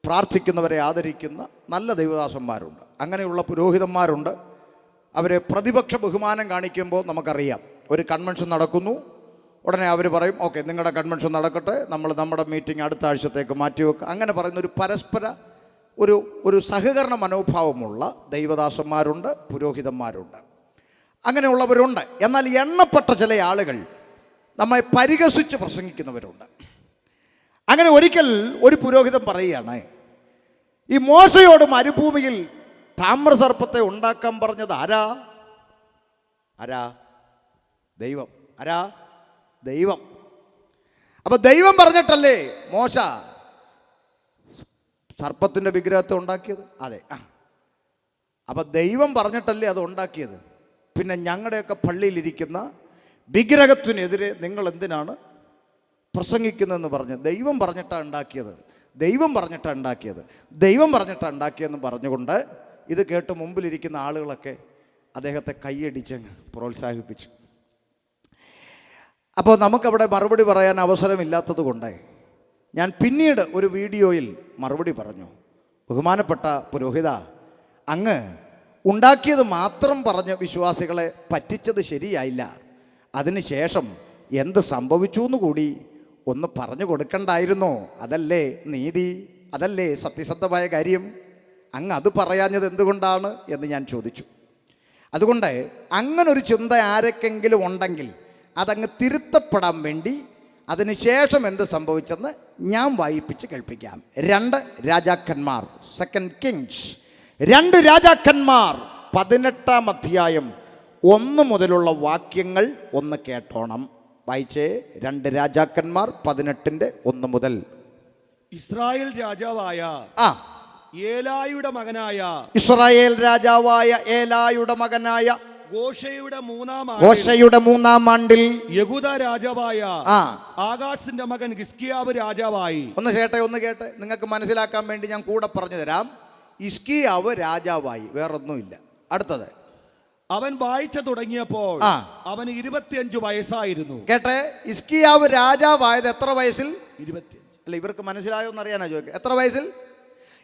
പ്രാർത്ഥിക്കുന്നവരെ ആദരിക്കുന്ന നല്ല ദൈവദാസന്മാരുണ്ട്. അങ്ങനെയുള്ള പുരോഹിതന്മാരുണ്ട്. അവരെ പ്രതിപക്ഷ ബഹുമാനം കാണിക്കുമ്പോൾ നമുക്കറിയാം. ഒരു കൺവെൻഷൻ നടക്കുന്നു, ഉടനെ അവർ പറയും ഓക്കെ നിങ്ങളുടെ കൺവെൻഷൻ നടക്കട്ടെ, നമ്മൾ നമ്മുടെ മീറ്റിംഗ് അടുത്ത ആഴ്ചത്തേക്ക് മാറ്റിവെക്കുക. അങ്ങനെ പറയുന്ന ഒരു പരസ്പര ഒരു സഹകരണ മനോഭാവമുള്ള ദൈവദാസന്മാരുണ്ട്, പുരോഹിതന്മാരുണ്ട്. അങ്ങനെയുള്ളവരുണ്ട്. എന്നാൽ എണ്ണപ്പെട്ട ചില ആളുകൾ നമ്മെ പരിഹസിച്ച് പ്രസംഗിക്കുന്നവരുണ്ട്. അങ്ങനെ ഒരിക്കൽ ഒരു പുരോഹിതൻ പറയുകയാണ്, ഈ മോശയോട് മരുഭൂമിയിൽ താമ്രസർപ്പത്തെ ഉണ്ടാക്കാൻ പറഞ്ഞത് ആരാ? ദൈവം. ആരാ? ദൈവം. അപ്പൊ ദൈവം പറഞ്ഞിട്ടല്ലേ മോശ സർപ്പത്തിന്റെ വിഗ്രഹത്തെ ഉണ്ടാക്കിയത്? അതെ. അപ്പൊ ദൈവം പറഞ്ഞിട്ടല്ലേ അത് ഉണ്ടാക്കിയത്. പിന്നെ ഞങ്ങളുടെയൊക്കെ പള്ളിയിലിരിക്കുന്ന വിഗ്രഹത്തിനെതിരെ നിങ്ങൾ എന്തിനാണ് പ്രസംഗിക്കുന്നതെന്ന് പറഞ്ഞ് ദൈവം പറഞ്ഞിട്ടാണ് ഉണ്ടാക്കിയത്, ദൈവം പറഞ്ഞിട്ടാണ് ഉണ്ടാക്കിയത്, ദൈവം പറഞ്ഞിട്ടാണ് ഉണ്ടാക്കിയതെന്ന് പറഞ്ഞുകൊണ്ട് ഇത് കേട്ട് മുമ്പിലിരിക്കുന്ന ആളുകളൊക്കെ അദ്ദേഹത്തെ കൈയടിച്ച് പ്രോത്സാഹിപ്പിച്ചു. അപ്പോൾ നമുക്കവിടെ മറുപടി പറയാൻ അവസരമില്ലാത്തത് കൊണ്ട് ഞാൻ പിന്നീട് ഒരു വീഡിയോയിൽ മറുപടി പറഞ്ഞു, ബഹുമാനപ്പെട്ട പുരോഹിത, അങ്ങ് ഉണ്ടാക്കിയത് മാത്രം പറഞ്ഞ് വിശ്വാസികളെ പറ്റിച്ചത് ശരിയായില്ല. അതിനുശേഷം എന്ത് സംഭവിച്ചു എന്നുകൂടി ഒന്ന് പറഞ്ഞു കൊടുക്കണ്ടായിരുന്നോ? അതല്ലേ നീതി, അതല്ലേ സത്യസന്ധമായ കാര്യം? അങ്ങ് അത് പറയാഞ്ഞത് എന്തുകൊണ്ടാണ് എന്ന് ഞാൻ ചോദിച്ചു. അതുകൊണ്ട് അങ്ങനൊരു ചിന്ത ആരൊക്കെങ്കിലും ഉണ്ടെങ്കിൽ അതങ്ങ് തിരുത്തപ്പെടാൻ വേണ്ടി അതിനുശേഷം എന്ത് സംഭവിച്ചെന്ന് ഞാൻ വായിപ്പിച്ച് കേൾപ്പിക്കാം. 2 രാജാക്കന്മാർ, 2 കിങ്സ്, 2 രാജാക്കന്മാർ 18-ാം അധ്യായം 1 മുതലുള്ള വാക്യങ്ങൾ ഒന്ന് കേട്ടോണം. വായിച്ചേ. 2 രാജാക്കന്മാർ 18-ന്റെ 1 മുതൽ. ഇസ്രായേൽ രാജാവായ ഏലായുടെ മകനായ ഇസ്രായേൽ രാജാവായ ഏലായുടെ മകനായ ഗോഷയുടെ 3-ാം ആണ്ടിൽ യഹൂദ രാജാവായ ആഹാസിന്റെ മകൻ ഹിസ്കിയാവ് രാജാവായി. ഒന്ന് കേട്ടെ നിങ്ങൾക്ക് മനസ്സിലാക്കാൻ വേണ്ടി ഞാൻ കൂടെ പറഞ്ഞു തരാം. ഹിസ്കിയാവ് രാജാവായി, വേറൊന്നുമില്ല. അടുത്തത്, അവൻ വായിച്ച തുടങ്ങിയപ്പോൾ അവന് 25 വയസ്സായിരുന്നു. കേട്ടെ, ഹിസ്കിയാവ് രാജാവായത് എത്ര വയസ്സിൽ? 25. അല്ല, ഇവർക്ക് മനസ്സിലായോ എന്നറിയാനാ ചോദിക്കുക. എത്ര വയസ്സിൽ?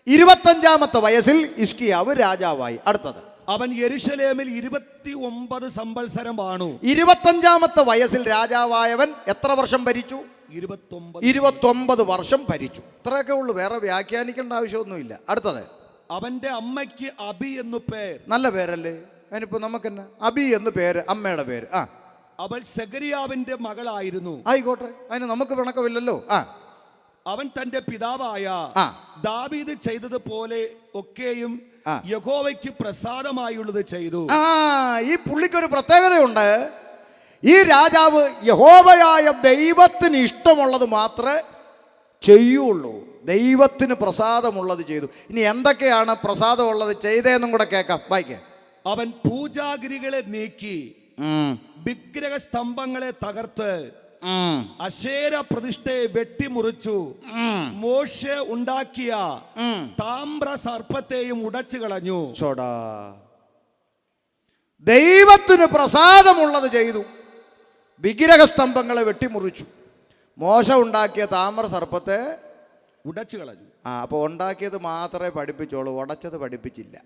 25-ാമത്തെ വയസ്സിൽ ഹിസ്കിയാവ് രാജാവായി. അടുത്തത്, അവൻ യെരൂശലേമിൽ 29 സംവത്സരം വാണു. 25-ാമത്തെ വയസ്സിൽ രാജാവായവൻ എത്ര വർഷം ഭരിച്ചു? 29 വർഷം ഭരിച്ചു. ഇത്രയൊക്കെ ഉള്ളു, വേറെ വ്യാഖ്യാനിക്കേണ്ട ആവശ്യമൊന്നുമില്ല. അടുത്തത്, അവന്റെ അമ്മയ്ക്ക് അബി എന്നു പേർ. നല്ല പേരല്ലേ? അതിനിപ്പോ നമുക്കെന്നാ? അബി എന്ന് പേര്, അമ്മയുടെ പേര്. അവൾ സെഖരിയാവിന്റെ മകളായിരുന്നു. ആയിക്കോട്ടെ, അതിന് നമുക്ക് പിണക്കമില്ലല്ലോ. അവൻ തന്റെ പിതാവായ ദാവീദ് ചെയ്തതുപോലെ ഒക്കെയും യഹോവയ്ക്ക് പ്രസാദമായുള്ളത് ചെയ്തു. ഈ പുള്ളിക്കൊരു പ്രത്യേകതയുണ്ട്. ഈ രാജാവ് യഹോവയായ ദൈവത്തിന് ഇഷ്ടമുള്ളത് മാത്രമേ ചെയ്യുള്ളൂ. ദൈവത്തിന് പ്രസാദമുള്ളത് ചെയ്തു. ഇനി എന്തൊക്കെയാണ് പ്രസാദമുള്ളത് ചെയ്തതെന്നും കൂടെ കേൾക്കാം, വായിക്കാം. അവൻ പൂജാഗിരികളെ നീക്കി, വിഗ്രഹ സ്തംഭങ്ങളെ തകർത്ത്, അശേര പ്രതിഷ്ഠയെ വെട്ടിമുറിച്ചു, മോശെ ഉണ്ടാക്കിയ താമ്ര സർപ്പത്തെയും ഉടച്ചു കളഞ്ഞു. ദൈവത്തിന് പ്രസാദമുള്ളത് ചെയ്തു. വിഗ്രഹ സ്തംഭങ്ങളെ വെട്ടിമുറിച്ചു, മോശ ഉണ്ടാക്കിയ താമ്ര സർപ്പത്തെ ഉടച്ചു കളഞ്ഞു. അപ്പൊ ഉണ്ടാക്കിയത് മാത്രമേ പഠിപ്പിച്ചോളൂ, ഉടച്ചത് പഠിപ്പിച്ചില്ല.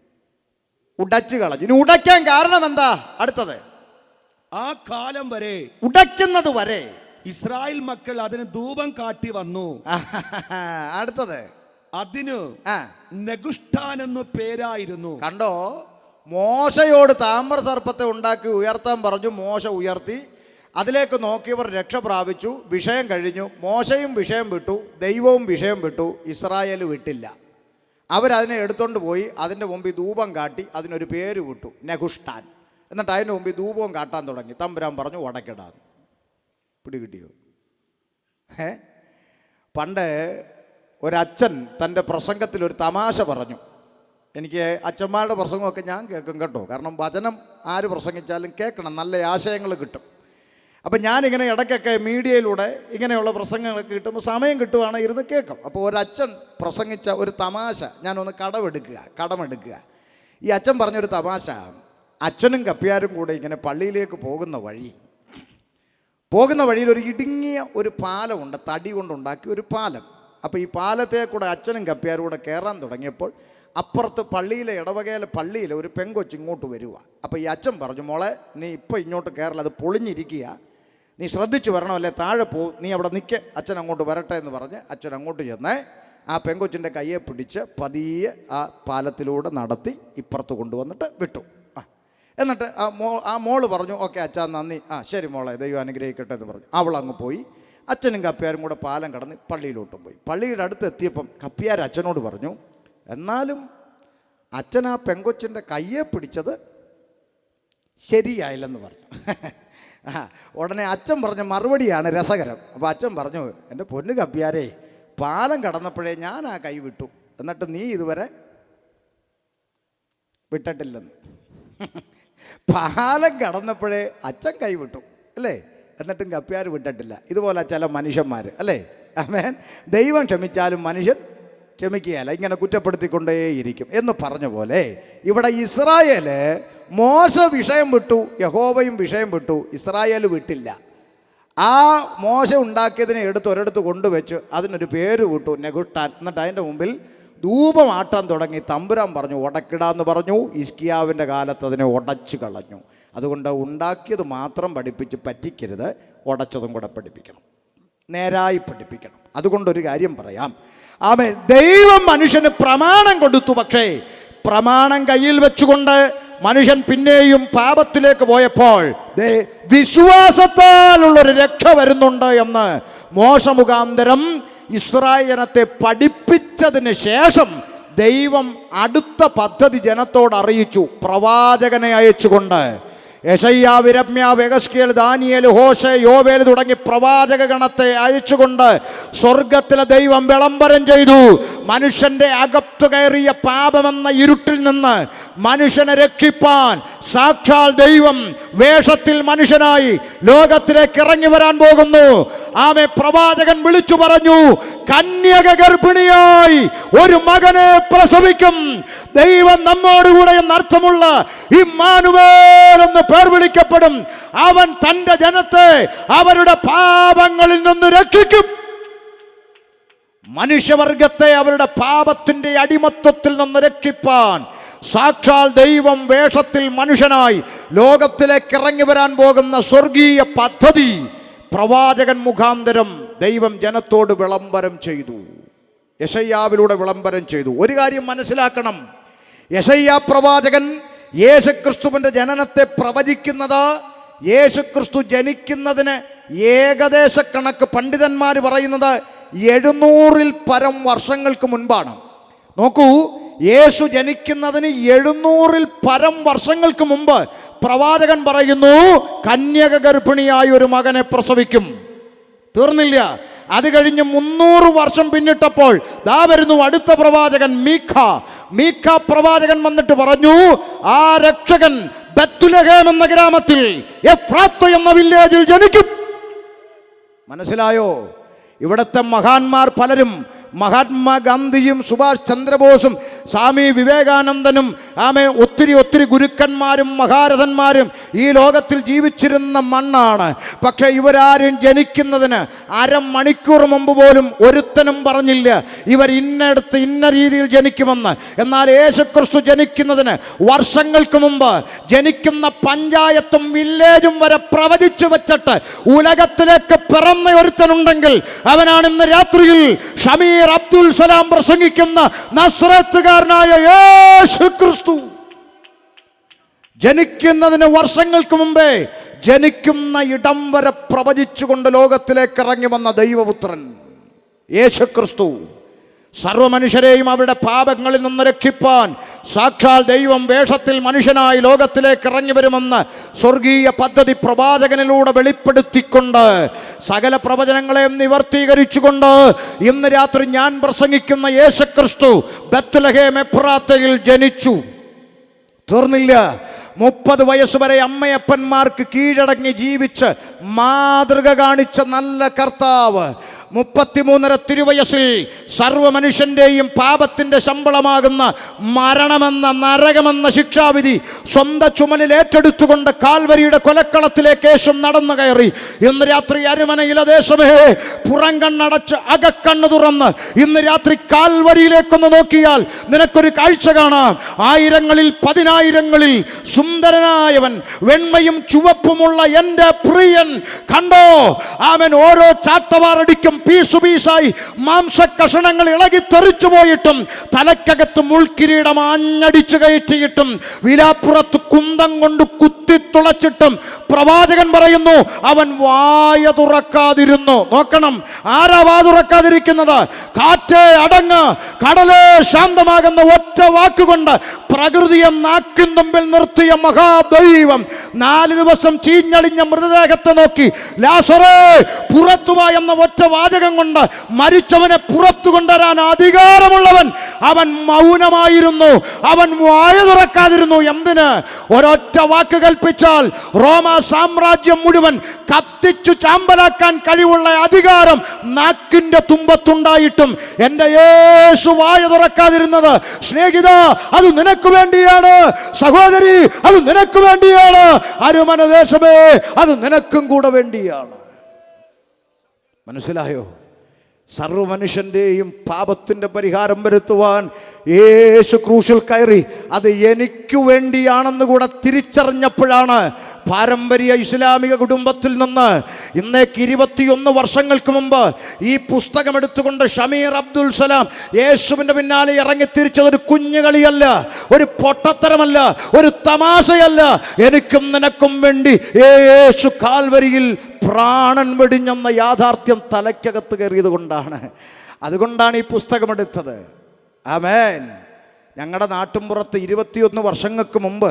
ഉടച്ചു കളഞ്ഞു. ഇനി ഉടയ്ക്കാൻ കാരണം എന്താ? അടുത്തത്, ആ കാലം വരെ, ഉടയ്ക്കുന്നത് വരെ ഇസ്രായേൽ മക്കൾ അതിന് ധൂപം കാട്ടി വന്നു. അടുത്തത്, അതിന് നെഗുഷ്ഠാൻ എന്നു പേരായിരുന്നു. കണ്ടോ, മോശയോട് താമ്ര സർപ്പത്തെ ഉണ്ടാക്കി ഉയർത്താൻ പറഞ്ഞു. മോശ ഉയർത്തി, അതിലേക്ക് നോക്കിയവർ രക്ഷ പ്രാപിച്ചു. വിഷയം കഴിഞ്ഞു. മോശയും വിഷയം വിട്ടു, ദൈവവും വിഷയം വിട്ടു, ഇസ്രായേൽ വിട്ടില്ല. അവരതിനെ എടുത്തോണ്ട് പോയി അതിൻ്റെ മുമ്പിൽ ധൂപം കാട്ടി അതിനൊരു പേര് വിട്ടു, നെഗുഷ്ഠാൻ. എന്നിട്ട് അതിൻ്റെ മുമ്പിൽ ധൂപവും കാട്ടാൻ തുടങ്ങി. തമ്പുരാൻ പറഞ്ഞു ഉടക്കിടാന്ന്. പിടികിട്ടിയോ? പണ്ട് ഒരച്ഛൻ തൻ്റെ പ്രസംഗത്തിൽ ഒരു തമാശ പറഞ്ഞു. എനിക്ക് അച്ഛന്മാരുടെ പ്രസംഗമൊക്കെ ഞാൻ കേൾക്കും കേട്ടോ, കാരണം വചനം ആര് പ്രസംഗിച്ചാലും കേൾക്കണം, നല്ല ആശയങ്ങൾ കിട്ടും. അപ്പം ഞാനിങ്ങനെ ഇടയ്ക്കൊക്കെ മീഡിയയിലൂടെ ഇങ്ങനെയുള്ള പ്രസംഗങ്ങളൊക്കെ കിട്ടുമ്പോൾ സമയം കിട്ടുവാണെങ്കിൽ ഇരുന്ന് കേൾക്കും. അപ്പോൾ ഒരച്ഛൻ പ്രസംഗിച്ച ഒരു തമാശ ഞാനൊന്ന് കടമെടുക്കുക. ഈ അച്ഛൻ പറഞ്ഞൊരു തമാശ, അച്ഛനും കപ്പ്യാരും കൂടെ ഇങ്ങനെ പള്ളിയിലേക്ക് പോകുന്ന വഴിയിൽ ഒരു ഇടുങ്ങിയ ഒരു പാലമുണ്ട്, തടി കൊണ്ടുണ്ടാക്കിയ ഒരു പാലം. അപ്പോൾ ഈ പാലത്തെ കൂടെ അച്ഛനും കപ്പ്യാരും കൂടെ കയറാൻ തുടങ്ങിയപ്പോൾ അപ്പുറത്ത് പള്ളിയിലെ ഇടവകയിലെ പള്ളിയിലെ ഒരു പെങ്കൊച്ച് ഇങ്ങോട്ട് വരിക. അപ്പോൾ ഈ അച്ഛൻ പറഞ്ഞു, മോളെ നീ ഇപ്പോൾ ഇങ്ങോട്ട് കയറില്ല, അത് പൊളിഞ്ഞിരിക്കുക, നീ ശ്രദ്ധിച്ചു വരണം, അല്ലേ താഴെ പോവും, നീ അവിടെ നിൽക്ക്, അച്ഛൻ അങ്ങോട്ട് വരട്ടെ എന്ന് പറഞ്ഞ് അച്ഛൻ അങ്ങോട്ട് ചെന്നേ ആ പെങ്കൊച്ചിൻ്റെ കയ്യെ പിടിച്ച് പതിയെ ആ പാലത്തിലൂടെ നടത്തി ഇപ്പുറത്ത് കൊണ്ടുവന്നിട്ട് വിട്ടു. എന്നിട്ട് ആ മോള് പറഞ്ഞു, ഓക്കെ അച്ഛാ നന്ദി, ശരി മോളെ ദൈവം അനുഗ്രഹിക്കട്ടെ എന്ന് പറഞ്ഞു. അവൾ അങ്ങ് പോയി. അച്ഛനും കപ്പ്യാരും കൂടെ പാലം കടന്ന് പള്ളിയിലോട്ടും പോയി. പള്ളിയുടെ അടുത്ത് എത്തിയപ്പം കപ്പ്യാർ അച്ഛനോട് പറഞ്ഞു, എന്നാലും അച്ഛൻ ആ പെങ്കൊച്ചിൻ്റെ കയ്യെ പിടിച്ചത് ശരിയായില്ലെന്ന് പറഞ്ഞു. ഉടനെ അച്ഛൻ പറഞ്ഞ മറുപടിയാണ് രസകരം. അപ്പോൾ അച്ഛൻ പറഞ്ഞു, എൻ്റെ പൊന്നു കപ്പ്യാരേ, പാലം കടന്നപ്പോഴേ ഞാൻ ആ കൈ വിട്ടു, എന്നിട്ട് നീ ഇതുവരെ വിട്ടിട്ടില്ലെന്ന്. പാലം കടന്നപ്പോഴേ അച്ഛൻ കൈ വിട്ടു അല്ലേ, എന്നിട്ടും കപ്പ്യാർ വിട്ടിട്ടില്ല. ഇതുപോലെ ചില മനുഷ്യന്മാർ അല്ലേ, ആമേൻ. ദൈവം ക്ഷമിച്ചാലും മനുഷ്യൻ ക്ഷമിക്കുകയല്ല, ഇങ്ങനെ കുറ്റപ്പെടുത്തിക്കൊണ്ടേയിരിക്കും എന്ന് പറഞ്ഞ പോലെ ഇവിടെ ഇസ്രായേൽ മോശ വിഷയം വിട്ടു, യഹോവയും വിഷയം വിട്ടു, ഇസ്രായേൽ വിട്ടില്ല. ആ മോശ ഉണ്ടാക്കിയതിനെ ഒരിടത്ത് കൊണ്ടുവച്ച് അതിനൊരു പേര് വിട്ടു, നെഗുഷ്ഠാൻ. എന്നിട്ട് അതിൻ്റെ മുമ്പിൽ ധൂപമാട്ടാൻ തുടങ്ങി. തമ്പുരാൻ പറഞ്ഞു ഉടക്കിടാന്ന് പറഞ്ഞു. ഹിസ്കിയാവിൻ്റെ കാലത്ത് അതിനെ ഉടച്ചു കളഞ്ഞു. അതുകൊണ്ട് ഉണ്ടാക്കിയത് മാത്രം പഠിപ്പിച്ച് പറ്റിക്കരുത്, ഉടച്ചതും കൂടെ പഠിപ്പിക്കണം, നേരായി പഠിപ്പിക്കണം. അതുകൊണ്ടൊരു കാര്യം പറയാം, ആമേൻ. ദൈവം മനുഷ്യന് പ്രമാണം കൊടുത്തു, പക്ഷേ പ്രമാണം കയ്യിൽ വെച്ചുകൊണ്ട് മനുഷ്യൻ പിന്നെയും പാപത്തിലേക്ക് പോയപ്പോൾ വിശ്വാസത്താലുള്ളൊരു രക്ഷ വരുന്നുണ്ട് എന്ന് മോശ മുഖാന്തരം ഇസ്രായേലത്തെ പഠിപ്പിച്ചതിന് ശേഷം ദൈവം അടുത്ത പദ്ധതി ജനത്തോട് അറിയിച്ചു, പ്രവാചകനെ അയച്ചുകൊണ്ട്. യെശയ്യാവ്, യിരെമ്യാവ്, യെഹെസ്കേൽ, ദാനിയേൽ, ഹോശേ, യോവേൽ തുടങ്ങി പ്രവാചക ഗണത്തെ അയച്ചുകൊണ്ട് സ്വർഗത്തിലെ ദൈവം വിളംബരം ചെയ്തു. മനുഷ്യന്റെ അകത്തു കയറിയ പാപമെന്ന ഇരുട്ടിൽ നിന്ന് മനുഷ്യനെ രക്ഷിപ്പാൻ സാക്ഷാൽ ദൈവം വേഷത്തിൽ മനുഷ്യനായി ലോകത്തിലേക്ക് ഇറങ്ങി വരാൻ പോകുന്നു. ആമേ. പ്രവാചകൻ വിളിച്ചു പറഞ്ഞു, കന്യക ഗർഭിണിയായി ഒരു മകനെ പ്രസവിക്കും, ദൈവം നമ്മോടുകൂടെ എന്നർത്ഥമുള്ള ഇമ്മാനുവേൽ എന്ന് പേർ വിളിക്കപ്പെടും. അവൻ തന്റെ ജനത്തെ അവരുടെ പാപങ്ങളിൽ നിന്ന് രക്ഷിക്കും. മനുഷ്യവർഗത്തെ അവരുടെ പാപത്തിന്റെ അടിമത്വത്തിൽ നിന്ന് രക്ഷിപ്പാൻ സാക്ഷാൽ ദൈവം വേഷത്തിൽ മനുഷ്യനായി ലോകത്തിലേക്ക് ഇറങ്ങി വരാൻ പോകുന്ന സ്വർഗീയ പദ്ധതി പ്രവാചകൻ മുഖാന്തരം ദൈവം ജനത്തോട് വിളംബരം ചെയ്തു. യെശയ്യാവിലൂടെ വിളംബരം ചെയ്തു. ഒരു കാര്യം മനസ്സിലാക്കണം, യെശയ്യാ പ്രവാചകൻ യേശുക്രിസ്തുവിൻ്റെ ജനനത്തെ പ്രവചിക്കുന്നത് യേശുക്രിസ്തു ജനിക്കുന്നതിന് ഏകദേശ കണക്ക് പണ്ഡിതന്മാർ പറയുന്നത് 700-ൽ പരം വർഷങ്ങൾക്ക് മുൻപാണ്. നോക്കൂ, യേശു ജനിക്കുന്നതിന് 700-ൽ പരം വർഷങ്ങൾക്ക് മുമ്പ് പ്രവാചകൻ പറയുന്നു കന്യക ഗർഭിണിയായ ഒരു മകനെ പ്രസവിക്കും. തീർന്നില്ല, അത് കഴിഞ്ഞ് 300 വർഷം പിന്നിട്ടപ്പോൾ ദാ വരുന്നു അടുത്ത പ്രവാചകൻ മീഖ പ്രവാചകൻ വന്നിട്ട് പറഞ്ഞു ആ രക്ഷകൻ ബത്ലഹേം എന്ന ഗ്രാമത്തിൽ എഫ്രാത്ത എന്ന വില്ലേജിൽ ജനിക്കും. മനസ്സിലായോ? ഇവിടുത്തെ മഹാന്മാർ പലരും, മഹാത്മാഗാന്ധിയും സുഭാഷ് ചന്ദ്രബോസും സ്വാമി വിവേകാനന്ദനും ഒത്തിരി ഗുരുക്കന്മാരും മഹാരഥന്മാരും ഈ ലോകത്തിൽ ജീവിച്ചിരുന്ന മണ്ണാണ്. പക്ഷെ ഇവരാരും ജനിക്കുന്നതിന് അരമണിക്കൂർ മുമ്പ് പോലും ഒരുത്തനും പറഞ്ഞില്ല ഇവർ ഇന്നടത്ത് ഇന്ന രീതിയിൽ ജനിക്കുമെന്ന്. എന്നാൽ യേശുക്രിസ്തു ജനിക്കുന്നതിന് വർഷങ്ങൾക്ക് മുമ്പ് ജനിക്കുന്ന പഞ്ചായത്തും വില്ലേജും വരെ പ്രവചിച്ചു വെച്ചിട്ട് ഉലകത്തിലേക്ക് പിറന്ന ഒരുത്തനുണ്ടെങ്കിൽ അവനാണ് ഇന്ന് രാത്രിയിൽ ഷമീർ അബ്ദുൽ സലാം പ്രസംഗിക്കുന്ന നസ്രത്തുകാരനായ യേശുക്രിസ്തു. ജനിക്കുന്നതിന് വർഷങ്ങൾക്ക് മുമ്പേ ജനിക്കുന്ന ഇടം വരെ പ്രവചിച്ചുകൊണ്ട് ലോകത്തിലേക്ക് ഇറങ്ങി വന്ന ദൈവപുത്രൻ യേശുക്രിസ്തു സർവ്വമനുഷ്യരെയും അവരുടെ പാപങ്ങളിൽ നിന്ന് രക്ഷിപ്പാൻ സാക്ഷാൽ ദൈവം വേഷത്തിൽ മനുഷ്യനായി ലോകത്തിലേക്ക് ഇറങ്ങി വരുമെന്ന് സ്വർഗീയ പദ്ധതി പ്രവാചകനിലൂടെ വെളിപ്പെടുത്തിക്കൊണ്ട് സകല പ്രവചനങ്ങളെയും നിവർത്തീകരിച്ചുകൊണ്ട് ഇന്ന് രാത്രി ഞാൻ പ്രസംഗിക്കുന്ന യേശുക്രിസ്തു ബത്ലഹേം എഫ്രാത്തയിൽ ജനിച്ചു. തീർന്നില്ല, 30 വയസ്സ് വരെ അമ്മയപ്പന്മാർക്ക് കീഴടങ്ങി ജീവിച്ച് മാതൃക കാണിച്ച നല്ല കർത്താവ് 33.5 തിരുവയസ്സിൽ സർവ്വമനുഷ്യൻ്റെയും പാപത്തിൻ്റെ ശമ്പളമാകുന്ന മരണമെന്ന നരകമെന്ന ശിക്ഷാവിധി സ്വന്തം ചുമലിൽ ഏറ്റെടുത്തുകൊണ്ട് കാൽവരിയുടെ കൊലക്കളത്തിലേക്ക് യേശു നടന്നു കയറി. ഇന്ന് രാത്രി അരമനയിലെ ദേശമേ പുറം കണ്ണടച്ച് അകക്കണ്ണ് തുറന്ന് ഇന്ന് രാത്രി കാൽവരിയിലേക്കൊന്ന് നോക്കിയാൽ നിനക്കൊരു കാഴ്ച കാണാം. ആയിരങ്ങളിൽ 10,000-ങ്ങളിൽ സുന്ദരനായവൻ, വെണ്മയും ചുവപ്പുമുള്ള എൻ്റെ പ്രിയൻ. കണ്ടോ, അവൻ ഓരോ ചാട്ടവാറടിക്കും പീസുപീസായി മാംസകഷണങ്ങൾ ഇളകി തെറിച്ചു പോയിട്ടും തലക്കകത്ത് മുൾക്കിരീടം ആഞ്ഞടിച്ചു കയറ്റിയിട്ടും വിലാപ്പുറത്ത് കുന്തം കൊണ്ട് കുത്തിത്തുളച്ചിട്ടും പ്രവാചകൻ പറയുന്നു അവൻ വായ തുറക്കാതിരുന്നു. നോക്കണം, ആരാ വാ തുറക്കാതിരിക്കുന്നത്? കാറ്റേ അടങ്ങ്, കടലേ ശാന്തമാകുന്ന ഒറ്റ വാക്കുകൊണ്ട് പ്രകൃതിയെ നാക്കിൻ തുമ്പിൽ നിർത്തിയ മഹാദൈവം 4 ദിവസം ചീഞ്ഞളിഞ്ഞ മൃതദേഹത്തെ നോക്കി ലാസറേ പുറത്തുവാ എന്ന ഒറ്റ വാചകം കൊണ്ട് മരിച്ചവനെ പുറത്തു കൊണ്ടുവരാൻ അധികാരമുള്ളവൻ അവൻ മൗനമായിരുന്നു, അവൻ വായ തുറക്കാതിരുന്നു. എന്തിന്? ഒരൊറ്റ വാക്ക് കൽപ്പിച്ചാൽ റോമ സാമ്രാജ്യം മുഴുവൻ കത്തിച്ചു ചാമ്പലാക്കാൻ കഴിവുള്ള അധികാരം നാക്കിന്റെ തുമ്പത്തുണ്ടായിട്ടും എൻ്റെ യേശു വായ തുറക്കാതിരുന്നത്, സ്നേഹിത, അത് നിനക്ക് വേണ്ടിയാണ്. സഹോദരി, അത് നിനക്ക് വേണ്ടിയാണ്. അരുമനദേശമേ, അത് നിനക്കും കൂടെ വേണ്ടിയാണ്. മനസ്സിലായോ? സർവ്വമനുഷ്യൻ്റെയും പാപത്തിൻ്റെ പരിഹാരം വരുത്തുവാൻ യേശു ക്രൂശിൽ കയറി. അത് എനിക്ക് വേണ്ടിയാണെന്ന് കൂടെ തിരിച്ചറിഞ്ഞപ്പോഴാണ് പാരമ്പര്യ ഇസ്ലാമിക കുടുംബത്തിൽ നിന്ന് ഇന്നേക്ക് 21 വർഷങ്ങൾക്ക് മുമ്പ് ഈ പുസ്തകം എടുത്തുകൊണ്ട് ഷമീർ അബ്ദുൽ സലാം യേശുവിൻ്റെ പിന്നാലെ ഇറങ്ങി തിരിച്ചത് ഒരു കുഞ്ഞുകളിയല്ല, ഒരു പൊട്ടത്തരമല്ല, ഒരു തമാശയല്ല. എനിക്കും നിനക്കും വേണ്ടി യേശു കാൽവരിയിൽ പ്രാണൻ വെടിഞ്ഞെന്ന യാഥാർത്ഥ്യം തലയ്ക്കകത്ത് കയറിയത് കൊണ്ടാണ്. അതുകൊണ്ടാണ് ഈ പുസ്തകം എടുത്തത്. ആമേൻ. ഞങ്ങളുടെ നാട്ടുമ്പുറത്ത് 21 വർഷങ്ങൾക്ക് മുമ്പ്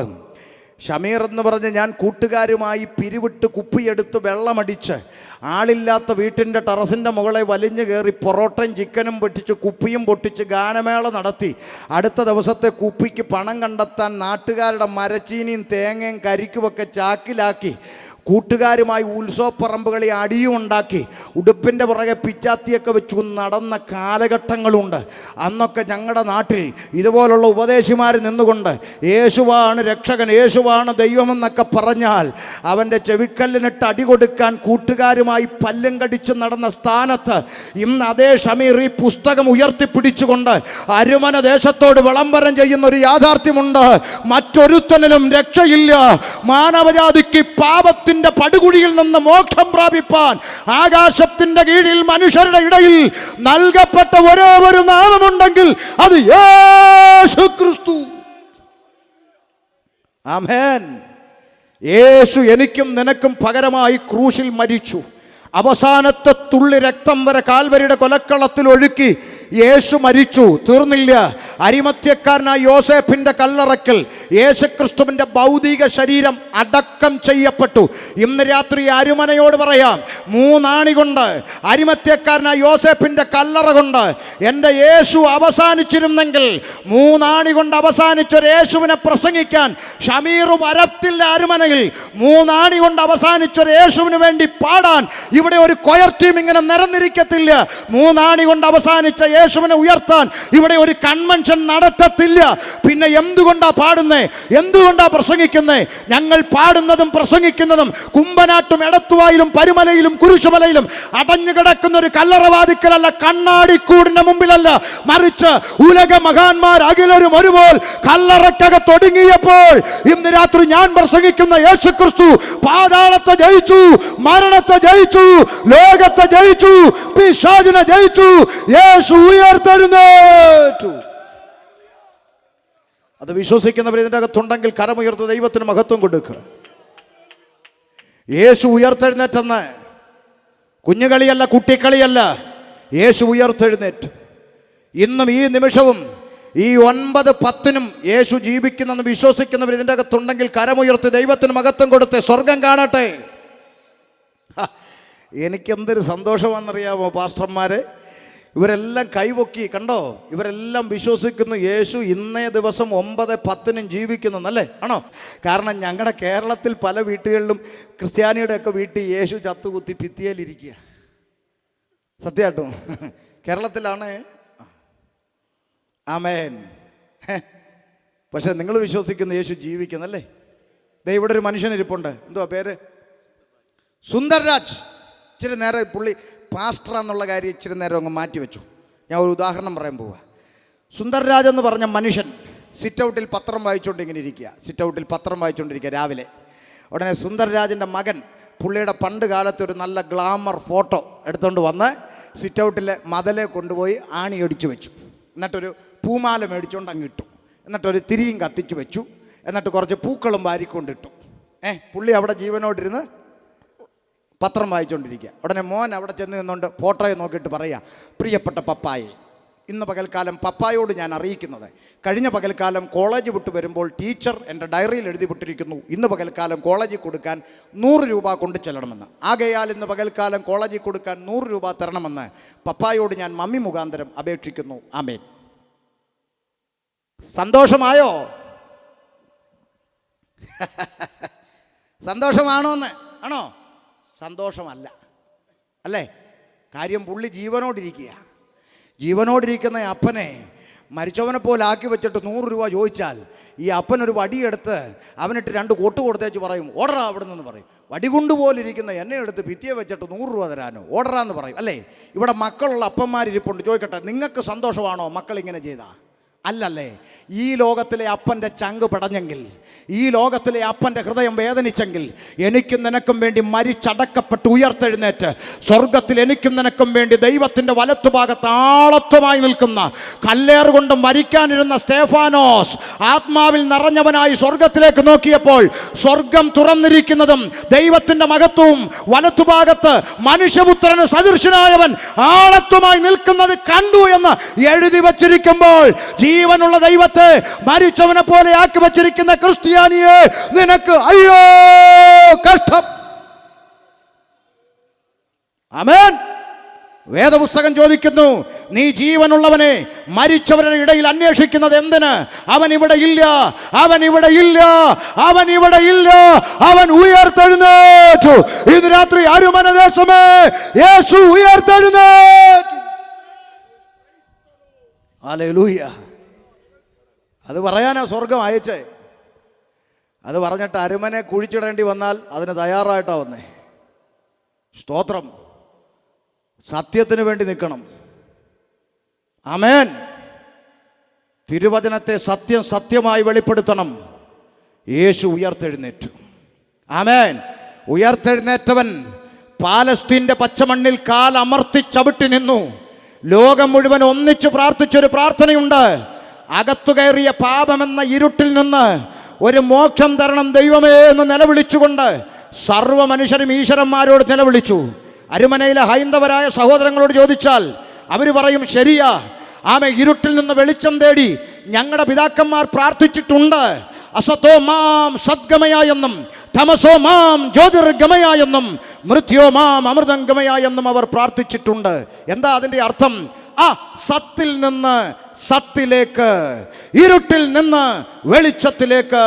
ഷമീർ എന്ന് പറഞ്ഞ് ഞാൻ കൂട്ടുകാരുമായി പിരിവിട്ട് കുപ്പിയെടുത്ത് വെള്ളമടിച്ച് ആളില്ലാത്ത വീട്ടിൻ്റെ ടെറസിൻ്റെ മുകളെ വലിഞ്ഞു കയറി പൊറോട്ടയും ചിക്കനും പൊട്ടിച്ച് കുപ്പിയും പൊട്ടിച്ച് ഗാനമേള നടത്തി. അടുത്ത ദിവസത്തെ കുപ്പിക്ക് പണം കണ്ടെത്താൻ നാട്ടുകാരുടെ മരച്ചീനിയും തേങ്ങയും കരിക്കുമൊക്കെ ചാക്കിലാക്കി കൂട്ടുകാരുമായി ഉത്സവപ്പറമ്പുകളിൽ അടിയും ഉണ്ടാക്കി ഉടുപ്പിൻ്റെ പുറകെ പിച്ചാത്തിയൊക്കെ വെച്ചു നടന്ന കാലഘട്ടങ്ങളുണ്ട്. അന്നൊക്കെ ഞങ്ങളുടെ നാട്ടിൽ ഇതുപോലുള്ള ഉപദേശിമാർ നിന്നുകൊണ്ട് യേശുവാണ് രക്ഷകൻ, യേശുവാണ് ദൈവമെന്നൊക്കെ പറഞ്ഞാൽ അവൻ്റെ ചെവിക്കല്ലിനിട്ട് അടി കൊടുക്കാൻ കൂട്ടുകാരുമായി പല്ലും കടിച്ച് നടന്ന സ്ഥാനത്ത് ഇന്ന് അതേ ഷമീർ ഈ പുസ്തകം ഉയർത്തിപ്പിടിച്ചുകൊണ്ട് അരുമന ദേശത്തോട് വിളംബരം ചെയ്യുന്ന ഒരു യാഥാർത്ഥ്യമുണ്ട്. മറ്റൊരുത്തനിലും രക്ഷയില്ല. മാനവജാതിക്ക് പാപത്തിന്റെ പടുകുഴിയിൽ നിന്ന് മോക്ഷം പ്രാപിപ്പാൻ ആകാശത്തിന്റെ കീഴിൽ മനുഷ്യരുടെ ഇടയിൽ നൽകപ്പെട്ട ഒരേ ഒരു നാമമുണ്ടെങ്കിൽ അത് യേശുക്രിസ്തു. ആമേൻ. യേശു എനിക്കും നിനക്കും പകരമായി ക്രൂശിൽ മരിച്ചു. അവസാനത്തെ തുള്ളി രക്തം വരെ കാൽവരിയുടെ കൊലക്കളത്തിൽ ഒഴുക്കി യേശു മരിച്ചു. തീർന്നില്ല. അരിമത്യക്കാരനായ യോസേഫിന്റെ കല്ലറയ്ക്കൽ യേശുക്രിസ്തുവിന്റെ ഭൗതിക ശരീരം അടക്കം ചെയ്യപ്പെട്ടു. ഇന്ന് രാത്രി അരുമനയോട് പറയാം, 3 ആണി കൊണ്ട് അരിമത്യക്കാരനായ യോസേഫിന്റെ കല്ലറ കൊണ്ട് എൻ്റെ യേശു അവസാനിച്ചിരുന്നെങ്കിൽ 3 ആണി കൊണ്ട് അവസാനിച്ചൊരു യേശുവിനെ പ്രസംഗിക്കാൻ ഷമീർ വരത്തില്ല. അരുമനയിൽ 3 ആണി കൊണ്ട് അവസാനിച്ചൊരു യേശുവിന് വേണ്ടി പാടാൻ ഇവിടെ ഒരു കൊയർ ടീം ഇങ്ങനെ നിരന്നിരിക്കത്തില്ല. 3 ആണി കൊണ്ട് അവസാനിച്ച യേശുവിനെ ഉയർത്താൻ ഇവിടെ ഒരു കൺവെൻഷൻ നടത്തത്തില്ല. പിന്നെ എന്തുകൊണ്ടാ പാടുന്നേ? എന്തുകൊണ്ടാ പ്രസംഗിക്കുന്നേ? ഞങ്ങൾ പാടുന്നതും പ്രസംഗിക്കുന്നതും കുമ്പനാട്ടും എടത്തുവായിലും പരുമലയിലും കുരിശുമലയിലും അടഞ്ഞു കിടക്കുന്ന ഒരു കല്ലറവാതിക്കലല്ല, കണ്ണാടിക്കൂടിന്റെ മുമ്പിലല്ല, മറിച്ച് ഉലക മഹാന്മാർ അഖിലരും ഒരുപോൽ കല്ലറക്കകത്തൊടുങ്ങിയപ്പോൾ ഇന്ന് രാത്രി ഞാൻ പ്രസംഗിക്കുന്ന യേശുക്രിസ്തു പാതാളത്തെ ജയിച്ചു, മരണത്തെ ജയിച്ചു, ലോകത്തെ ജയിച്ചു, പിശാചിനെ ജയിച്ചു. യേശു ഉയർത്തെഴുന്നേറ്റു. അത് വിശ്വസിക്കുന്നവർ ഇതിൻ്റെ അകത്തുണ്ടെങ്കിൽ കരമുയർത്ത് ദൈവത്തിന് മഹത്വം കൊടുക്കുക. യേശു ഉയർത്തെഴുന്നേറ്റെന്ന് കുഞ്ഞുകളിയല്ല, കുട്ടിക്കളിയല്ല. യേശു ഉയർത്തെഴുന്നേറ്റ്. ഇന്നും ഈ നിമിഷവും ഈ 9-10 യേശു ജീവിക്കുന്നെന്ന് വിശ്വസിക്കുന്നവർ ഇതിൻ്റെ അകത്തുണ്ടെങ്കിൽ കരമുയർത്ത് ദൈവത്തിന് മഹത്വം കൊടുത്ത് സ്വർഗം കാണട്ടെ. എനിക്കെന്തൊരു സന്തോഷമാണെന്നറിയാമോ പാസ്റ്റർമാരെ? ഇവരെല്ലാം കൈപൊക്കി കണ്ടോ, ഇവരെല്ലാം വിശ്വസിക്കുന്നു യേശു ഇന്നേ ദിവസം 9-10 ജീവിക്കുന്നല്ലേ? ആണോ? കാരണം ഞങ്ങളുടെ കേരളത്തിൽ പല വീട്ടുകളിലും ക്രിസ്ത്യാനിയുടെയൊക്കെ വീട്ടിൽ യേശു ചത്തുകുത്തി ഭിത്തിയിലിരിക്കുക. സത്യമാട്ടോ, കേരളത്തിലാണ്. ആമേൻ. പക്ഷെ നിങ്ങൾ വിശ്വസിക്കുന്ന യേശു ജീവിക്കുന്നല്ലേ? ദേ ഇവിടെ ഒരു മനുഷ്യനിരിപ്പുണ്ട്. എന്തുവാ പേര്? സുന്ദർരാജ്. ഇച്ചിരി നേരം പുള്ളി പാസ്റ്റർ എന്നുള്ള കാര്യം ഇച്ചിരി നേരം അങ്ങ് മാറ്റി വെച്ചു. ഞാൻ ഒരു ഉദാഹരണം പറയാൻ പോവുക. സുന്ദർരാജ് എന്ന് പറഞ്ഞ മനുഷ്യൻ സിറ്റ് ഔട്ടിൽ പത്രം വായിച്ചുകൊണ്ട് ഇങ്ങനെ ഇരിക്കുക. സിറ്റ് ഔട്ടിൽ പത്രം വായിച്ചുകൊണ്ടിരിക്കുക രാവിലെ. ഉടനെ സുന്ദർരാജിൻ്റെ മകൻ പുള്ളിയുടെ പണ്ട് കാലത്ത് ഒരു നല്ല ഗ്ലാമർ ഫോട്ടോ എടുത്തുകൊണ്ട് വന്ന് സിറ്റ് ഔട്ടിലെ മതിലെ കൊണ്ടുപോയി ആണി അടിച്ചു വെച്ചു. എന്നിട്ടൊരു പൂമാല മേടിച്ചുകൊണ്ട് അങ്ങിട്ടു. എന്നിട്ടൊരു തിരിയും കത്തിച്ചു വെച്ചു. എന്നിട്ട് കുറച്ച് പൂക്കളും വാരിക്കൊണ്ടിട്ടു. പുള്ളി അവിടെ ജീവനോടിരുന്ന് പത്രം വായിച്ചുകൊണ്ടിരിക്കുക. ഉടനെ മോൻ അവിടെ ചെന്ന് നിന്നുകൊണ്ട് ഫോട്ടോയെ നോക്കിയിട്ട് പറയുക, പ്രിയപ്പെട്ട പപ്പായെ, ഇന്ന് പകൽക്കാലം പപ്പായോട് ഞാൻ അറിയിക്കുന്നത്, കഴിഞ്ഞ പകൽക്കാലം കോളേജ് വിട്ട് വരുമ്പോൾ ടീച്ചർ എൻ്റെ ഡയറിയിൽ എഴുതി വിട്ടിരിക്കുന്നു, ഇന്ന് പകൽക്കാലം കോളേജിൽ കൊടുക്കാൻ 100 രൂപ കൊണ്ട് ചെല്ലണമെന്ന്. ആകയാൽ ഇന്ന് പകൽക്കാലം കോളേജിൽ കൊടുക്കാൻ 100 രൂപ തരണമെന്ന് പപ്പായോട് ഞാൻ മമ്മി മുഖാന്തരം അപേക്ഷിക്കുന്നു. ആമേൻ. സന്തോഷമായോ? സന്തോഷമാണോന്ന്? ആണോ? സന്തോഷമല്ല അല്ലേ? കാര്യം പുള്ളി ജീവനോടിരിക്കുക. ജീവനോടിരിക്കുന്ന അപ്പനെ മരിച്ചവനെ പോലെ ആക്കി വെച്ചിട്ട് 100 രൂപ ചോദിച്ചാൽ ഈ അപ്പനൊരു വടിയെടുത്ത് അവനിട്ട് 2 കൊട്ട് കൊടുത്തേച്ച് പറയും, ഓർഡറാ അവിടെ നിന്ന് പറയും. വടി കൊണ്ടുപോലിരിക്കുന്ന എന്നെ എടുത്ത് ഭിത്തിയെ വെച്ചിട്ട് 100 രൂപ തരാനോ ഓർഡറാന്ന് പറയും അല്ലേ? ഇവിടെ മക്കളുള്ള അപ്പന്മാരിരിപ്പുണ്ട്. ചോദിക്കട്ടെ, നിങ്ങൾക്ക് സന്തോഷമാണോ മക്കൾ ഇങ്ങനെ ചെയ്താ? അല്ലല്ലേ? ഈ ലോകത്തിലെ അപ്പൻ്റെ ചങ്ക് പടഞ്ഞെങ്കിൽ, ഈ ലോകത്തിലെ അപ്പൻ്റെ ഹൃദയം വേദനിച്ചെങ്കിൽ, എനിക്കും നിനക്കും വേണ്ടി മരിച്ചടക്കപ്പെട്ട് ഉയർത്തെഴുന്നേറ്റ് സ്വർഗത്തിൽ എനിക്കും നിനക്കും വേണ്ടി ദൈവത്തിൻ്റെ വലത്തുഭാഗത്ത് ആളത്വമായി നിൽക്കുന്ന, കല്ലേറുകൊണ്ട് മരിക്കാനിരുന്ന സ്തേഫാനോസ് ആത്മാവിൽ നിറഞ്ഞവനായി സ്വർഗത്തിലേക്ക് നോക്കിയപ്പോൾ സ്വർഗം തുറന്നിരിക്കുന്നതും ദൈവത്തിൻ്റെ മഹത്വവും വലത്തുഭാഗത്ത് മനുഷ്യപുത്രന് സദൃശനായവൻ ആളത്വമായി നിൽക്കുന്നത് കണ്ടു എന്ന് എഴുതി വച്ചിരിക്കുമ്പോൾ, ജീവനുള്ള ദൈവത്തെ മരിച്ചവനെ പോലെ ആക്കി വച്ചിരിക്കുന്ന ക്രിസ്ത്യാനിയെ നിനക്ക് അയ്യോ കഷ്ടം. ആമേൻ. വേദപുസ്തകം ചോദിക്കുന്നു, നീ ജീവനുള്ളവനെ മരിച്ചവരുടെ ഇടയിൽ അന്വേഷിക്കുന്നത് എന്തിന്? അവൻ ഇവിടെ ഇല്ല, അവൻ ഇവിടെ ഇല്ല, അവൻ ഇവിടെ ഇല്ല, അവൻ ഉയർത്തെഴുന്നേറ്റു. ഇന്ന് രാത്രി അരുമനദേശമേ, യേശു ഉയർത്തെഴുന്നേറ്റു. ഹല്ലേലൂയ. അത് പറയാനാ സ്വർഗം അയച്ചേ. അത് പറഞ്ഞിട്ട് അരുമനെ കുഴിച്ചിടേണ്ടി വന്നാൽ അതിന് തയ്യാറായിട്ടാ വന്നേ. സ്തോത്രം. സത്യത്തിന് വേണ്ടി നിൽക്കണം. ആമേൻ. തിരുവചനത്തെ സത്യം സത്യമായി വെളിപ്പെടുത്തണം. യേശു ഉയർത്തെഴുന്നേറ്റു. ആമേൻ. ഉയർത്തെഴുന്നേറ്റവൻ പാലസ്തീൻ്റെ പച്ചമണ്ണിൽ കാലമർത്തി ചവിട്ടി നിന്നു. ലോകം മുഴുവൻ ഒന്നിച്ചു പ്രാർത്ഥിച്ചൊരു പ്രാർത്ഥനയുണ്ട്. അകത്തു കയറിയ പാപമെന്ന ഇരുട്ടിൽ നിന്ന് ഒരു മോക്ഷം തരണം ദൈവമേ എന്ന് നിലവിളിച്ചുകൊണ്ട് സർവ്വ മനുഷ്യരും ഈശ്വരന്മാരോട് നിലവിളിച്ചു. അരുമനയിലെ ഹൈന്ദവരായ സഹോദരങ്ങളോട് ചോദിച്ചാൽ അവർ പറയും, ശരിയാ, ആമേ, ഇരുട്ടിൽ നിന്ന് വെളിച്ചം തേടി ഞങ്ങളുടെ പിതാക്കന്മാർ പ്രാർത്ഥിച്ചിട്ടുണ്ട്. അസതോ മാം സദ്ഗമയ എന്നും തമസോ മാം ജ്യോതിർഗമയ എന്നും മൃത്യോ മാം അമൃതം ഗമയ എന്നും അവർ പ്രാർത്ഥിച്ചിട്ടുണ്ട്. എന്താ അതിൻ്റെ അർത്ഥം? സത്തിൽ നിന്ന് സത്തിലേക്ക്, ഇരുട്ടിൽ നിന്ന് വെളിച്ചത്തിലേക്ക്,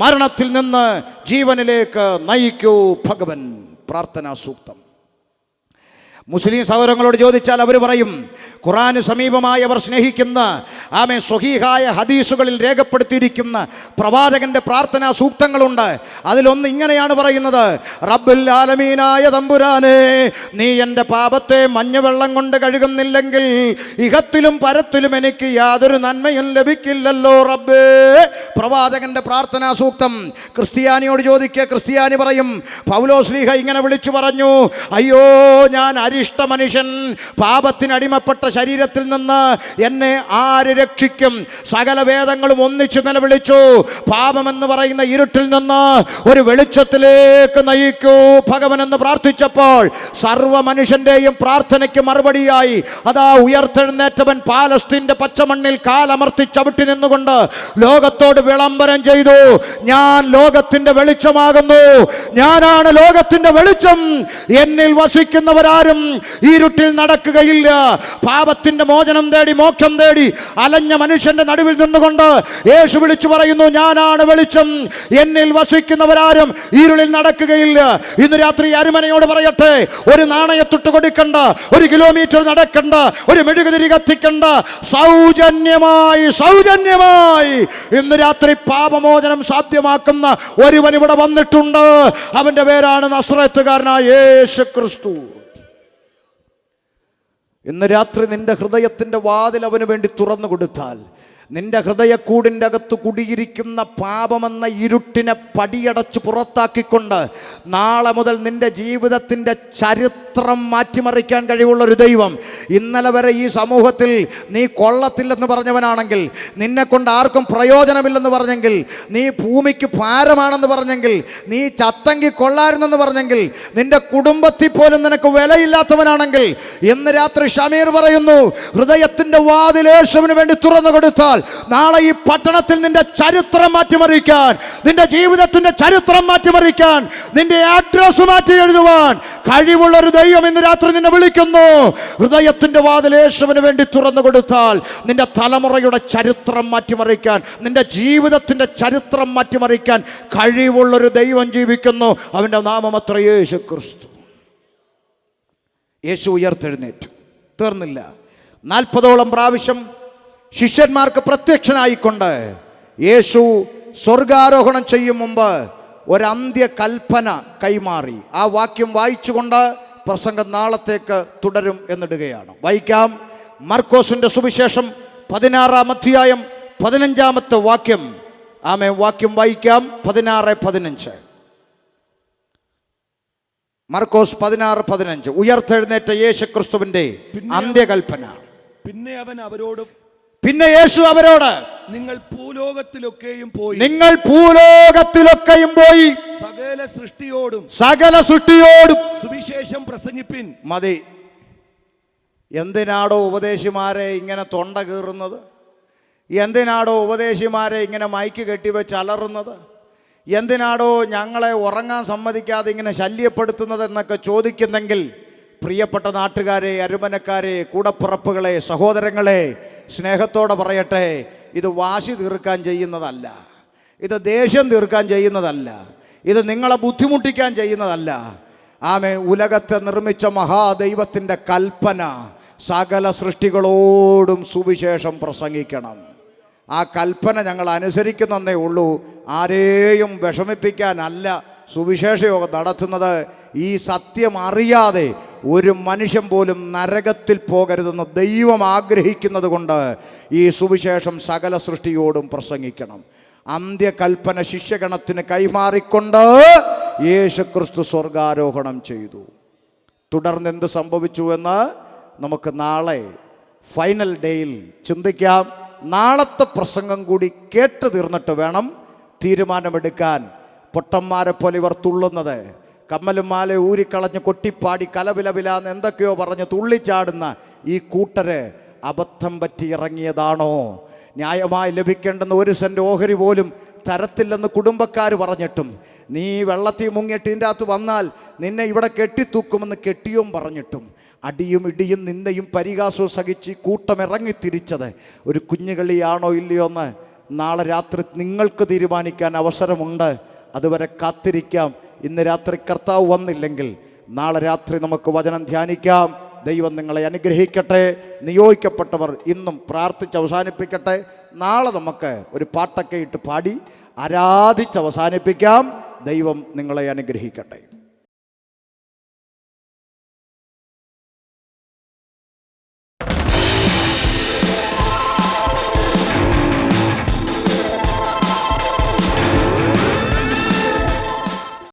മരണത്തിൽ നിന്ന് ജീവനിലേക്ക് നയിക്കൂ ഭഗവൻ. പ്രാർത്ഥനാ സൂക്തം. മുസ്ലിം സഹോദരങ്ങളോട് ചോദിച്ചാൽ അവർ പറയും, ഖുർആന് സമീപമായി അവർ സ്നേഹിക്കുന്ന ആമേ സ്വഹീഹായ ഹദീസുകളിൽ രേഖപ്പെടുത്തിയിരിക്കുന്ന പ്രവാചകന്റെ പ്രാർത്ഥനാ സൂക്തങ്ങളുണ്ട്. അതിലൊന്ന് ഇങ്ങനെയാണ് പറയുന്നത്: റബ്ബുൽ ആലമീനായ തമ്പുരാനെ, നീ എൻ്റെ പാപത്തെ മഞ്ഞവെള്ളം കൊണ്ട് കഴുകുന്നില്ലെങ്കിൽ ഇഹത്തിലും പരത്തിലും എനിക്ക് യാതൊരു നന്മയും ലഭിക്കില്ലല്ലോ റബ്ബേ. പ്രവാചകന്റെ പ്രാർത്ഥനാ സൂക്തം. ക്രിസ്ത്യാനിയോട് ചോദിക്കുക, ക്രിസ്ത്യാനി പറയും, പൗലോസ്ലീഹ ഇങ്ങനെ വിളിച്ചു പറഞ്ഞു, അയ്യോ ഞാൻ അരിഷ്ട മനുഷ്യൻ, പാപത്തിനടിമപ്പെട്ട ശരീരത്തിൽ നിന്ന് എന്നെ ആര് രക്ഷിക്കും? സകല വേദങ്ങളും ഒന്നിച്ചു നിലവിളിച്ചു, പാപമെന്ന് പറയുന്ന ഇരുട്ടിൽ നിന്ന് ഒരു വെളിച്ചത്തിലേക്ക് നയിക്കൂ ഭഗവൻ എന്ന് പ്രാർത്ഥിച്ചപ്പോൾ സർവ്വ മനുഷ്യന്റെയും പ്രാർത്ഥനയ്ക്ക് മറുപടിയായി അതാ ഉയർത്തെഴുന്നേറ്റവൻ പാലസ്തീന്റെ പച്ചമണ്ണിൽ കാലമർത്തി ചവിട്ടി നിന്നുകൊണ്ട് ലോകത്തോട് വിളംബരം ചെയ്തു, ഞാൻ ലോകത്തിന്റെ വെളിച്ചമാകുന്നു, ഞാനാണ് ലോകത്തിന്റെ വെളിച്ചം, എന്നിൽ വസിക്കുന്നവരാരും ഇരുട്ടിൽ നടക്കുകയില്ല. പാപത്തിന്റെ മോചനം തേടി മോക്ഷം തേടി അലഞ്ഞ മനുഷ്യന്റെ നടുവിൽ നിന്നുകൊണ്ട് യേശു വിളിച്ചു പറയുന്നു, ഞാനാണ് വെളിച്ചം, എന്നിൽ വസിക്കുന്നവരാരും ഇരുളിൽ നടക്കുകയില്ല. ഇന്ന് രാത്രി അരുമനയോട് പറയട്ടെ, ഒരു നാണയത്തൊട്ട് കൊടുക്കണ്ട, ഒരു കിലോമീറ്റർ നടക്കണ്ട, ഒരു മെഴുകുതിരി കത്തിക്കണ്ട, സൗജന്യമായി ഇന്ന് രാത്രി പാപമോചനം സാധ്യമാക്കുന്ന ഒരുവൻ ഇവിടെ വന്നിട്ടുണ്ട്. അവന്റെ പേരാണ് നസ്രത്തുകാരനായ യേശു ക്രിസ്തു. ഇന്ന് രാത്രി നിന്റെ ഹൃദയത്തിൻ്റെ വാതിൽ അവന് വേണ്ടി തുറന്നു കൊടുത്താൽ, നിന്റെ ഹൃദയക്കൂടിൻ്റെ അകത്ത് കുടിയിരിക്കുന്ന പാപമെന്ന ഇരുട്ടിനെ പടിയടച്ച് പുറത്താക്കിക്കൊണ്ട് നാളെ മുതൽ നിന്റെ ജീവിതത്തിൻ്റെ ചരിത്രം മാറ്റിമറിക്കാൻ കഴിവുള്ളൊരു ദൈവം. ഇന്നലെ വരെ ഈ സമൂഹത്തിൽ നീ കൊള്ളത്തില്ലെന്ന് പറഞ്ഞവനാണെങ്കിൽ, നിന്നെ കൊണ്ട് ആർക്കും പ്രയോജനമില്ലെന്ന് പറഞ്ഞെങ്കിൽ, നീ ഭൂമിക്ക് ഭാരമാണെന്ന് പറഞ്ഞെങ്കിൽ, നീ ചത്തങ്കി കൊള്ളാരുന്നെന്ന് പറഞ്ഞെങ്കിൽ, നിന്റെ കുടുംബത്തിൽ പോലും നിനക്ക് വിലയില്ലാത്തവനാണെങ്കിൽ, ഇന്ന് രാത്രി ഷമീർ പറയുന്നു, ഹൃദയത്തിൻ്റെ വാതിൽ യേശുവിന് വേണ്ടി തുറന്നു കൊടുത്താൽ നാളെ ഈ പട്ടണത്തിൽ നിന്റെ ചരിത്രം മാറ്റിമറിക്കാൻ, നിന്റെ ജീവിതത്തിന്റെ ചരിത്രം മാറ്റിമറിക്കാൻ, നിന്റെ അഡ്രസ് മാറ്റി എഴുതുവാൻ കഴിവുള്ളൊരു ദൈവം ഇന്ന് രാത്രി നിന്നെ വിളിക്കുന്നു. ഹൃദയത്തിന്റെ വാതിൽ യേശുവിന് വേണ്ടി തുറന്നു കൊടുത്താൽ നിന്റെ തലമുറയുടെ ചരിത്രം മാറ്റിമറിക്കാൻ, നിന്റെ ജീവിതത്തിന്റെ ചരിത്രം മാറ്റിമറിക്കാൻ കഴിവുള്ളൊരു ദൈവം ജീവിക്കുന്നു. അവന്റെ നാമം അത്ര യേശു ക്രിസ്തു. യേശു ഉയർത്തെഴുന്നേറ്റു. തീർന്നില്ല. 40ഓളം പ്രാവശ്യം ശിഷ്യന്മാർക്ക് പ്രത്യക്ഷനായിക്കൊണ്ട് യേശു സ്വർഗാരോഹണം ചെയ്യും മുമ്പ് ഒരന്ത്യ കൽപ്പന കൈമാറി. ആ വാക്യം വായിച്ചുകൊണ്ട് പ്രസംഗം നാളത്തേക്ക് തുടരും എന്നിടുകയാണ്. വായിക്കാം. മർക്കോസിന്റെ സുവിശേഷം 16-ാം അധ്യായം 15-ാമത്തെ വാക്യം. ആമേ, വാക്യം വായിക്കാം. 16-15. മർക്കോസ് 16-15. ഉയർത്തെഴുന്നേറ്റ യേശു ക്രിസ്തുവിന്റെ അന്ത്യകൽപ്പന. പിന്നെ യേശു അവരോട്, നിങ്ങൾ ഭൂലോകത്തിലൊക്കെയും പോയി സകല സൃഷ്ടിയോടും സുവിശേഷം പ്രസംഗിപ്പിൻ. മതി. എന്തിനാടോ ഉപദേശിമാരെ ഇങ്ങനെ തൊണ്ട കീറുന്നത്? എന്തിനാടോ ഉപദേശിമാരെ ഇങ്ങനെ മൈക്ക് കെട്ടിവെച്ച് അലറുന്നത്? എന്തിനാടോ ഞങ്ങളെ ഉറങ്ങാൻ സമ്മതിക്കാതെ ഇങ്ങനെ ശല്യപ്പെടുത്തുന്നത് എന്നൊക്കെ ചോദിക്കുന്നെങ്കിൽ പ്രിയപ്പെട്ട നാട്ടുകാരെ, അരുമനക്കാരെ, കൂടപ്പിറപ്പുകളെ, സഹോദരങ്ങളെ, സ്നേഹത്തോടെ പറയട്ടെ, ഇത് വാശി തീർക്കാൻ ചെയ്യുന്നതല്ല, ഇത് ദേഷ്യം തീർക്കാൻ ചെയ്യുന്നതല്ല, ഇത് നിങ്ങളെ ബുദ്ധിമുട്ടിക്കാൻ ചെയ്യുന്നതല്ല. ആമേൻ. ഉലകത്തെ നിർമ്മിച്ച മഹാദൈവത്തിൻ്റെ കൽപ്പന സകല സൃഷ്ടികളോടും സുവിശേഷം പ്രസംഗിക്കണം. ആ കൽപ്പന ഞങ്ങൾ അനുസരിക്കുന്നതേ ഉള്ളൂ. ആരെയും വിഷമിപ്പിക്കാനല്ല സുവിശേഷയോഗം നടത്തുന്നത്. ഈ സത്യം അറിയാതെ ഒരു മനുഷ്യൻ പോലും നരകത്തിൽ പോകരുതെന്ന് ദൈവം ആഗ്രഹിക്കുന്നത് കൊണ്ട് ഈ സുവിശേഷം സകല സൃഷ്ടിയോടും പ്രസംഗിക്കണം. അന്ത്യകൽപ്പന ശിഷ്യഗണത്തിന് കൈമാറിക്കൊണ്ട് യേശുക്രിസ്തു സ്വർഗാരോഹണം ചെയ്തു. തുടർന്ന് എന്ത് സംഭവിച്ചു എന്ന് നമുക്ക് നാളെ ഫൈനൽ ഡേയിൽ ചിന്തിക്കാം. നാളത്തെ പ്രസംഗം കൂടി കേട്ട് തീർന്നിട്ട് വേണം തീരുമാനമെടുക്കാൻ. പൊട്ടന്മാരെ പോലെ ഇവർ തുള്ളുന്നത്, കമ്മലും മാല ഊരിക്കളഞ്ഞ് കൊട്ടിപ്പാടി കലവിലവിലാന്ന് എന്തൊക്കെയോ പറഞ്ഞ് തുള്ളിച്ചാടുന്ന ഈ കൂട്ടര് അബദ്ധം പറ്റി ഇറങ്ങിയതാണോ? ന്യായമായി ലഭിക്കേണ്ടുന്ന 1 സെന്റ് ഓഹരി പോലും തരത്തില്ലെന്ന് കുടുംബക്കാർ പറഞ്ഞിട്ടും, നീ വെള്ളത്തിൽ മുങ്ങിയിട്ട് ഇതിൻ്റെ അകത്ത് വന്നാൽ നിന്നെ ഇവിടെ കെട്ടിത്തൂക്കുമെന്ന് കെട്ടിയും പറഞ്ഞിട്ടും, അടിയും ഇടിയും നിന്ദയും പരിഹാസവും സഹിച്ച് കൂട്ടം ഇറങ്ങിത്തിരിച്ചത് ഒരു കുഞ്ഞുകളിയാണോ ഇല്ലയോ എന്ന് നാളെ രാത്രി നിങ്ങൾക്ക് തീരുമാനിക്കാൻ അവസരമുണ്ട്. അതുവരെ കാത്തിരിക്കാം. ഇന്ന് രാത്രി കർത്താവ് വന്നില്ലെങ്കിൽ നാളെ രാത്രി നമുക്ക് വചനം ധ്യാനിക്കാം. ദൈവം നിങ്ങളെ അനുഗ്രഹിക്കട്ടെ. നിയോഗിക്കപ്പെട്ടവർ ഇന്നും പ്രാർത്ഥിച്ച് അവസാനിപ്പിക്കട്ടെ. നാളെ നമുക്ക് ഒരു പാട്ടൊക്കെ ഇട്ട് പാടി ആരാധിച്ച് അവസാനിപ്പിക്കാം. ദൈവം നിങ്ങളെ അനുഗ്രഹിക്കട്ടെ.